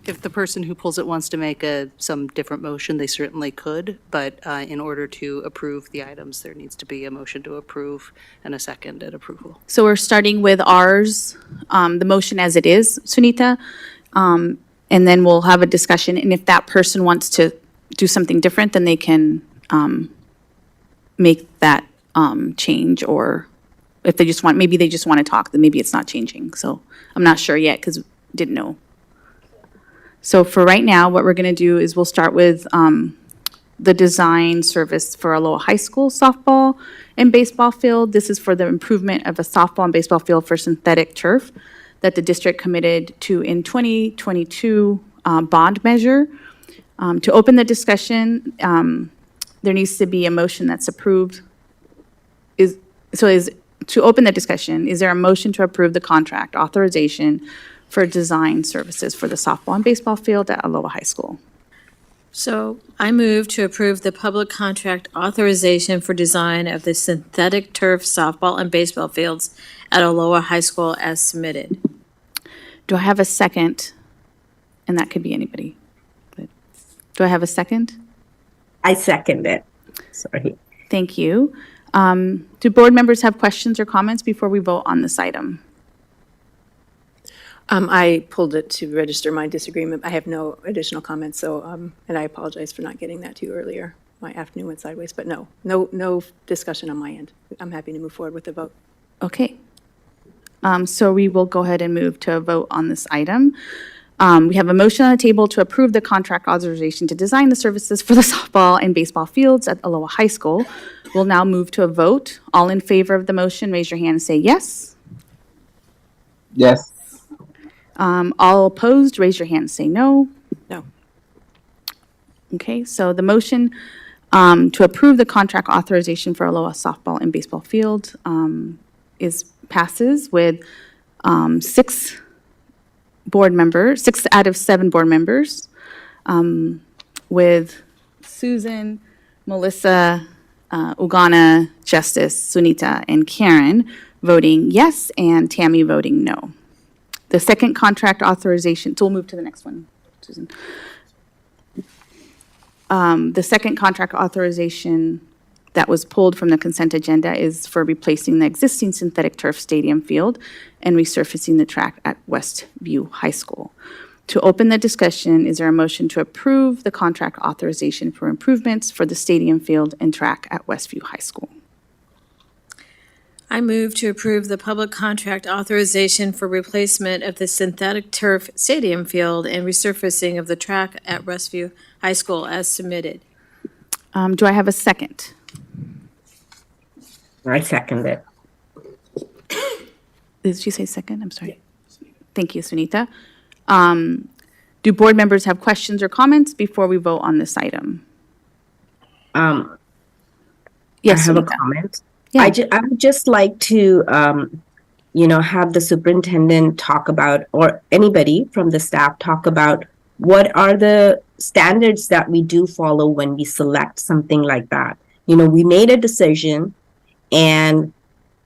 If the person who pulls it wants to make some different motion, they certainly could, but in order to approve the items, there needs to be a motion to approve and a second at approval. So we're starting with ours, the motion as it is, Sunita, and then we'll have a discussion. And if that person wants to do something different, then they can make that change. Or if they just want, maybe they just want to talk, then maybe it's not changing. So I'm not sure yet because didn't know. So for right now, what we're going to do is we'll start with the design service for Aloha High School softball and baseball field. This is for the improvement of a softball and baseball field for synthetic turf that the district committed to in 2022 bond measure. To open the discussion, there needs to be a motion that's approved. To open the discussion, is there a motion to approve the contract authorization for design services for the softball and baseball field at Aloha High School? So I move to approve the public contract authorization for design of the synthetic turf, softball, and baseball fields at Aloha High School as submitted. Do I have a second? And that could be anybody. Do I have a second? I second it. Sorry. Thank you. Do board members have questions or comments before we vote on this item? I pulled it to register my disagreement. I have no additional comments, so, and I apologize for not getting that to you earlier. My afternoon went sideways, but no discussion on my end. I'm happy to move forward with the vote. Okay. So we will go ahead and move to a vote on this item. We have a motion on the table to approve the contract authorization to design the services for the softball and baseball fields at Aloha High School. We'll now move to a vote. All in favor of the motion, raise your hand and say yes. Yes. All opposed, raise your hand and say no. No. Okay, so the motion to approve the contract authorization for Aloha softball and baseball field is passes with 6 board members, 6 out of 7 board members, with Susan, Melissa, Ugana, Justice, Sunita, and Karen voting yes, and Tammy voting no. The second contract authorization, so we'll move to the next one, Susan. The second contract authorization that was pulled from the consent agenda is for replacing the existing synthetic turf stadium field and resurfacing the track at Westview High School. To open the discussion, is there a motion to approve the contract authorization for improvements for the stadium field and track at Westview High School? I move to approve the public contract authorization for replacement of the synthetic turf stadium field and resurfacing of the track at Westview High School as submitted. Do I have a second? I second it. Did she say second? I'm sorry. Thank you, Sunita. Do board members have questions or comments before we vote on this item? Yes, I have a Sunita. comment. Yeah. I would just like to, have the superintendent talk about, or anybody from the staff talk about, what are the standards that we do follow when we select something like that? We made a decision, and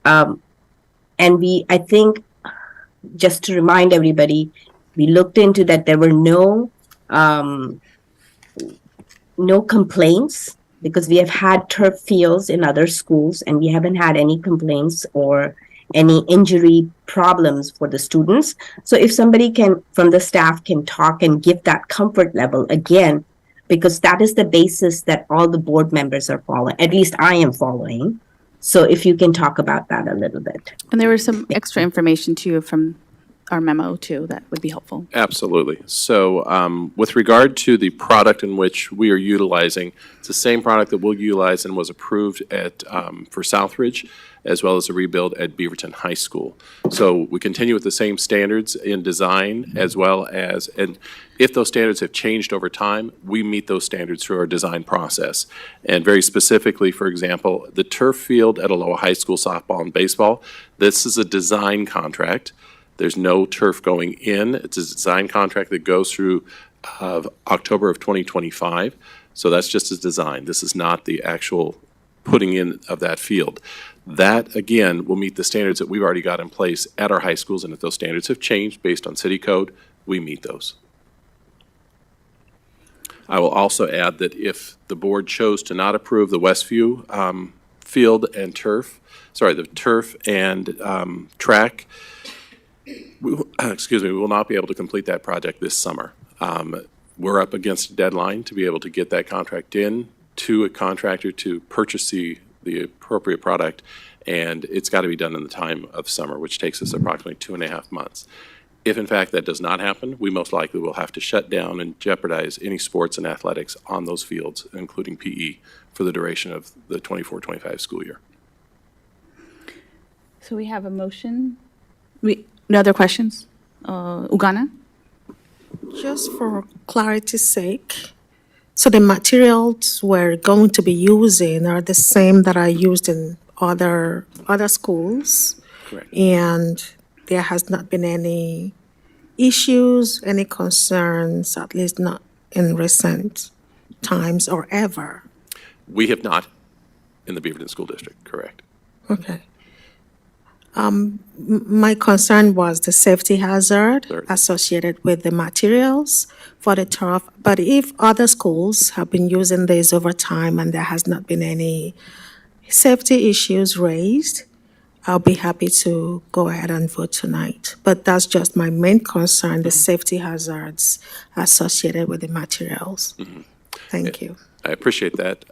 I think, just to remind everybody, we looked into that. There were no complaints, because we have had turf fields in other schools and we haven't had any complaints or any injury problems for the students. So if somebody from the staff can talk and give that comfort level again, because that is the basis that all the board members are following, at least I am following. So if you can talk about that a little bit. And there was some extra information too from our memo too that would be helpful. Absolutely. So with regard to the product in which we are utilizing, it's the same product that we'll utilize and was approved for Southridge, as well as a rebuild at Beaverton High School. So we continue with the same standards in design, as well as, and if those standards have changed over time, we meet those standards through our design process. And very specifically, for example, the turf field at Aloha High School softball and baseball, this is a design contract. There's no turf going in. It's a design contract that goes through October of 2025. So that's just as design. This is not the actual putting in of that field. That, again, will meet the standards that we've already got in place at our high schools. And if those standards have changed based on city code, we meet those. I will also add that if the board chose to not approve the Westview field and turf, the turf and track, we will not be able to complete that project this summer. We're up against a deadline to be able to get that contract in to a contractor to purchase the appropriate product, and it's got to be done in the time of summer, which takes us approximately 2.5 months. If in fact that does not happen, we most likely will have to shut down and jeopardize any sports and athletics on those fields, including PE, for the duration of the 24-25 school year. So we have a motion. No other questions? Ugana? Just for clarity's sake, so the materials we're going to be using are the same that are used in other schools? Correct. And there has not been any issues, any concerns, at least not in recent times or ever? We have not in the Beaverton School District, correct. Okay. My concern was the safety hazard associated with the materials for the turf. But if other schools have been using this over time and there has not been any safety issues raised, I'll be happy to go ahead and vote tonight. But that's just my main concern, the safety hazards associated with the materials. Mm-hmm. Thank you. I appreciate that.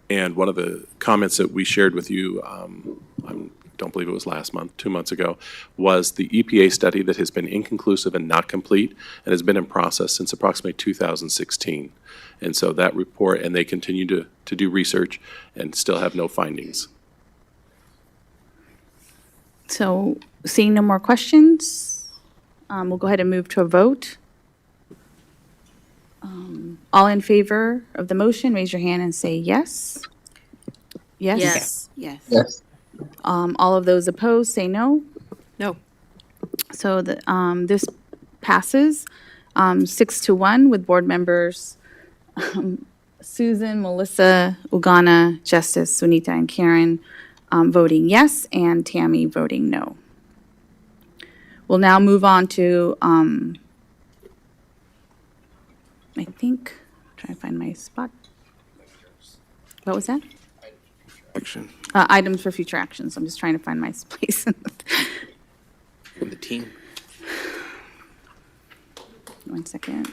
And one of the comments that we shared with you, I don't believe it was last month, 2 months ago, was the EPA study that has been inconclusive and not complete and has been in process since approximately 2016. And so that report, and they continue to do research and still have no findings. So seeing no more questions, we'll go ahead and move to a vote. All in favor of the motion, raise your hand and say yes. Yes? Yes. Yes. Yes. All of those opposed, say no. No. So this passes 6-1 with board members Susan, Melissa, Ugana, Justice, Sunita, and Karen voting yes, and Tammy voting no. We'll now move on to, I think, trying to find my spot. What was that? Action. Items for future actions. I'm just trying to find my place. And the team. 1 second.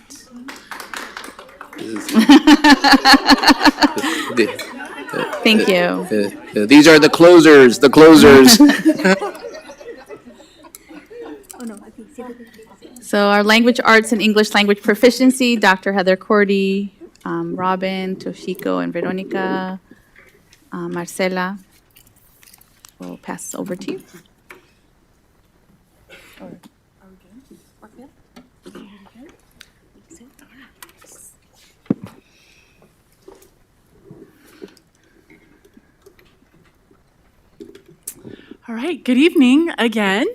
Thank you. These are the closers, the closers. So our language arts and English language proficiency, Dr. Heather Cordy, Robin, Toshiko, and Veronica, Marcela. We'll pass over to you. All right, good evening again.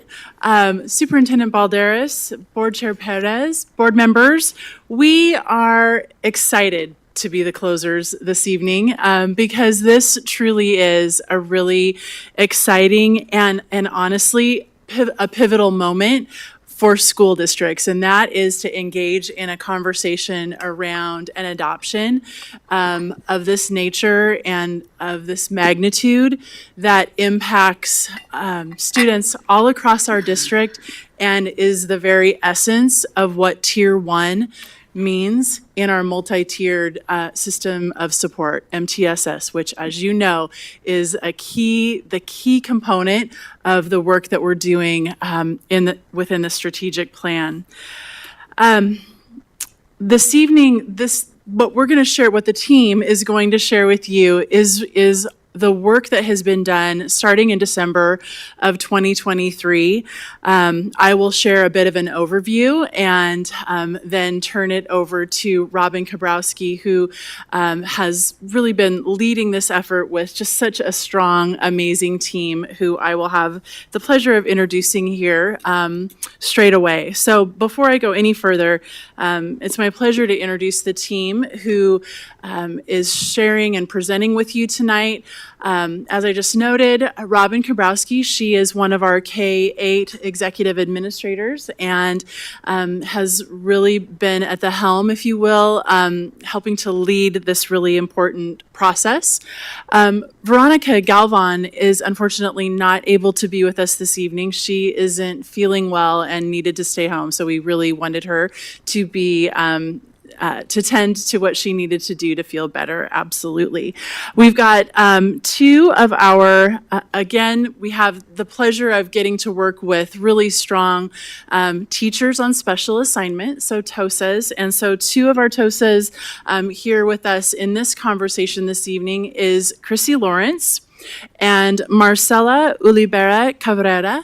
Superintendent Balderas, Board Chair Perez, board members, we are excited to be the closers this evening because this truly is a really exciting and honestly a pivotal moment for school districts, and that is to engage in a conversation around an adoption of this nature and of this magnitude that impacts students all across our district and is the very essence of what Tier 1 means in our multi-tiered system of support, MTSS, which, as you know, is the key component of the work that we're doing within the strategic plan. This evening, what we're going to share, what the team is going to share with you is the work that has been done starting in December of 2023. I will share a bit of an overview and then turn it over to Robin Kabrowski, who has really been leading this effort with just such a strong, amazing team who I will have the pleasure of introducing here straight away. So before I go any further, it's my pleasure to introduce the team who is sharing and presenting with you tonight. As I just noted, Robin Kabrowski, she is one of our K-8 executive administrators and has really been at the helm, if you will, helping to lead this really important process. Veronica Galvan is unfortunately not able to be with us this evening. She isn't feeling well and needed to stay home, so we really wanted her to be to tend to what she needed to do to feel better, absolutely. We've got two of our, again, we have the pleasure of getting to work with really strong teachers on special assignment, so TOSAs. And so two of our TOSAs here with us in this conversation this evening is Chrissy Lawrence and Marcela Ulibera Cabrera.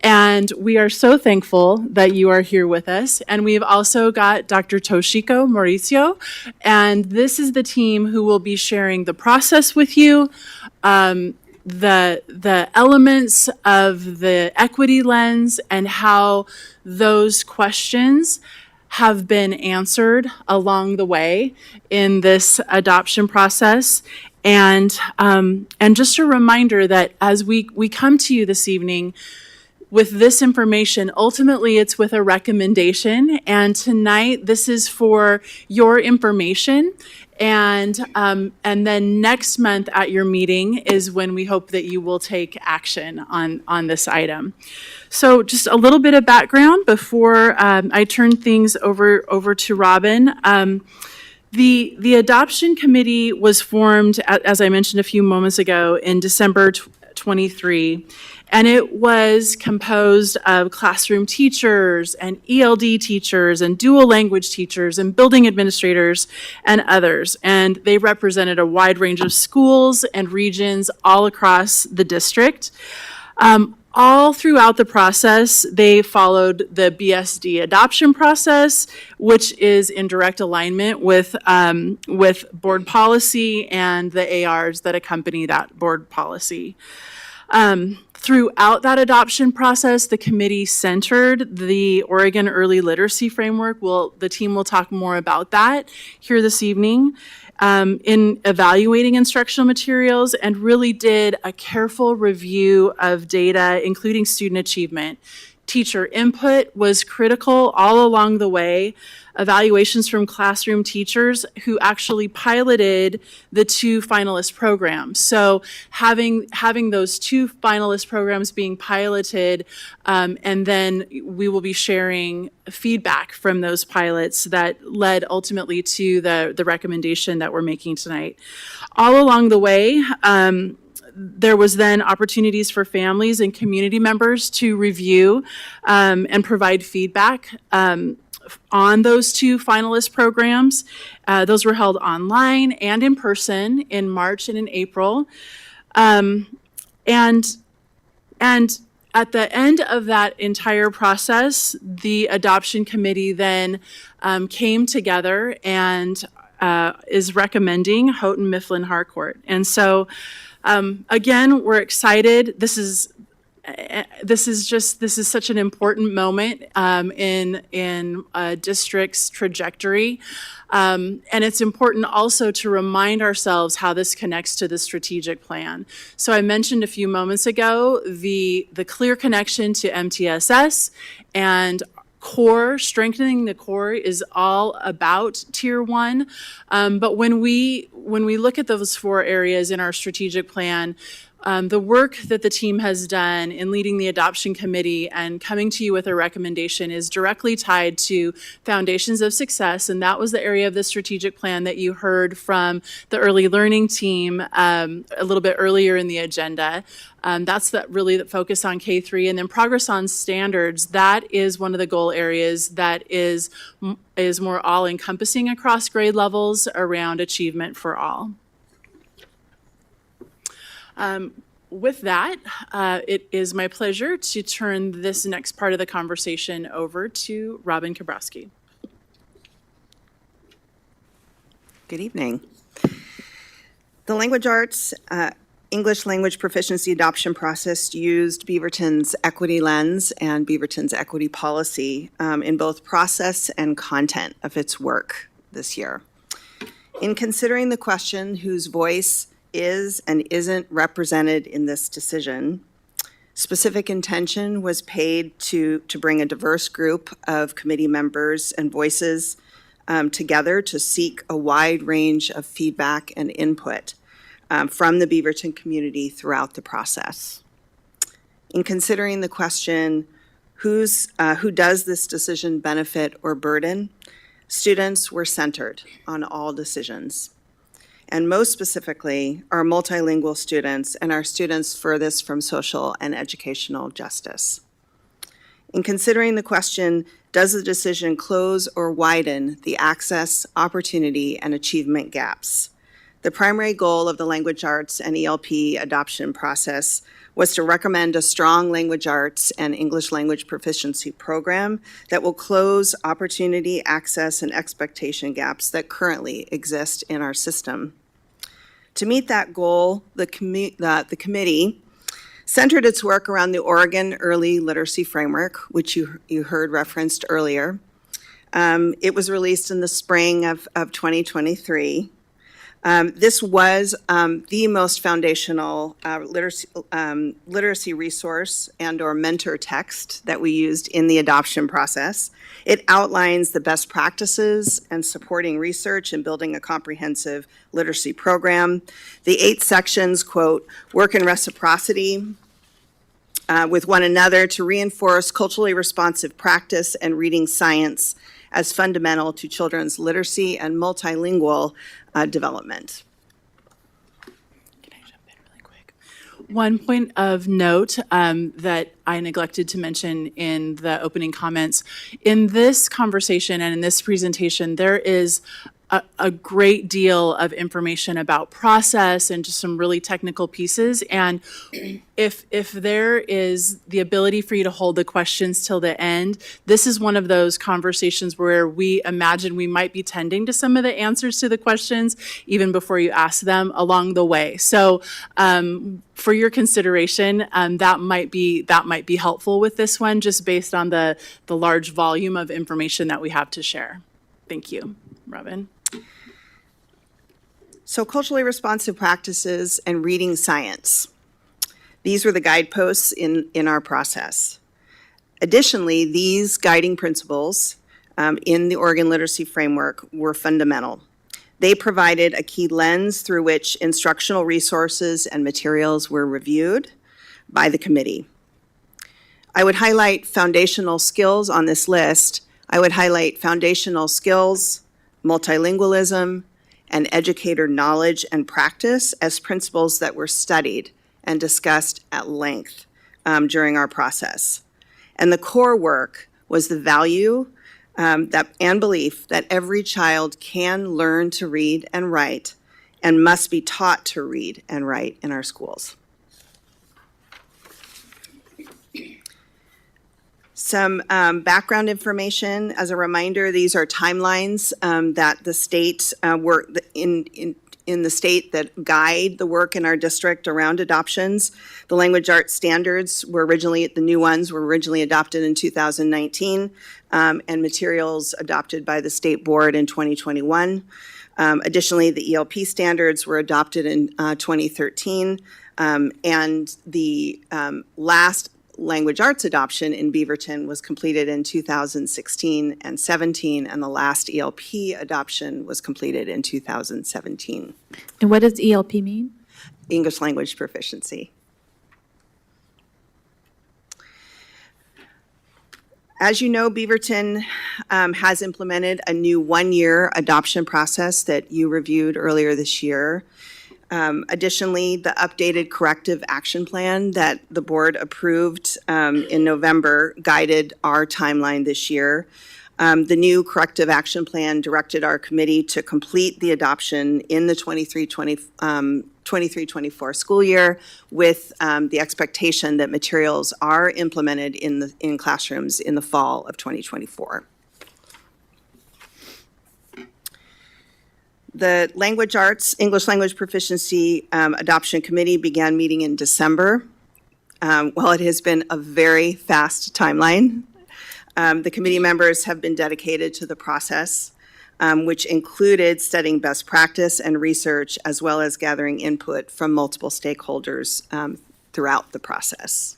And we are so thankful that you are here with us. And we've also got Dr. Toshiko Mauricio. And this is the team who will be sharing the process with you, the elements of the equity lens and how those questions have been answered along the way in this adoption process. And just a reminder that as we come to you this evening, with this information, ultimately it's with a recommendation, and tonight this is for your information, and then next month at your meeting is when we hope that you will take action on this item. So just a little bit of background before I turn things over to Robin. The adoption committee was formed, as I mentioned a few moments ago, in December 23. And it was composed of classroom teachers and ELD teachers and dual language teachers and building administrators and others. And they represented a wide range of schools and regions all across the district. All throughout the process, they followed the BSD adoption process, which is in direct alignment with board policy and the ARs that accompany that board policy. Throughout that adoption process, the committee centered the Oregon Early Literacy Framework. The team will talk more about that here this evening. In evaluating instructional materials, and really did a careful review of data, including student achievement. Teacher input was critical all along the way. Evaluations from classroom teachers who actually piloted the 2 finalist programs. So having those 2 finalist programs being piloted, and then we will be sharing feedback from those pilots that led ultimately to the recommendation that we're making tonight. All along the way, there was then opportunities for families and community members to review and provide feedback on those 2 finalist programs. Those were held online and in person in March and in April. And at the end of that entire process, the adoption committee then came together and is recommending Houghton Mifflin Harcourt. And so again, we're excited. This is such an important moment in a district's trajectory. And it's important also to remind ourselves how this connects to the strategic plan. So I mentioned a few moments ago the clear connection to MTSS and core. Strengthening the core is all about Tier 1. But when we look at those 4 areas in our strategic plan, the work that the team has done in leading the adoption committee and coming to you with a recommendation is directly tied to foundations of success. And that was the area of the strategic plan that you heard from the early learning team a little bit earlier in the agenda. That's really the focus on K-3. And then progress on standards, that is one of the goal areas that is more all-encompassing across grade levels around achievement for all. With that, it is my pleasure to turn this next part of the conversation over to Robin Kabrowski. Good evening. The language arts English language proficiency adoption process used Beaverton's equity lens and Beaverton's equity policy in both process and content of its work this year. In considering the question whose voice is and isn't represented in this decision, specific intention was paid to bring a diverse group of committee members and voices together to seek a wide range of feedback and input from the Beaverton community throughout the process. In considering the question, who does this decision benefit or burden, students were centered on all decisions. And most specifically, our multilingual students and our students furthest from social and educational justice. In considering the question, does the decision close or widen the access, opportunity, and achievement gaps? The primary goal of the language arts and ELP adoption process was to recommend a strong language arts and English language proficiency program that will close opportunity, access, and expectation gaps that currently exist in our system. To meet that goal, the committee centered its work around the Oregon Early Literacy Framework, which you heard referenced earlier. It was released in the spring of 2023. This was the most foundational literacy resource and or mentor text that we used in the adoption process. It outlines the best practices and supporting research and building a comprehensive literacy program. The 8 sections, quote, work in reciprocity with one another to reinforce culturally responsive practice and reading science as fundamental to children's literacy and multilingual development. Can I jump in really quick? One point of note that I neglected to mention in the opening comments. In this conversation and in this presentation, there is a great deal of information about process and just some really technical pieces. And if there is the ability for you to hold the questions till the end, this is one of those conversations where we imagine we might be tending to some of the answers to the questions even before you ask them along the way. So for your consideration, that might be helpful with this one, just based on the large volume of information that we have to share. Thank you, Robin. So culturally responsive practices and reading science. These were the guideposts in our process. Additionally, these guiding principles in the Oregon Literacy Framework were fundamental. They provided a key lens through which instructional resources and materials were reviewed by the committee. I would highlight foundational skills on this list. I would highlight foundational skills, multilingualism, and educator knowledge and practice as principles that were studied and discussed at length during our process. And the core work was the value and belief that every child can learn to read and write and must be taught to read and write in our schools. Some background information. As a reminder, these are timelines that the state work in the state that guide the work in our district around adoptions. The language arts standards were originally, the new ones were originally adopted in 2019, and materials adopted by the state board in 2021. Additionally, the ELP standards were adopted in 2013, and the last language arts adoption in Beaverton was completed in 2016 and 17, and the last ELP adoption was completed in 2017. And what does ELP mean? English language proficiency. As you know, Beaverton has implemented a new one-year adoption process that you reviewed earlier this year. Additionally, the updated corrective action plan that the board approved in November guided our timeline this year. The new corrective action plan directed our committee to complete the adoption in the 23-24 school year with the expectation that materials are implemented in classrooms in the fall of 2024. The Language Arts, English Language Proficiency Adoption Committee began meeting in December. While it has been a very fast timeline, the committee members have been dedicated to the process, which included studying best practice and research, as well as gathering input from multiple stakeholders throughout the process.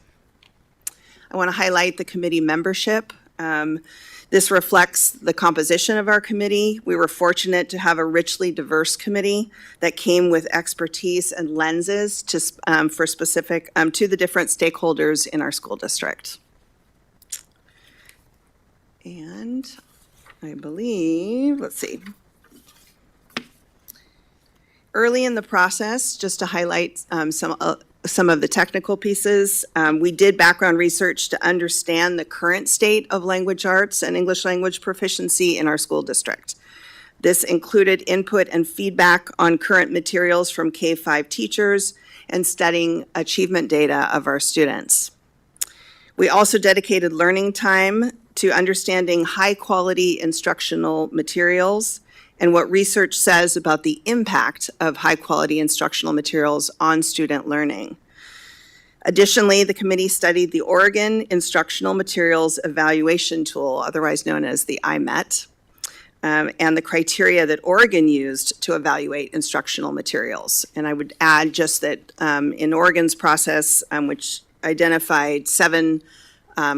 I want to highlight the committee membership. This reflects the composition of our committee. We were fortunate to have a richly diverse committee that came with expertise and lenses for specific to the different stakeholders in our school district. And I believe, let's see. Early in the process, just to highlight some of the technical pieces, we did background research to understand the current state of language arts and English language proficiency in our school district. This included input and feedback on current materials from K-5 teachers and studying achievement data of our students. We also dedicated learning time to understanding high-quality instructional materials and what research says about the impact of high-quality instructional materials on student learning. Additionally, the committee studied the Oregon Instructional Materials Evaluation Tool, otherwise known as the IMET, and the criteria that Oregon used to evaluate instructional materials. And I would add just that in Oregon's process, which identified 7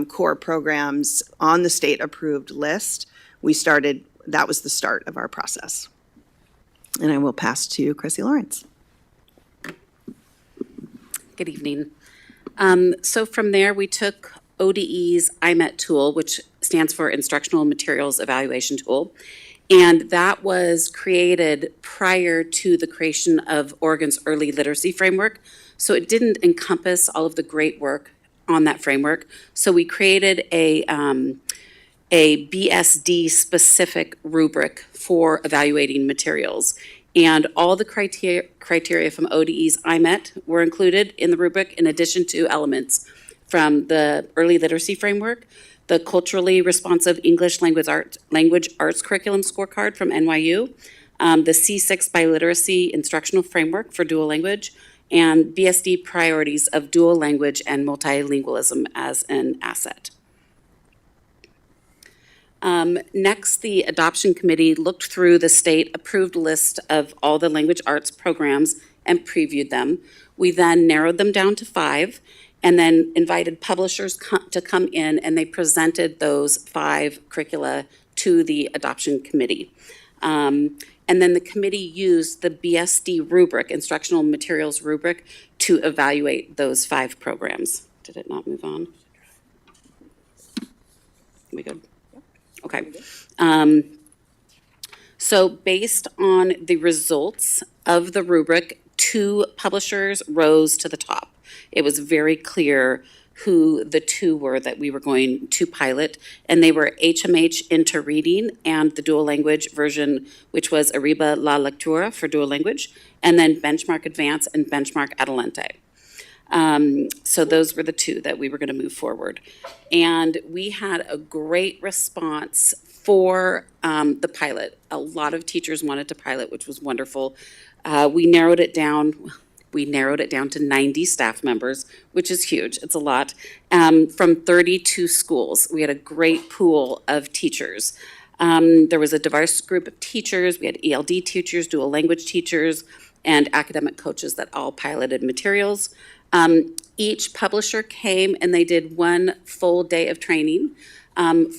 core programs on the state-approved list, that was the start of our process. And I will pass to Chrissy Lawrence. Good evening. So from there, we took ODE's IMET tool, which stands for Instructional Materials Evaluation Tool, and that was created prior to the creation of Oregon's Early Literacy Framework. So it didn't encompass all of the great work on that framework. So we created a a BSD-specific rubric for evaluating materials. And all the criteria from ODE's IMET were included in the rubric, in addition to elements from the early literacy framework, the culturally responsive English language arts curriculum scorecard from NYU, the C6 biliteracy instructional framework for dual language, and BSD priorities of dual language and multilingualism as an asset. Next, the adoption committee looked through the state-approved list of all the language arts programs and previewed them. We then narrowed them down to 5 and then invited publishers to come in, and they presented those 5 curricula to the adoption committee. And then the committee used the BSD rubric, instructional materials rubric, to evaluate those 5 programs. Did it not move on? We good? Okay. So based on the results of the rubric, 2 publishers rose to the top. It was very clear who the 2 were that we were going to pilot, and they were HMH Into Reading and the dual language version, which was Arriba La Lectura for dual language, and then Benchmark Advance and Benchmark Adelante. So those were the 2 that we were going to move forward. And we had a great response for the pilot. A lot of teachers wanted to pilot, which was wonderful. We narrowed it down to 90 staff members, which is huge. It's a lot. From 32 schools. We had a great pool of teachers. There was a diverse group of teachers. We had ELD teachers, dual language teachers, and academic coaches that all piloted materials. Each publisher came and they did 1 full day of training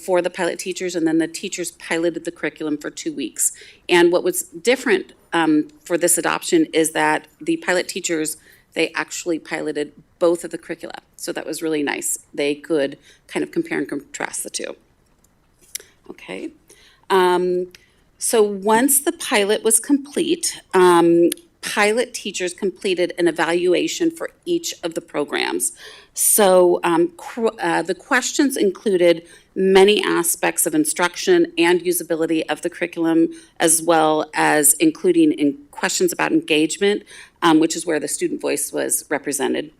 for the pilot teachers, and then the teachers piloted the curriculum for 2 weeks. And what was different for this adoption is that the pilot teachers, they actually piloted both of the curricula. So that was really nice. They could kind of compare and contrast the 2. Okay. So once the pilot was complete, pilot teachers completed an evaluation for each of the programs. So the questions included many aspects of instruction and usability of the curriculum, as well as including questions about engagement, which is where the student voice was represented.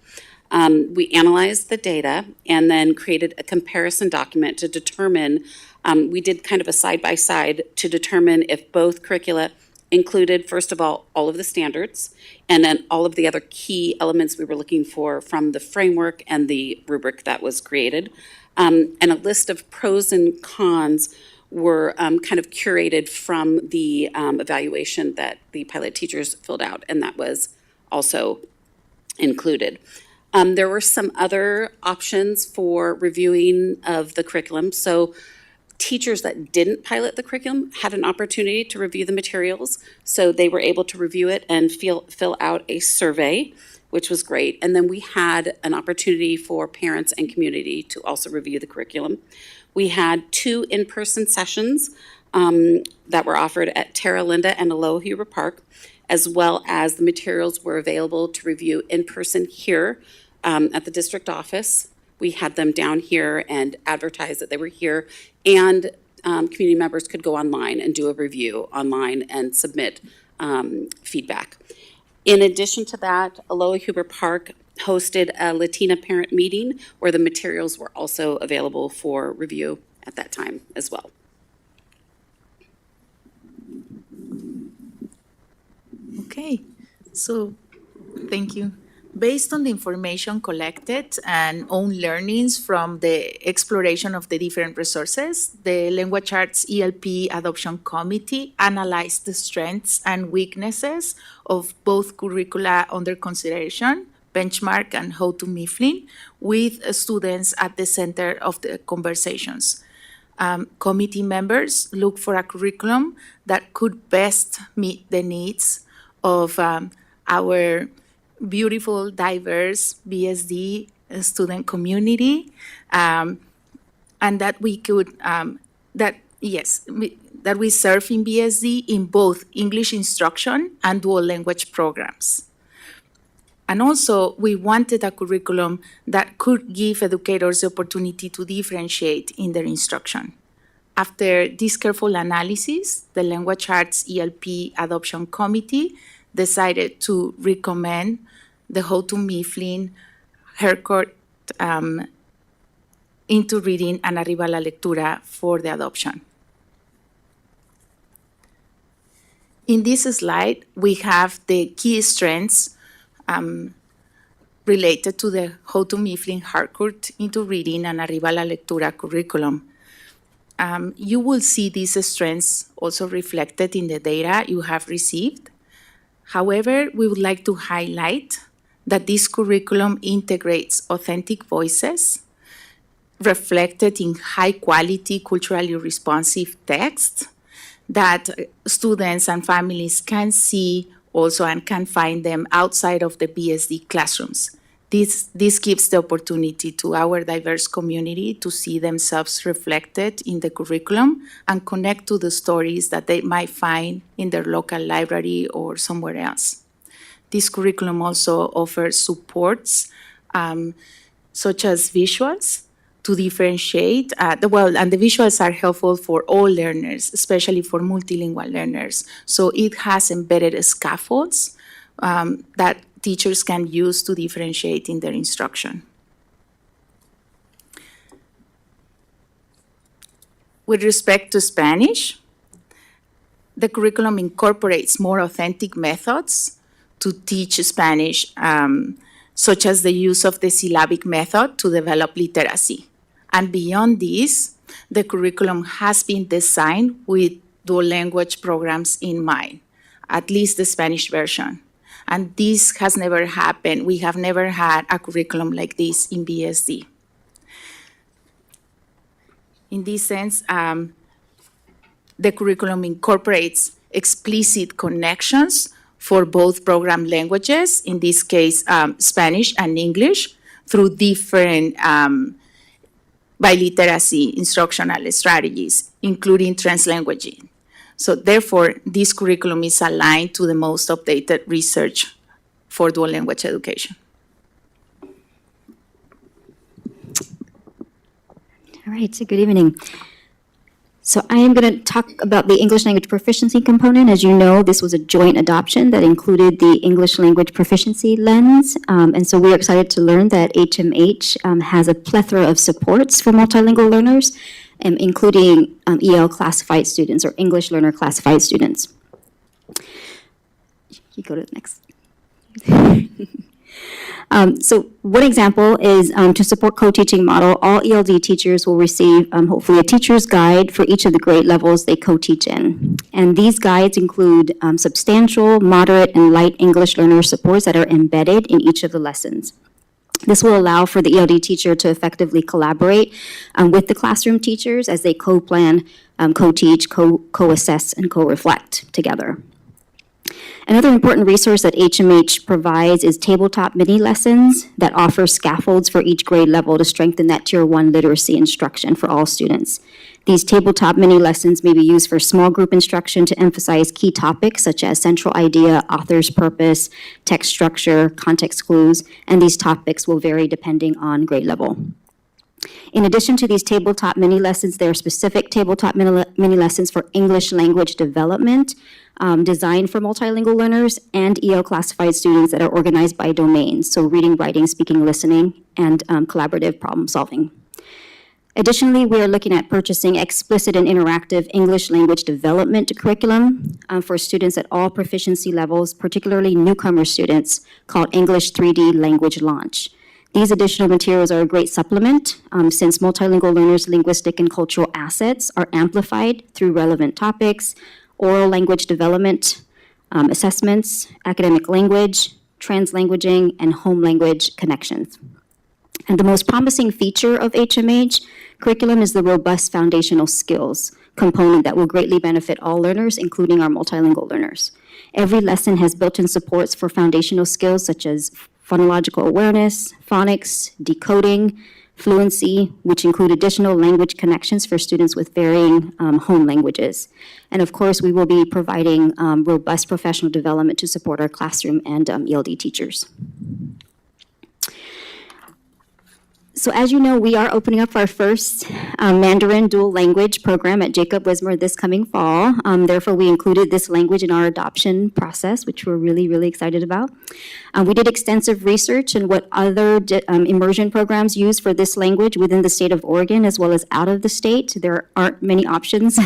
We analyzed the data and then created a comparison document to determine, we did kind of a side-by-side to determine if both curricula included, first of all of the standards, and then all of the other key elements we were looking for from the framework and the rubric that was created. And a list of pros and cons were kind of curated from the evaluation that the pilot teachers filled out, and that was also included. There were some other options for reviewing of the curriculum. So teachers that didn't pilot the curriculum had an opportunity to review the materials. So they were able to review it and fill out a survey, which was great. And then we had an opportunity for parents and community to also review the curriculum. We had 2 in-person sessions that were offered at Terra Linda and Aloha Huber Park, as well as the materials were available to review in person here at the district office. We had them down here and advertised that they were here, and community members could go online and do a review online and submit feedback. In addition to that, Aloha Huber Park hosted a Latina parent meeting where the materials were also available for review at that time as well. Okay, so thank you. Based on the information collected and own learnings from the exploration of the different resources, the Language Arts ELP Adoption Committee analyzed the strengths and weaknesses of both curricula under consideration, Benchmark and How to Mifflin, with students at the center of the conversations. Committee members look for a curriculum that could best meet the needs of our beautiful, diverse BSD student community, and that we could, that we serve in BSD in both English instruction and dual language programs. And also, we wanted a curriculum that could give educators the opportunity to differentiate in their instruction. After this careful analysis, the Language Arts ELP Adoption Committee decided to recommend the Houghton Mifflin Harcourt into reading and Arriba a la Lectura for the adoption. In this slide, we have the key strengths related to the Houghton Mifflin Harcourt into reading and Arriba a la Lectura curriculum. You will see these strengths also reflected in the data you have received. However, we would like to highlight that this curriculum integrates authentic voices reflected in high-quality, culturally responsive text that students and families can see also and can find them outside of the BSD classrooms. This gives the opportunity to our diverse community to see themselves reflected in the curriculum and connect to the stories that they might find in their local library or somewhere else. This curriculum also offers supports such as visuals to differentiate. And the visuals are helpful for all learners, especially for multilingual learners. So it has embedded scaffolds that teachers can use to differentiate in their instruction. With respect to Spanish, the curriculum incorporates more authentic methods to teach Spanish, such as the use of the syllabic method to develop literacy. And beyond this, the curriculum has been designed with dual language programs in mind, at least the Spanish version. And this has never happened. We have never had a curriculum like this in BSD. In this sense, the curriculum incorporates explicit connections for both program languages, in this case, Spanish and English, through different biliteracy instructional strategies, including translanguaging. So therefore, this curriculum is aligned to the most updated research for dual language education. All right, so good evening. So I am going to talk about the English language proficiency component. As you know, this was a joint adoption that included the English language proficiency lens. And so we're excited to learn that HMH has a plethora of supports for multilingual learners, including EL classified students or English learner classified students. You go to the next. So one example is to support co-teaching model, all ELD teachers will receive hopefully a teacher's guide for each of the grade levels they co-teach in. And these guides include substantial, moderate, and light English learner supports that are embedded in each of the lessons. This will allow for the ELD teacher to effectively collaborate with the classroom teachers as they co-plan, co-teach, co-assess, and co-reflect together. Another important resource that HMH provides is tabletop mini lessons that offer scaffolds for each grade level to strengthen that Tier 1 literacy instruction for all students. These tabletop mini lessons may be used for small group instruction to emphasize key topics such as central idea, author's purpose, text structure, context clues, and these topics will vary depending on grade level. In addition to these tabletop mini lessons, there are specific tabletop mini lessons for English language development designed for multilingual learners and EL classified students that are organized by domains, so reading, writing, speaking, listening, and collaborative problem solving. Additionally, we are looking at purchasing explicit and interactive English language development curriculum for students at all proficiency levels, particularly newcomer students, called English 3D Language Launch. These additional materials are a great supplement since multilingual learners' linguistic and cultural assets are amplified through relevant topics, oral language development, assessments, academic language, translanguaging, and home language connections. And the most promising feature of HMH curriculum is the robust foundational skills component that will greatly benefit all learners, including our multilingual learners. Every lesson has built-in supports for foundational skills such as phonological awareness, phonics, decoding, fluency, which include additional language connections for students with varying home languages. And of course, we will be providing robust professional development to support our classroom and ELD teachers. So as you know, we are opening up our first Mandarin dual language program at Jacob Wismer this coming fall. Therefore, we included this language in our adoption process, which we're really, really excited about. We did extensive research in what other immersion programs use for this language within the state of Oregon as well as out of the state. There aren't many options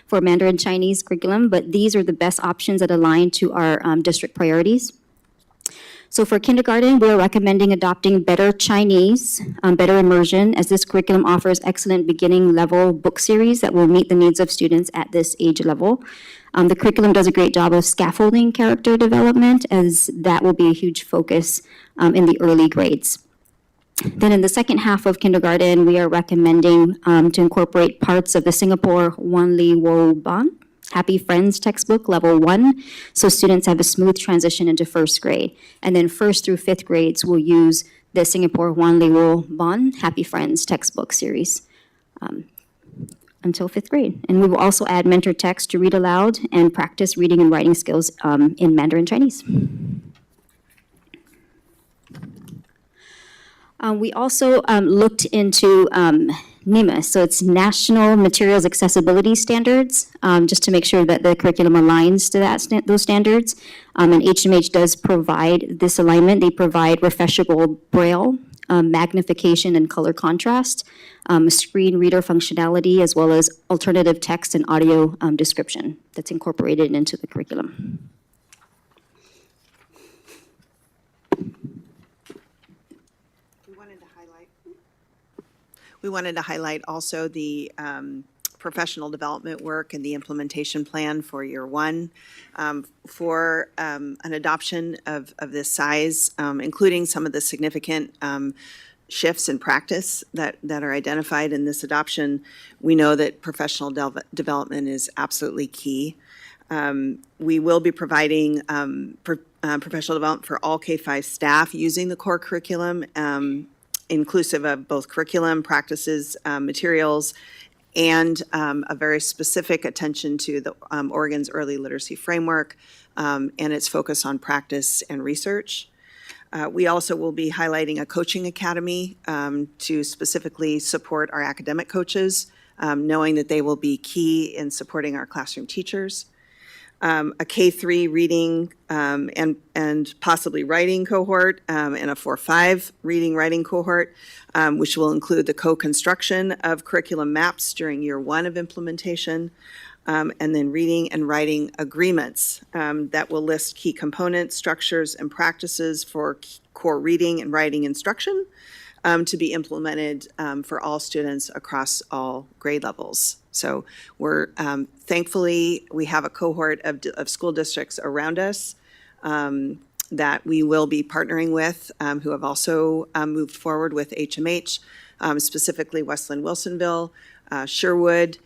for Mandarin Chinese curriculum, but these are the best options that align to our district priorities. So for kindergarten, we are recommending adopting Better Chinese, Better Immersion, as this curriculum offers excellent beginning level book series that will meet the needs of students at this age level. The curriculum does a great job of scaffolding character development, as that will be a huge focus in the early grades. Then in the second half of kindergarten, we are recommending to incorporate parts of the Singapore Wan Li Wo Ban Happy Friends textbook, level 1, so students have a smooth transition into first grade. And then first through fifth grades will use the Singapore Wan Li Wo Ban Happy Friends textbook series until fifth grade. And we will also add mentor text to read aloud and practice reading and writing skills in Mandarin Chinese. We also looked into NEMA, so it's National Materials Accessibility Standards, just to make sure that the curriculum aligns to those standards. And HMH does provide this alignment. They provide refreshable braille, magnification and color contrast, screen reader functionality, as well as alternative text and audio description that's incorporated into the curriculum. We wanted to highlight also the professional development work and the implementation plan for year one for an adoption of this size, including some of the significant shifts in practice that are identified in this adoption. We know that professional development is absolutely key. We will be providing professional development for all K-5 staff using the core curriculum, inclusive of both curriculum, practices, materials, and a very specific attention to the Oregon's early literacy framework and its focus on practice and research. We also will be highlighting a coaching academy to specifically support our academic coaches, knowing that they will be key in supporting our classroom teachers. A K-3 reading and possibly writing cohort, and a 4-5 reading writing cohort, which will include the co-construction of curriculum maps during year one of implementation, and then reading and writing agreements that will list key components, structures, and practices for core reading and writing instruction to be implemented for all students across all grade levels. So we're thankfully, we have a cohort of school districts around us that we will be partnering with who have also moved forward with HMH, specifically Westland Wilsonville, Sherwood,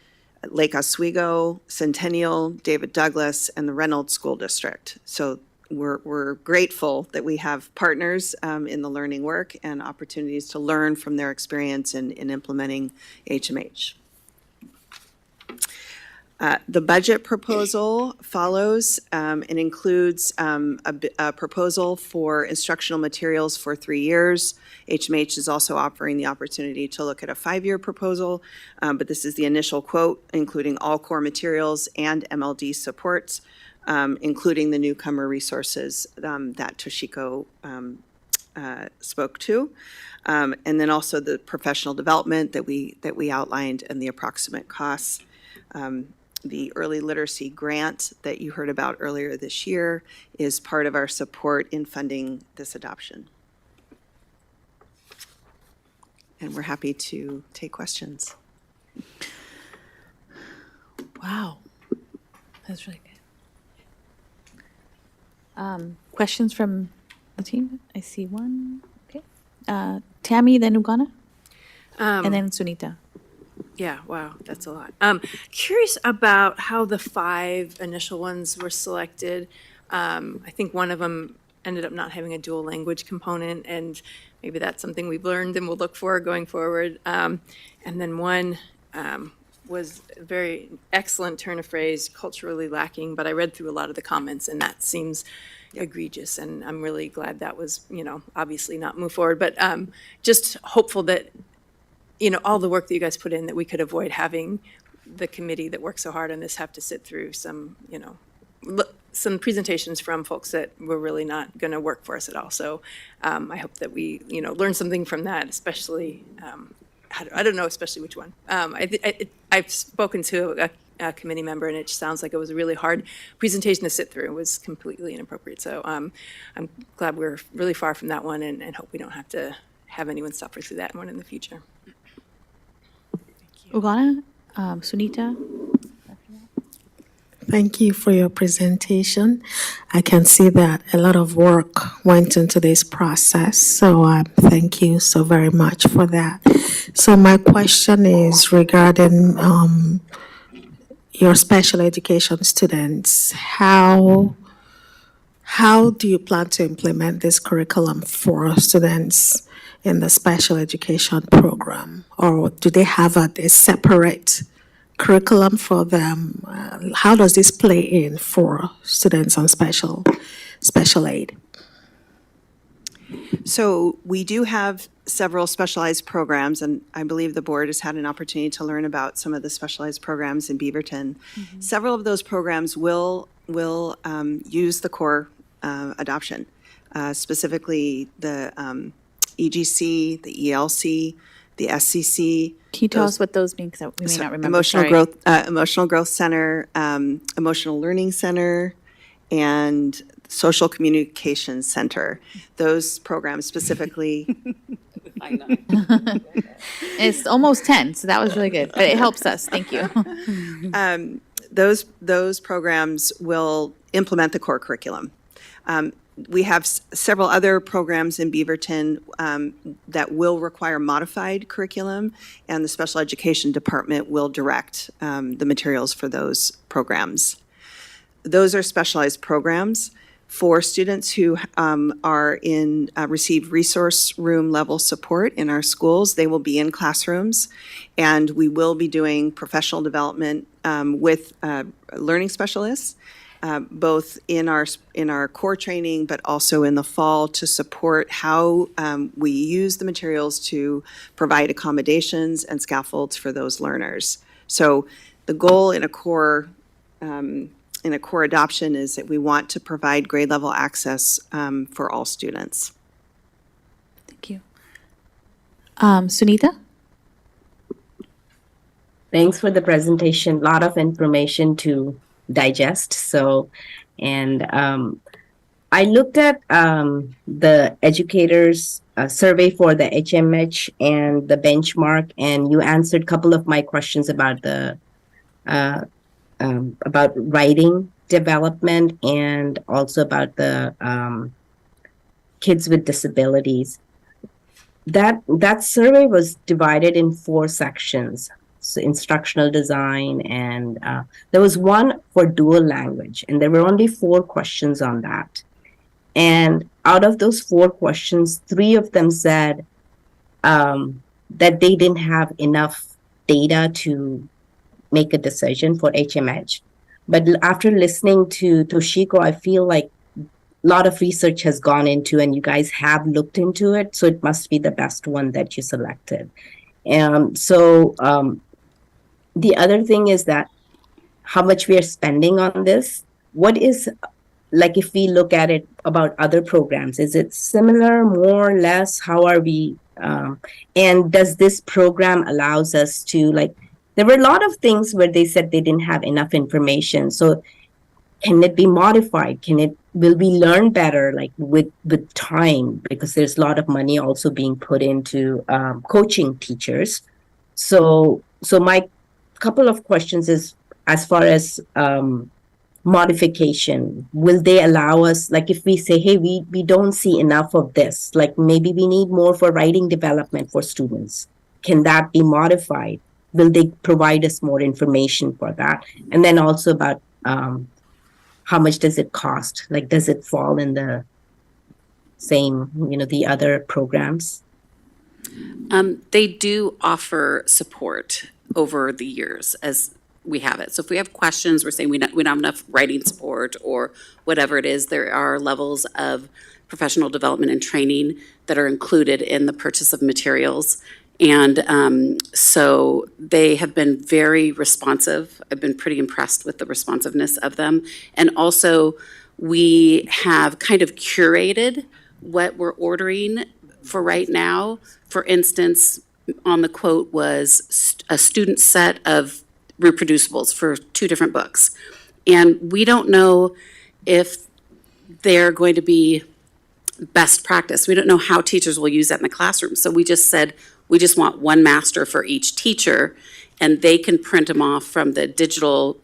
Lake Oswego, Centennial, David Douglas, and the Reynolds School District. So we're grateful that we have partners in the learning work and opportunities to learn from their experience in implementing HMH. The budget proposal follows and includes a proposal for instructional materials for 3 years. HMH is also offering the opportunity to look at a 5-year proposal, but this is the initial quote, including all core materials and MLD supports, including the newcomer resources that Toshiko spoke to, and then also the professional development that we outlined and the approximate costs. The early literacy grant that you heard about earlier this year is part of our support in funding this adoption. And we're happy to take questions. Wow, that's really good. Questions from the team? I see one. Okay. Tammy, then Ugana, and then Sunita. Yeah, wow, that's a lot. Curious about how the 5 initial ones were selected. I think one of them ended up not having a dual language component, and maybe that's something we've learned and we'll look for going forward. And then one was a very excellent turn of phrase, culturally lacking, but I read through a lot of the comments and that seems egregious, and I'm really glad that was, obviously not move forward, but just hopeful that all the work that you guys put in, that we could avoid having the committee that worked so hard on this have to sit through some, some presentations from folks that were really not going to work for us at all. So I hope that we, learn something from that, especially, I don't know especially which one. I've spoken to a committee member, and it sounds like it was a really hard presentation to sit through. It was completely inappropriate. So I'm glad we're really far from that one, and hope we don't have to have anyone suffer through that one in the future. Ugana, Sunita? Thank you for your presentation. I can see that a lot of work went into this process, so thank you so very much for that. So my question is regarding your special education students. How do you plan to implement this curriculum for students in the special education program? Or do they have a separate curriculum for them? How does this play in for students on special aid? So we do have several specialized programs, and I believe the board has had an opportunity to learn about some of the specialized programs in Beaverton. Several of those programs will use the core adoption, specifically the EGC, the ELC, the SCC. Can you tell us what those mean? Because we may not remember. Emotional Growth Center, Emotional Learning Center, and Social Communication Center. Those programs specifically. I know. It's almost 10, so that was really good, but it helps us. Thank you. Those programs will implement the core curriculum. We have several other programs in Beaverton that will require modified curriculum, and the special education department will direct the materials for those programs. Those are specialized programs. For students who receive resource room level support in our schools, they will be in classrooms, and we will be doing professional development with learning specialists, both in our core training, but also in the fall to support how we use the materials to provide accommodations and scaffolds for those learners. So the goal in a core adoption is that we want to provide grade level access for all students. Thank you. Sunita? Thanks for the presentation. A lot of information to digest. So, and I looked at the educators' survey for the HMH and the benchmark, and you answered a couple of my questions about the about writing development and also about the kids with disabilities. That survey was divided in 4 sections. So instructional design, and there was one for dual language, and there were only 4 questions on that. And out of those 4 questions, 3 of them said that they didn't have enough data to make a decision for HMH. But after listening to Toshiko, I feel like a lot of research has gone into, and you guys have looked into it, so it must be the best one that you selected. The other thing is that how much we are spending on this. What is, like, if we look at it about other programs, is it similar, more, less? How are we? And does this program allows us to, like, there were a lot of things where they said they didn't have enough information. So can it be modified? Will we learn better, like with time? Because there's a lot of money also being put into coaching teachers. So my couple of questions is, as far as modification, will they allow us, like if we say, hey, we don't see enough of this, like maybe we need more for writing development for students, can that be modified? Will they provide us more information for that? And then also about how much does it cost? Like, does it fall in the same, the other programs? They do offer support over the years as we have it. So if we have questions, we're saying we don't have enough writing support or whatever it is, there are levels of professional development and training that are included in the purchase of materials. And so they have been very responsive. I've been pretty impressed with the responsiveness of them. And also, we have kind of curated what we're ordering for right now. For instance, on the quote was a student set of reproducibles for 2 different books. And we don't know if they're going to be best practice. We don't know how teachers will use that in the classroom. So we just said, we just want one master for each teacher, and they can print them off from the digital,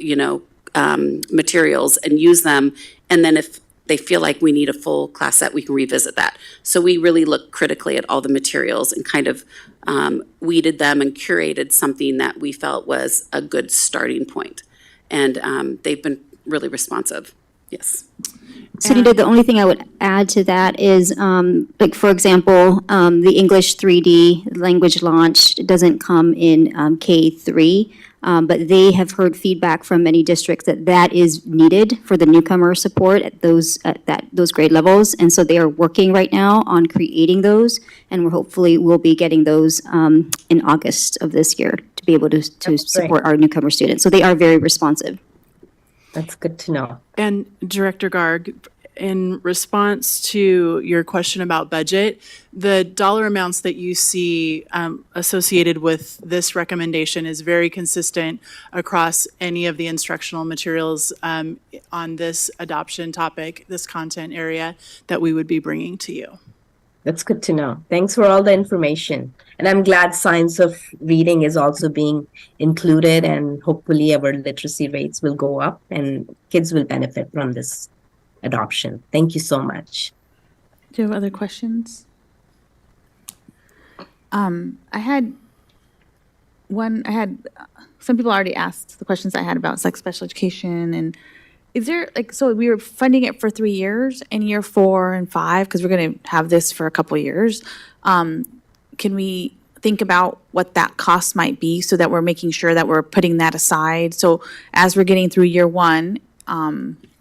materials and use them. And then if they feel like we need a full class set, we can revisit that. So we really looked critically at all the materials and kind of weeded them and curated something that we felt was a good starting point. And they've been really responsive. Yes. Sunita, the only thing I would add to that is, like, for example, the English 3D language launch doesn't come in K3, but they have heard feedback from many districts that that is needed for the newcomer support at those grade levels. And so they are working right now on creating those, and we'll be getting those in August of this year to be able to support our newcomer students. So they are very responsive. That's good to know. And Director Garg, in response to your question about budget, the dollar amounts that you see associated with this recommendation is very consistent across any of the instructional materials on this adoption topic, this content area that we would be bringing to you. That's good to know. Thanks for all the information. And I'm glad science of reading is also being included, and hopefully our literacy rates will go up and kids will benefit from this adoption. Thank you so much. Do you have other questions? I had some people already asked the questions I had about like special education, and is there so we were funding it for 3 years, and year 4 and 5, because we're going to have this for a couple of years. Can we think about what that cost might be so that we're making sure that we're putting that aside? So as we're getting through year 1,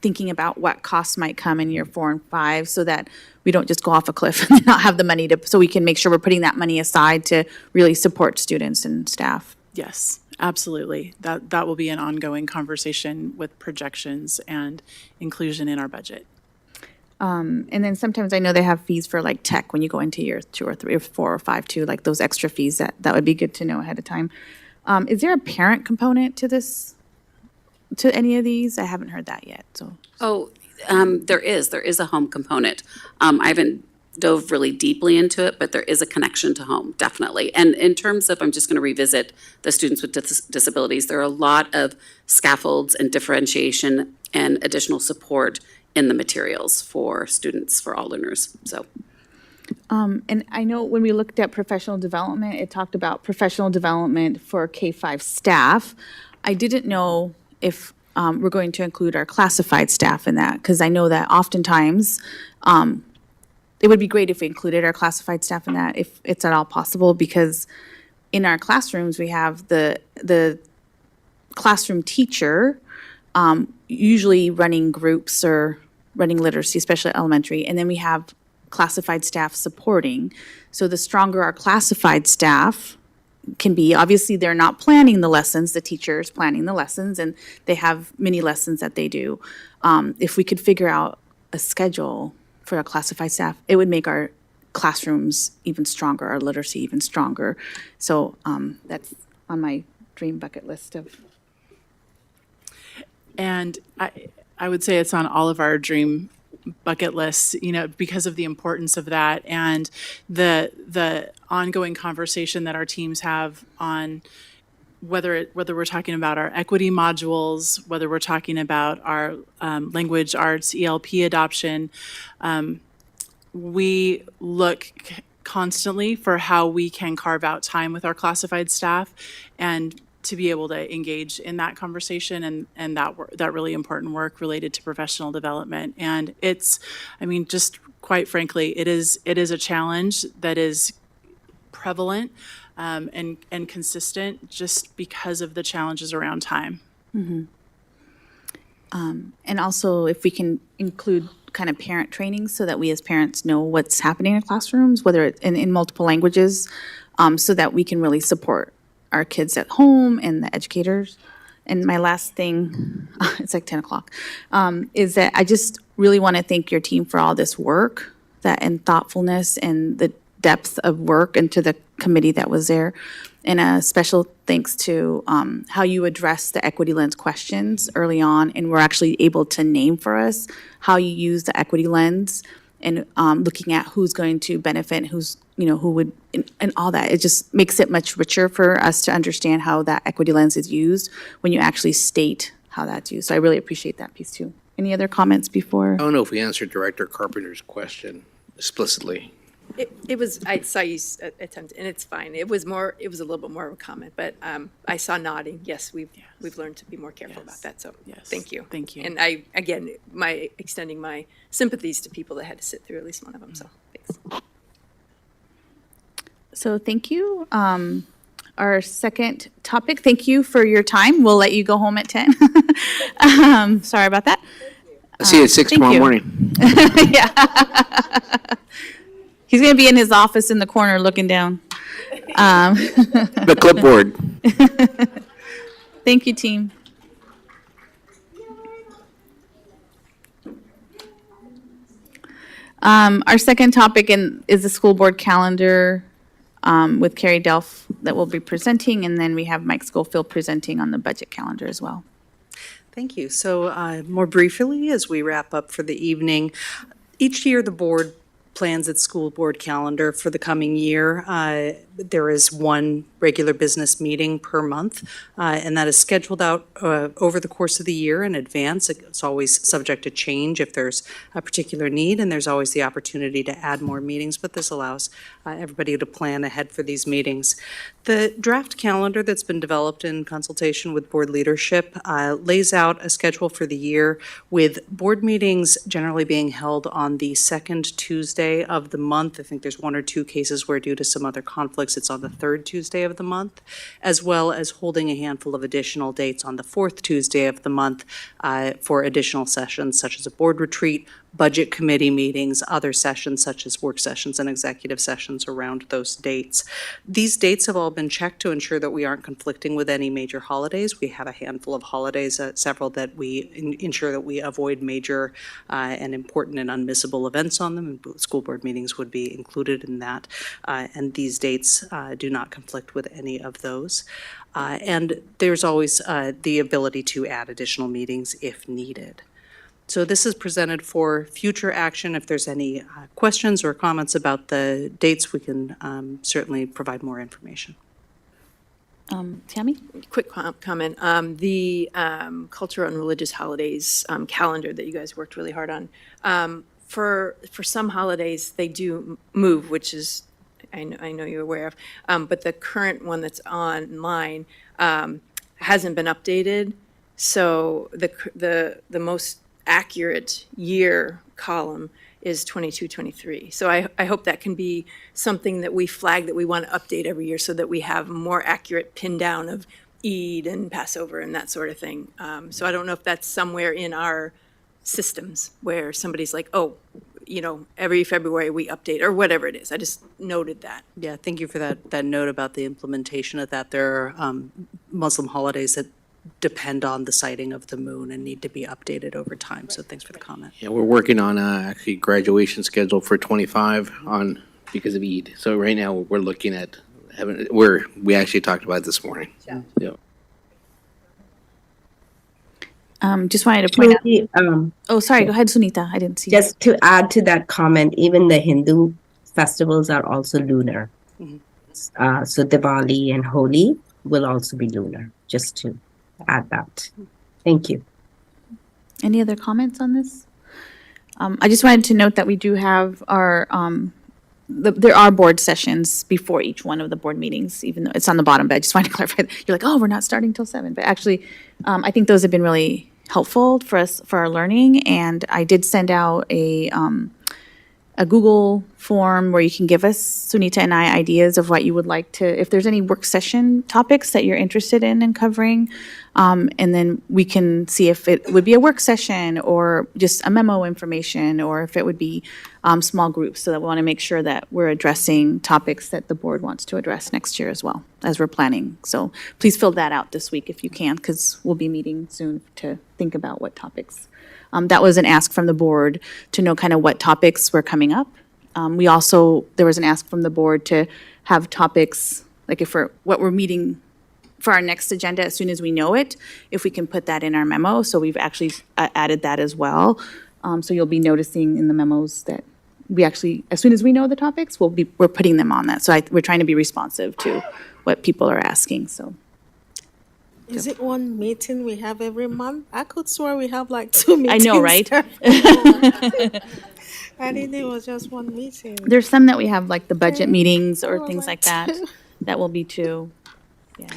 thinking about what costs might come in year 4 and 5 so that we don't just go off a cliff and not have the money so we can make sure we're putting that money aside to really support students and staff. Yes, absolutely. That will be an ongoing conversation with projections and inclusion in our budget. And then sometimes I know they have fees for like tech when you go into year 2 or 3 or 4 or 5 too, like those extra fees that would be good to know ahead of time. Is there a parent component to this, to any of these? I haven't heard that yet, so. There is a home component. I haven't dove really deeply into it, but there is a connection to home, definitely. And in terms of, I'm just going to revisit the students with disabilities, there are a lot of scaffolds and differentiation and additional support in the materials for students, for all learners, so. And I know when we looked at professional development, it talked about professional development for K-5 staff. I didn't know if we're going to include our classified staff in that, because I know that oftentimes it would be great if we included our classified staff in that, if it's at all possible, because in our classrooms, we have the classroom teacher usually running groups or running literacy, especially elementary, and then we have classified staff supporting. So the stronger our classified staff can be, obviously they're not planning the lessons, the teacher is planning the lessons, and they have many lessons that they do. If we could figure out a schedule for our classified staff, it would make our classrooms even stronger, our literacy even stronger. So that's on my dream bucket list of. And I would say it's on all of our dream bucket lists, because of the importance of that and the ongoing conversation that our teams have on whether we're talking about our equity modules, whether we're talking about our language arts, ELP adoption. We look constantly for how we can carve out time with our classified staff and to be able to engage in that conversation and that really important work related to professional development. And just quite frankly, it is a challenge that is prevalent and consistent just because of the challenges around time. Mm-hmm. And also, if we can include kind of parent training so that we as parents know what's happening in classrooms, whether it's in multiple languages, so that we can really support our kids at home and the educators. And my last thing, it's like 10 o'clock, is that I just really want to thank your team for all this work and thoughtfulness and the depth of work, and to the committee that was there. And a special thanks to how you addressed the equity lens questions early on, and were actually able to name for us how you use the equity lens, and looking at who's going to benefit, who's, who would, and all that. It just makes it much richer for us to understand how that equity lens is used when you actually state how that's used. So I really appreciate that piece too. Any other comments before? I don't know if we answered Director Carpenter's question explicitly. It was, I saw you attempt, and it's fine. It was a little bit more of a comment, but I saw nodding. Yes, we've learned to be more careful about that, so thank you. Thank you. And again, extending my sympathies to people that had to sit through at least one of them, so thanks. So thank you. Our second topic, thank you for your time. We'll let you go home at 10. Sorry about that. I'll see you at 6 thank tomorrow you. morning. Yeah. He's going to be in his office in the corner looking down. The clipboard. Thank you, team. Our second topic is the school board calendar with Carrie Delph that will be presenting, and then we have Mike Schofield presenting on the budget calendar as well. Thank you. So more briefly, as we wrap up for the evening, each year the board plans its school board calendar for the coming year. There is one regular business meeting per month, and that is scheduled out over the course of the year in advance. It's always subject to change if there's a particular need, and there's always the opportunity to add more meetings, but this allows everybody to plan ahead for these meetings. The draft calendar that's been developed in consultation with board leadership lays out a schedule for the year, with board meetings generally being held on the second Tuesday of the month. I think there's one or two cases where, due to some other conflicts, it's on the third Tuesday of the month, as well as holding a handful of additional dates on the fourth Tuesday of the month for additional sessions such as a board retreat, budget committee meetings, other sessions such as work sessions and executive sessions around those dates. These dates have all been checked to ensure that we aren't conflicting with any major holidays. We have a handful of holidays, several that we ensure that we avoid major and important and unmissable events on them, and school board meetings would be included in that. And these dates do not conflict with any of those. And there's always the ability to add additional meetings if needed. So this is presented for future action. If there's any questions or comments about the dates, we can certainly provide more information. Tammy? Quick comment. The cultural and religious holidays calendar that you guys worked really hard on. For some holidays, they do move, which is, I know you're aware of, but the current one that's online hasn't been updated. So the most accurate year column is 22-23. So I hope that can be something that we flag that we want to update every year, so that we have more accurate pin down of Eid and Passover and that sort of thing. So I don't know if that's somewhere in our systems where somebody's like, oh, every February we update, or whatever it is. I just noted that. Yeah, thank you for that note about the implementation of that. There are Muslim holidays that depend on the sighting of the moon and need to be updated over time. So thanks for the comment. Yeah, we're working on actually graduation schedule for 25 because of Eid. So right now we're looking at we actually talked about it this morning. Yeah. Just wanted to point out. Sorry, go ahead, Sunita. I didn't see. Just to add to that comment, even the Hindu festivals are also lunar. Mm-hmm. So Diwali and Holi will also be lunar, just to add that. Thank you. Any other comments on this? I just wanted to note that we do have our, there are board sessions before each one of the board meetings, even though it's on the bottom, but I just wanted to clarify. You're like, oh, we're not starting till 7. But actually, I think those have been really helpful for us, for our learning. And I did send out a Google form where you can give us, Sunita and I, ideas of what you would like to, if there's any work session topics that you're interested in covering. And then we can see if it would be a work session or just a memo information, or if it would be small groups, so that we want to make sure that we're addressing topics that the board wants to address next year as well, as we're planning. So please fill that out this week if you can, because we'll be meeting soon to think about what topics. That was an ask from the board to know kind of what topics were coming up. There was an ask from the board to have topics, like what we're meeting for our next agenda as soon as we know it, if we can put that in our memo. So we've actually added that as well. So you'll be noticing in the memos that we actually, as soon as we know the topics, we're putting them on that. So we're trying to be responsive to what people are asking, so. Is it one meeting we have every month? I could swear we have like 2 meetings. I know, right? I didn't think it was just one meeting. There's some that we have, like the budget meetings or things like that, that will be two. Yeah.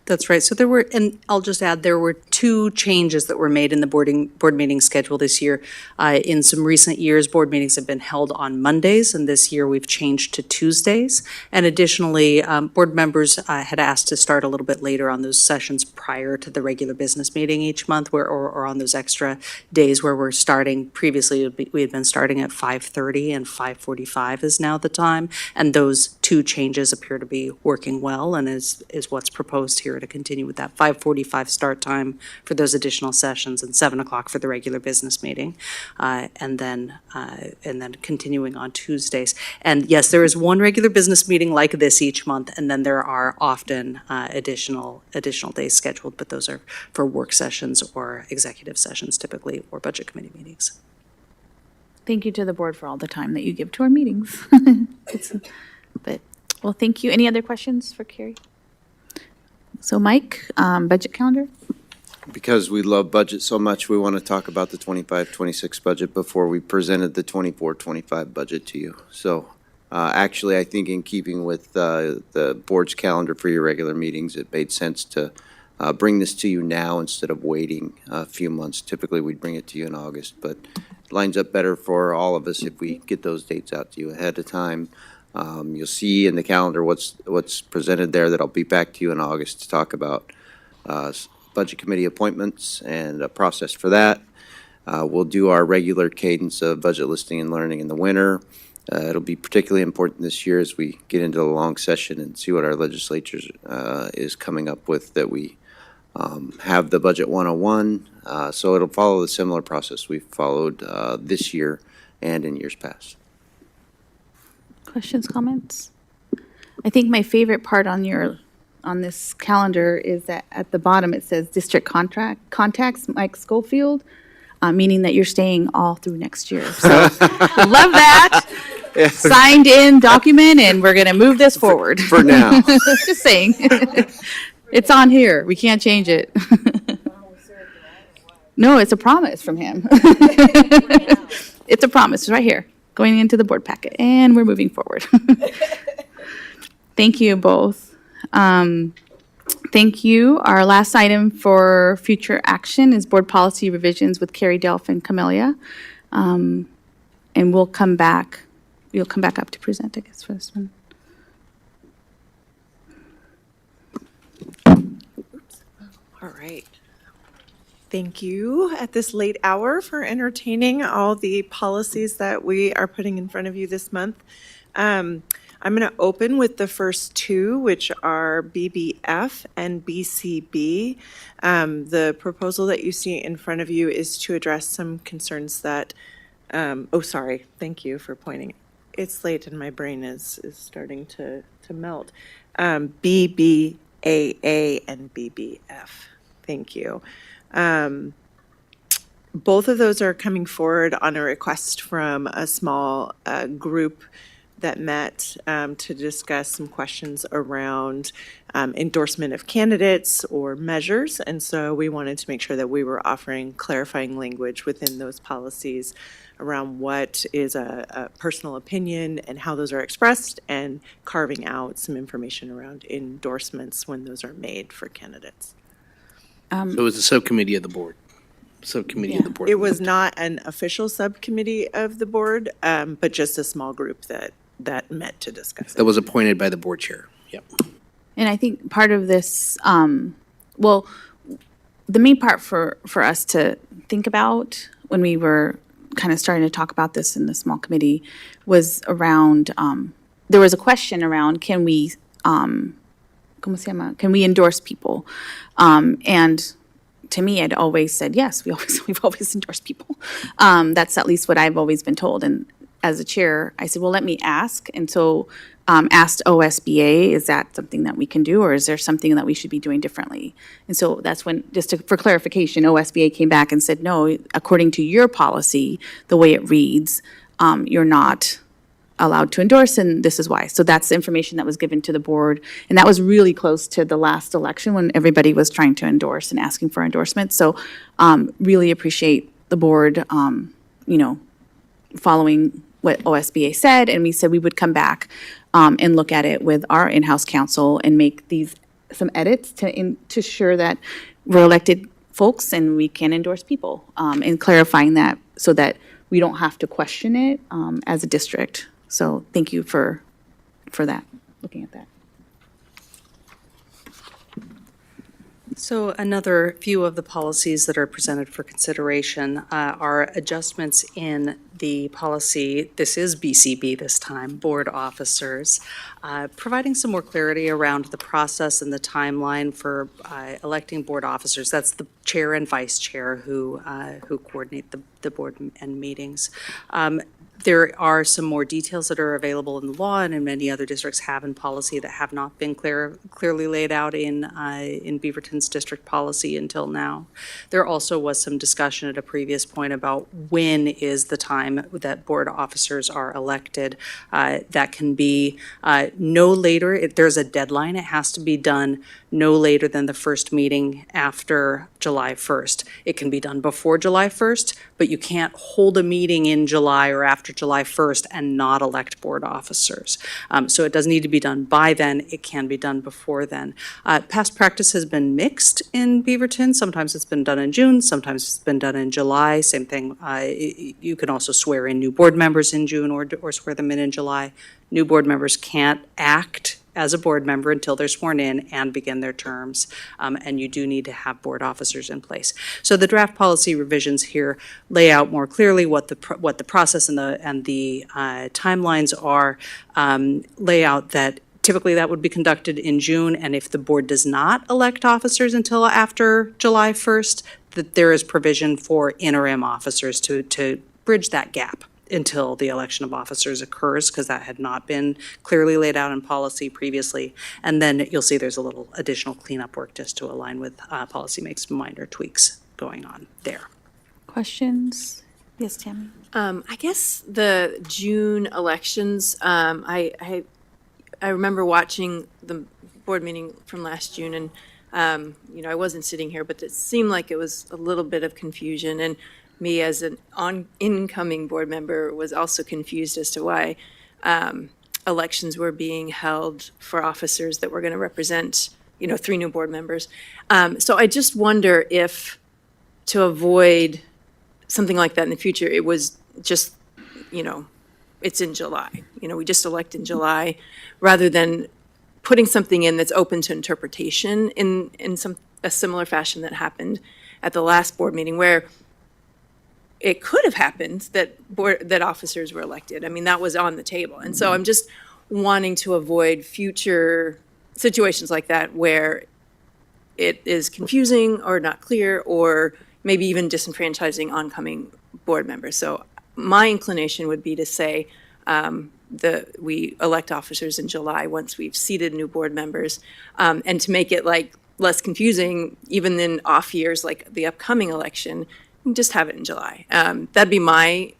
That's right. So there were, and I'll just add, there were 2 changes that were made in the board meeting schedule this year. In some recent years, board meetings have been held on Mondays, and this year we've changed to Tuesdays. And additionally, board members had asked to start a little bit later on those sessions prior to the regular business meeting each month, or on those extra days where we're starting. Previously, we had been starting at 5:30, and 5:45 is now the time. And those 2 changes appear to be working well, and is what's proposed here to continue with that 5:45 start time for those additional sessions and 7 o'clock for the regular business meeting, and then continuing on Tuesdays. And yes, there is one regular business meeting like this each month, and then there are often additional days scheduled, but those are for work sessions or executive sessions typically, or budget committee meetings. Thank you to the board for all the time that you give to our meetings. Well, thank you. Any other questions for Carrie? So Mike, budget calendar? Because we love budget so much, we want to talk about the 25-26 budget before we presented the 24-25 budget to you. So actually, I think in keeping with the board's calendar for your regular meetings, it made sense to bring this to you now instead of waiting a few months. Typically, we'd bring it to you in August, but it lines up better for all of us if we get those dates out to you ahead of time. You'll see in the calendar what's presented there, that I'll be back to you in August to talk about budget committee appointments and a process for that. We'll do our regular cadence of budget listing and learning in the winter. It'll be particularly important this year as we get into the long session and see what our legislature is coming up with, that we have the Budget 101. So it'll follow the similar process we've followed this year and in years past. Questions, comments? I think my favorite part on this calendar is that at the bottom it says district contacts Mike Schofield, meaning that you're staying all through next year. So love that. Yeah. Signed in document, and we're going to move this forward. For now. Just saying. It's on here. We can't change it. No, it's a promise from him. It's a promise. It's right here, going into the board packet, and we're moving forward. Thank you both. Thank you. Our last item for future action is board policy revisions with Carrie Delph and Camellia. And we'll come back. You'll come back up to present, I guess, for this one. All right. Thank you at this late hour for entertaining all the policies that we are putting in front of you this month. I'm going to open with the first 2, which are BBF and BCB. The proposal that you see in front of you is to address some concerns that, sorry, thank you for pointing. It's late and my brain is starting to melt. BBAA and BBF. Thank you. Both of those are coming forward on a request from a small group that met to discuss some questions around endorsement of candidates or measures. And so we wanted to make sure that we were offering clarifying language within those policies around what is a personal opinion and how those are expressed, and carving out some information around endorsements when those are made for candidates. So it's a subcommittee of the board. subcommittee of the board. It was not an official subcommittee of the board, but just a small group that met to discuss That it. was appointed by the board chair. Yep. And I think part of this, well, the main part for us to think about when we were kind of starting to talk about this in the small committee was around, there was a question around, can we, ¿cómo se llama? Can we endorse people? And to me, I'd always said, yes, we've always endorsed people. That's at least what I've always been told. And as a chair, I said, well, let me ask. And so asked OSBA, is that something that we can do, or is there something that we should be doing differently? And so that's when, for clarification, OSBA came back and said, no, according to your policy, the way it reads, you're not allowed to endorse, and this is why. So that's the information that was given to the board, and that was really close to the last election when everybody was trying to endorse and asking for endorsements. So really appreciate the board, following what OSBA said, and we said we would come back and look at it with our in-house counsel and make some edits to ensure that we're elected folks and we can endorse people, and clarifying that so that we don't have to question it as a district. So thank you for that, looking at that. So another few of the policies that are presented for consideration are adjustments in the policy, this is BCB this time, board officers, providing some more clarity around the process and the timeline for electing board officers. That's the chair and vice chair who coordinate the board and meetings. There are some more details that are available in the law and in many other districts have in policy that have not been clearly laid out in Beaverton's district policy until now. There also was some discussion at a previous point about when is the time that board officers are elected. That can be no later, if there's a deadline, it has to be done no later than the first meeting after July 1st. It can be done before July 1st, but you can't hold a meeting in July or after July 1st and not elect board officers. So it doesn't need to be done by then, it can be done before then. Past practice has been mixed in Beaverton. Sometimes it's been done in June, sometimes it's been done in July. Same thing, you can also swear in new board members in June or swear them in July. New board members can't act as a board member until they're sworn in and begin their terms, and you do need to have board officers in place. So the draft policy revisions here lay out more clearly what the process and the timelines are. Lay out that typically that would be conducted in June, and if the board does not elect officers until after July 1st, that there is provision for interim officers to bridge that gap until the election of officers occurs, because that had not been clearly laid out in policy previously. And then you'll see there's a little additional cleanup work just to align with policy, makes some minor tweaks going on there. Questions? Yes, Tammy? I guess the June elections, I remember watching the board meeting from last June, and I wasn't sitting here, but it seemed like it was a little bit of confusion, and me as an incoming board member was also confused as to why elections were being held for officers that were going to represent, 3 new board members. So I just wonder if, to avoid something like that in the future, it was just, it's in July. We just elect in July, rather than putting something in that's open to interpretation in a similar fashion that happened at the last board meeting, where it could have happened that officers were elected. I mean, that was on the table. And so I'm just wanting to avoid future situations like that where it is confusing or not clear, or maybe even disenfranchising oncoming board members. So my inclination would be to say we elect officers in July once we've seated new board members, and to make it less confusing, even in off years like the upcoming election, just have it in July. That'd be my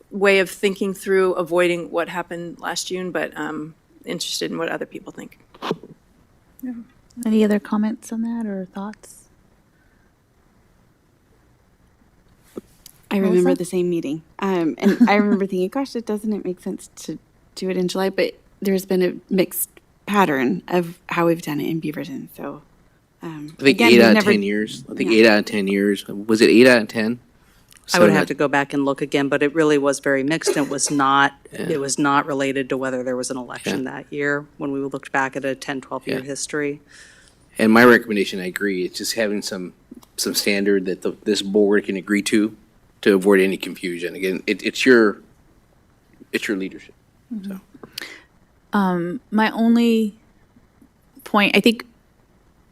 way of thinking through avoiding what happened last June, but I'm interested in what other people think. Yeah. Any other comments on that or thoughts? I remember Melissa? the same meeting. And I remember thinking, gosh, doesn't it make sense to do it in July? But there's been a mixed pattern of how we've done it in Beaverton. So I think Again, 8 we've out of never- 10 years. I think yeah. 8 out of 10 years. Was it 8 out of 10? I would have to go back and look again, but it really was very mixed. It was not, Yeah. it was not related to whether there was an election that year when we looked back at a 10, 12-year Yeah. history. And my recommendation, I agree, it's just having some standard that this board can agree to avoid any confusion. Again, it's your leadership. So. My only point, I think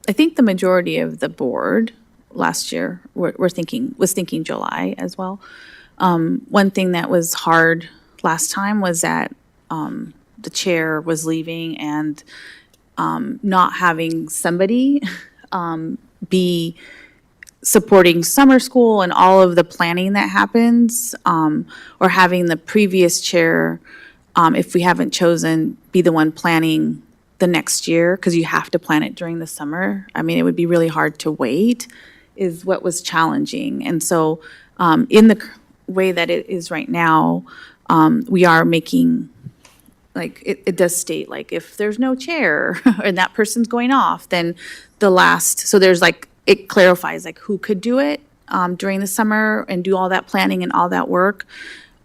the majority of the board last year was thinking July as well. One thing that was hard last time was that the chair was leaving and not having somebody be supporting summer school and all of the planning that happens, or having the previous chair, if we haven't chosen, be the one planning the next year, because you have to plan it during the summer. I mean, it would be really hard to wait, is what was challenging. And so in the way that it is right now, we are making, like, it does state, like, if there's no chair and that person's going off, then so there's like, it clarifies like who could do it during the summer and do all that planning and all that work.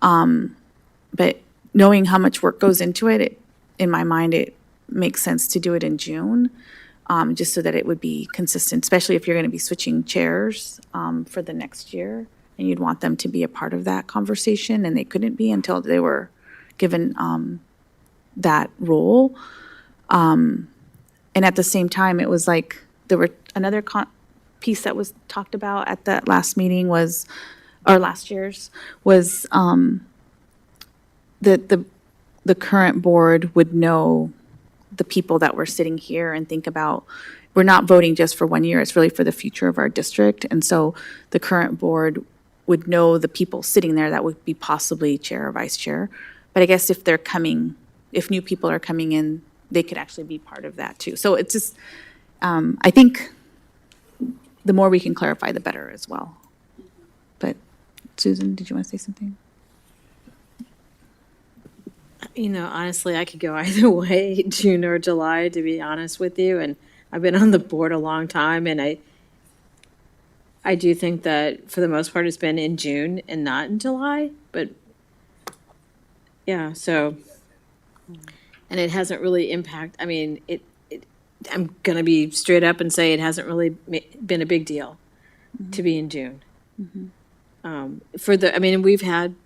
But knowing how much work goes into it, in my mind, it makes sense to do it in June, just so that it would be consistent, especially if you're going to be switching chairs for the next year, and you'd want them to be a part of that conversation, and they couldn't be until they were given that role. And at the same time, it was like there were another piece that was talked about at that last meeting was, or last year's, was that the current board would know the people that were sitting here and think about, we're not voting just for 1 year, it's really for the future of our district. And so the current board would know the people sitting there that would be possibly chair or vice chair. But I guess if new people are coming in, they could actually be part of that too. So it's just, I think the more we can clarify, the better as well. But Susan, did you want to say something? You know, honestly, I could go either way, June or July, to be honest with you. And I've been on the board a long time, and I do think that for the most part it's been in June and not in July. But yeah, so, and it hasn't really I mean, I'm gonna be straight up and say it hasn't really been a big deal to be in June. I mean, we've had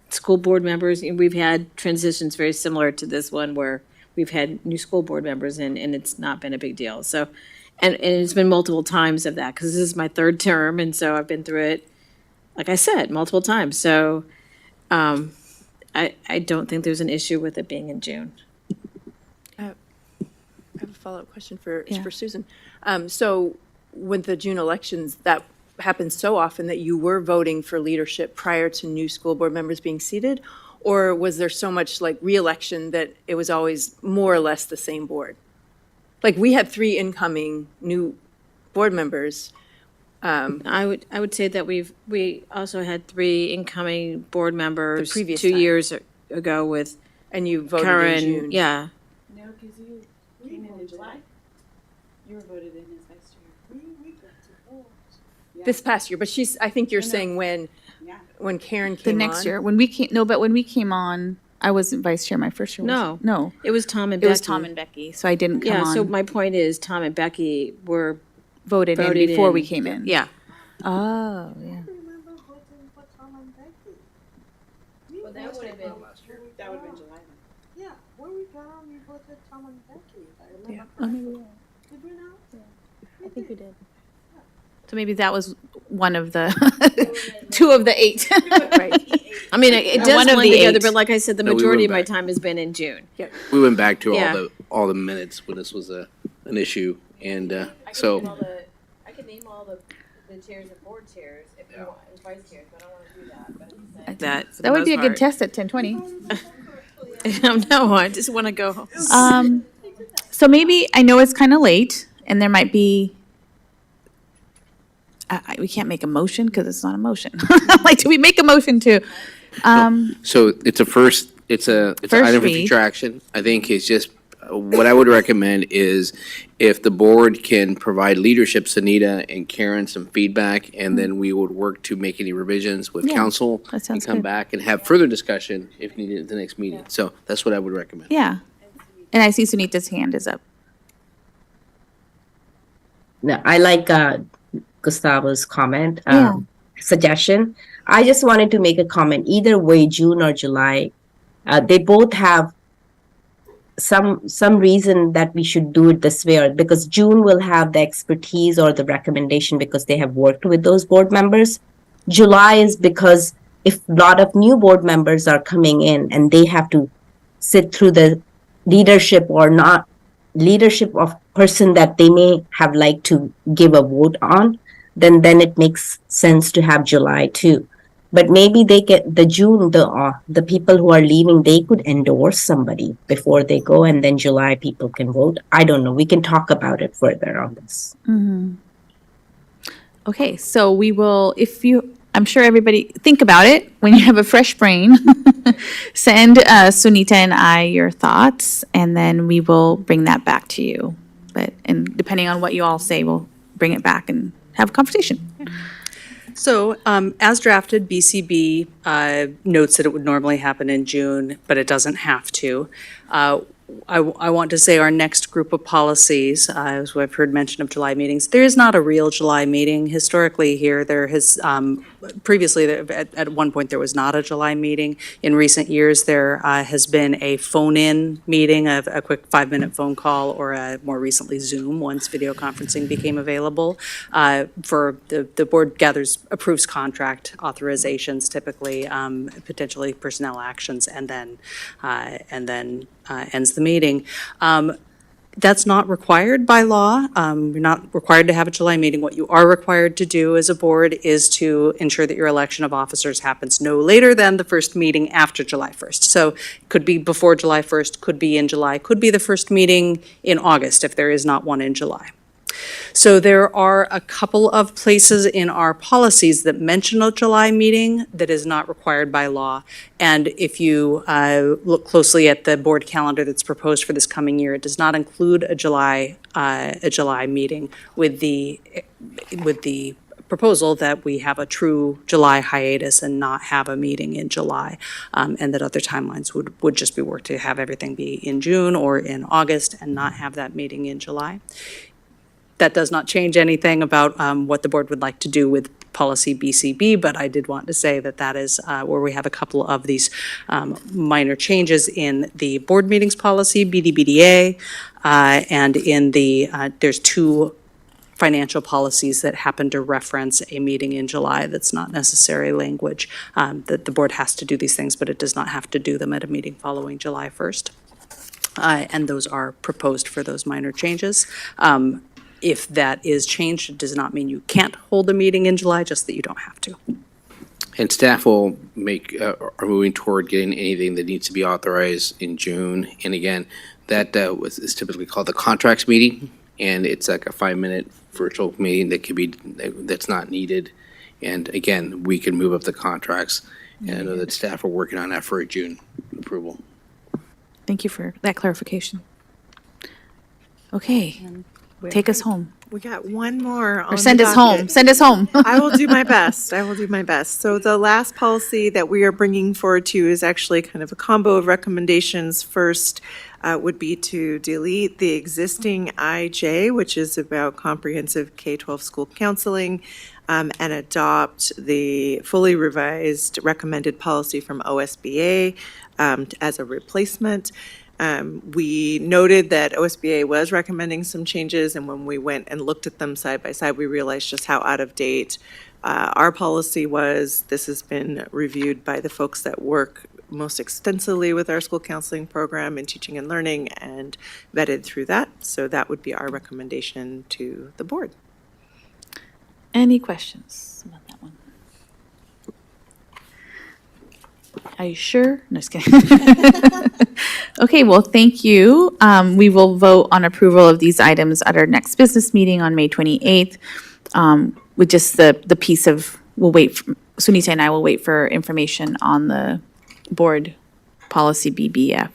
school board members, and we've had transitions very similar to this one where we've had new school board members and it's not been a big deal. So, and it's been multiple times of that, because this is my third term, and so I've been through it, like I said, multiple times. So I don't think there's an issue with it being in June. I have a follow-up question for Susan. So with the June elections, that happens so often that you were voting for leadership prior to new school board members being seated? Or was there so much like re-election that it was always more or less the same board? Like, we had 3 incoming new board members. I would say that we also had 3 incoming board members The previous 2 time. years ago with And you voted Karen. in June. Yeah. No, because you came in July. You were voted in as vice chair. This past year, but I think you're saying when Karen The came next on. year, when we came on, I wasn't vice chair my first year. No. It was Tom and It Becky. was Tom and Becky, so I didn't come Yeah, on. so my point is Tom and Becky were voted in voted before in. we came in. Yeah. Oh, yeah. Well, that would have been. That would have been July. Yeah, when we got on, we voted Tom and Becky, if I remember. Oh, maybe we did. Did we not? I think we did. So maybe that was one of the 2 of the 8. I mean, it does One of blend the together, 8. but like I said, the No, we majority of went my time has been in June. Yeah. We went back to Yeah. all the minutes when this was an issue, and so. I can name all the chairs and board chairs if you want, and vice chairs, but I don't want to do that. But That would be a good test at 10:20. No, I just want to go. So maybe, I know it's kind of late, and there might be, we can't make a motion because it's not a motion. Like, do we make a motion to? So it's an First item for read. future action. I think it's just what I would recommend is if the board can provide leadership, Sunita and Karen, some feedback, and then we would work to make any revisions with Yeah, council that and sounds come good. back and have further discussion if needed at the next meeting. So that's what I would recommend. Yeah. And I see Sunita's hand is up. No, I like Gustavo's comment, Yeah. suggestion. I just wanted to make a comment. Either way, June or July, they both have some reason that we should do it this way, or because June will have the expertise or the recommendation because they have worked with those board members. July is because if a lot of new board members are coming in and they have to sit through the leadership or not leadership of person that they may have liked to give a vote on, then it makes sense to have July too. But maybe they get the June, the people who are leaving, they could endorse somebody before they go, and then July people can vote. I don't know. We can talk about it further on this. Mm-hmm. Okay, so we will, I'm sure everybody, think about it when you have a fresh brain. Send Sunita and I your thoughts, and then we will bring that back to you. And depending on what you all say, we'll bring it back and have a conversation. So, as drafted, BCB notes that it would normally happen in June, but it doesn't have to. I want to say our next group of policies, as we've heard mention of July meetings, there is not a real July meeting. Historically here, there has, previously, at one point, there was not a July meeting. In recent years, there has been a phone-in meeting, a quick 5-minute phone call, or more recently Zoom, once video conferencing became available. For the board approves contract authorizations typically, potentially personnel actions, and then ends the meeting. That's not required by law. You're not required to have a July meeting. What you are required to do as a board is to ensure that your election of officers happens no later than the first meeting after July 1st. So it could be before July 1st, could be in July, could be the first meeting in August if there is not one in July. So there are a couple of places in our policies that mention a July meeting that is not required by law. And if you look closely at the board calendar that's proposed for this coming year, it does not include a July meeting with the proposal that we have a true July hiatus and not have a meeting in July, and that other timelines would just be worked to have everything be in June or in August and not have that meeting in July. That does not change anything about what the board would like to do with policy BCB, but I did want to say that is where we have a couple of these minor changes in the board meetings policy, BDBDA, and in there's two financial policies that happen to reference a meeting in July. That's not necessary language that the board has to do these things, but it does not have to do them at a meeting following July 1st. And those are proposed for those minor changes. If that is changed, it does not mean you can't hold a meeting in July, just that you don't have to. And staff will are moving toward getting anything that needs to be authorized in June. And again, that is typically called the contracts meeting, and it's like a 5-minute virtual meeting that's not needed. And again, we can move up the contracts, and I know that staff are working on that for a June approval. Thank you for that clarification. Okay, take us home. We got one more on Or send the us docket. home. Send us home. I will do my best. I will do my best. So the last policy that we are bringing forward to is actually kind of a combo of recommendations. First would be to delete the existing IJ, which is about comprehensive K-12 school counseling, and adopt the fully revised recommended policy from OSBA as a replacement. We noted that OSBA was recommending some changes, and when we went and looked at them side by side, we realized just how out of date our policy was. This has been reviewed by the folks that work most extensively with our school counseling program in teaching and learning and vetted through that. So that would be our recommendation to the board. Any questions about that one? Are you sure? No, just kidding. Okay, well, thank you. We will vote on approval of these items at our next business meeting on May 28th. With just the piece of, Sunita and I will wait for information on the board policy BBF.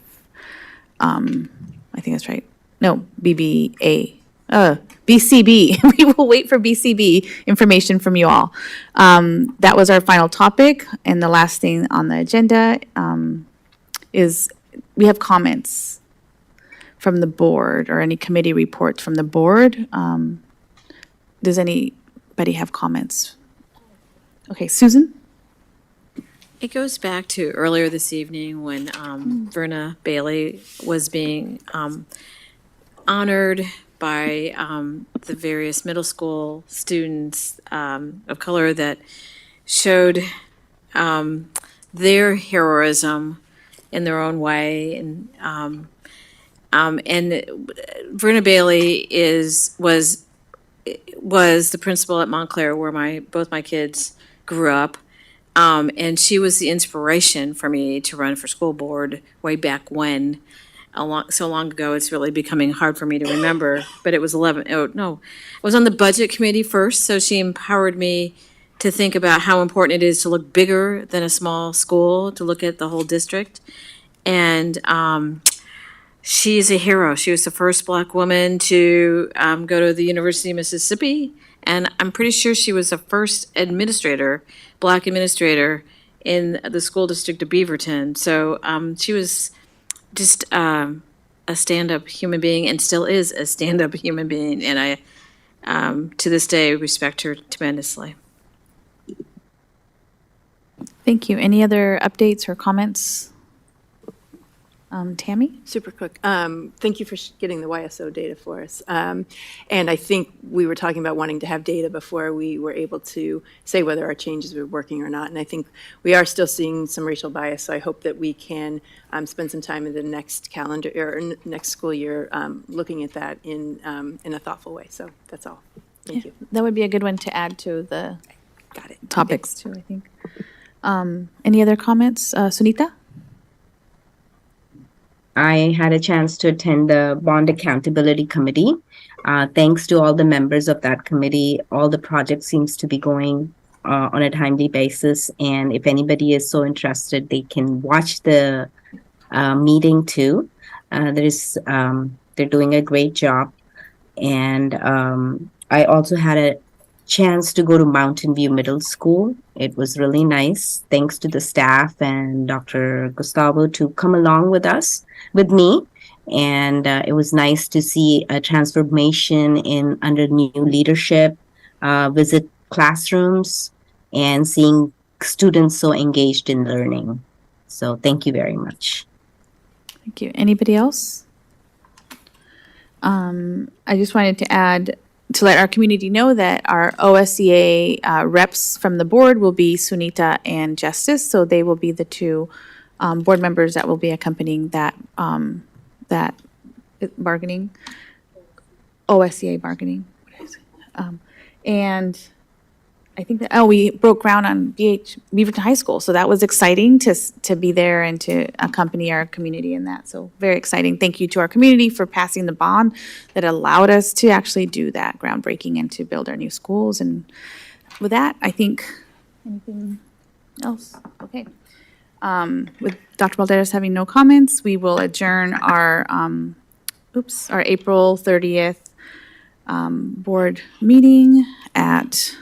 I I think that's right. No, BCB. We will wait for BCB information from you all. That was our final topic, and the last thing on the agenda is we have comments from the board or any committee reports from the board. Does anybody have comments? Okay, Susan? It goes back to earlier this evening when Verna Bailey was being honored by the various middle school students of color that showed their heroism in their own way. And Verna Bailey was the principal at Montclair where both my kids grew up. And she was the inspiration for me to run for school board way back when, so long ago, it's really becoming hard for me to remember, but it was it was on the budget committee first, so she empowered me to think about how important it is to look bigger than a small school, to look at the whole district. And she's a hero. She was the first Black woman to go to the University of Mississippi, and I'm pretty sure she was the first Black administrator in the school district of Beaverton. So she was just a stand-up human being and still is a stand-up human being. And I, to this day, respect her tremendously. Thank you. Any other updates or comments? Tammy? Super quick. Thank you for getting the YSO data for us. And I think we were talking about wanting to have data before we were able to say whether our changes were working or not. And I think we are still seeing some racial bias. So I hope that we can spend some time in the next calendar or next school year looking at that in a thoughtful way. So that's all. Thank you. That would be a good one to add to the Got it. topics too, I think. Any other comments? Sunita? I had a chance to attend the Bond Accountability Committee. Thanks to all the members of that committee, all the projects seems to be going on a timely basis. And if anybody is so interested, they can watch the meeting too. They're doing a great job. And I also had a chance to go to Mountain View Middle School. It was really nice. Thanks to the staff and Dr. Gustavo to come along with me. And it was nice to see a transformation under new leadership, visit classrooms, and seeing students so engaged in learning. So thank you very much. Thank you. Anybody else? I just wanted to add, to let our community know that our OSCA reps from the board will be Sunita and Justice, so they will be the two board members that will be accompanying that bargaining, OSCA bargaining. And I think that, we broke ground on Beaverton High School, so that was exciting to be there and to accompany our community in that. So very exciting. Thank you to our community for passing the bond that allowed us to actually do that groundbreaking and to build our new schools. And with that, I think, anything else? Okay. With Dr. Balderas having no comments, we will adjourn our April 30th board meeting at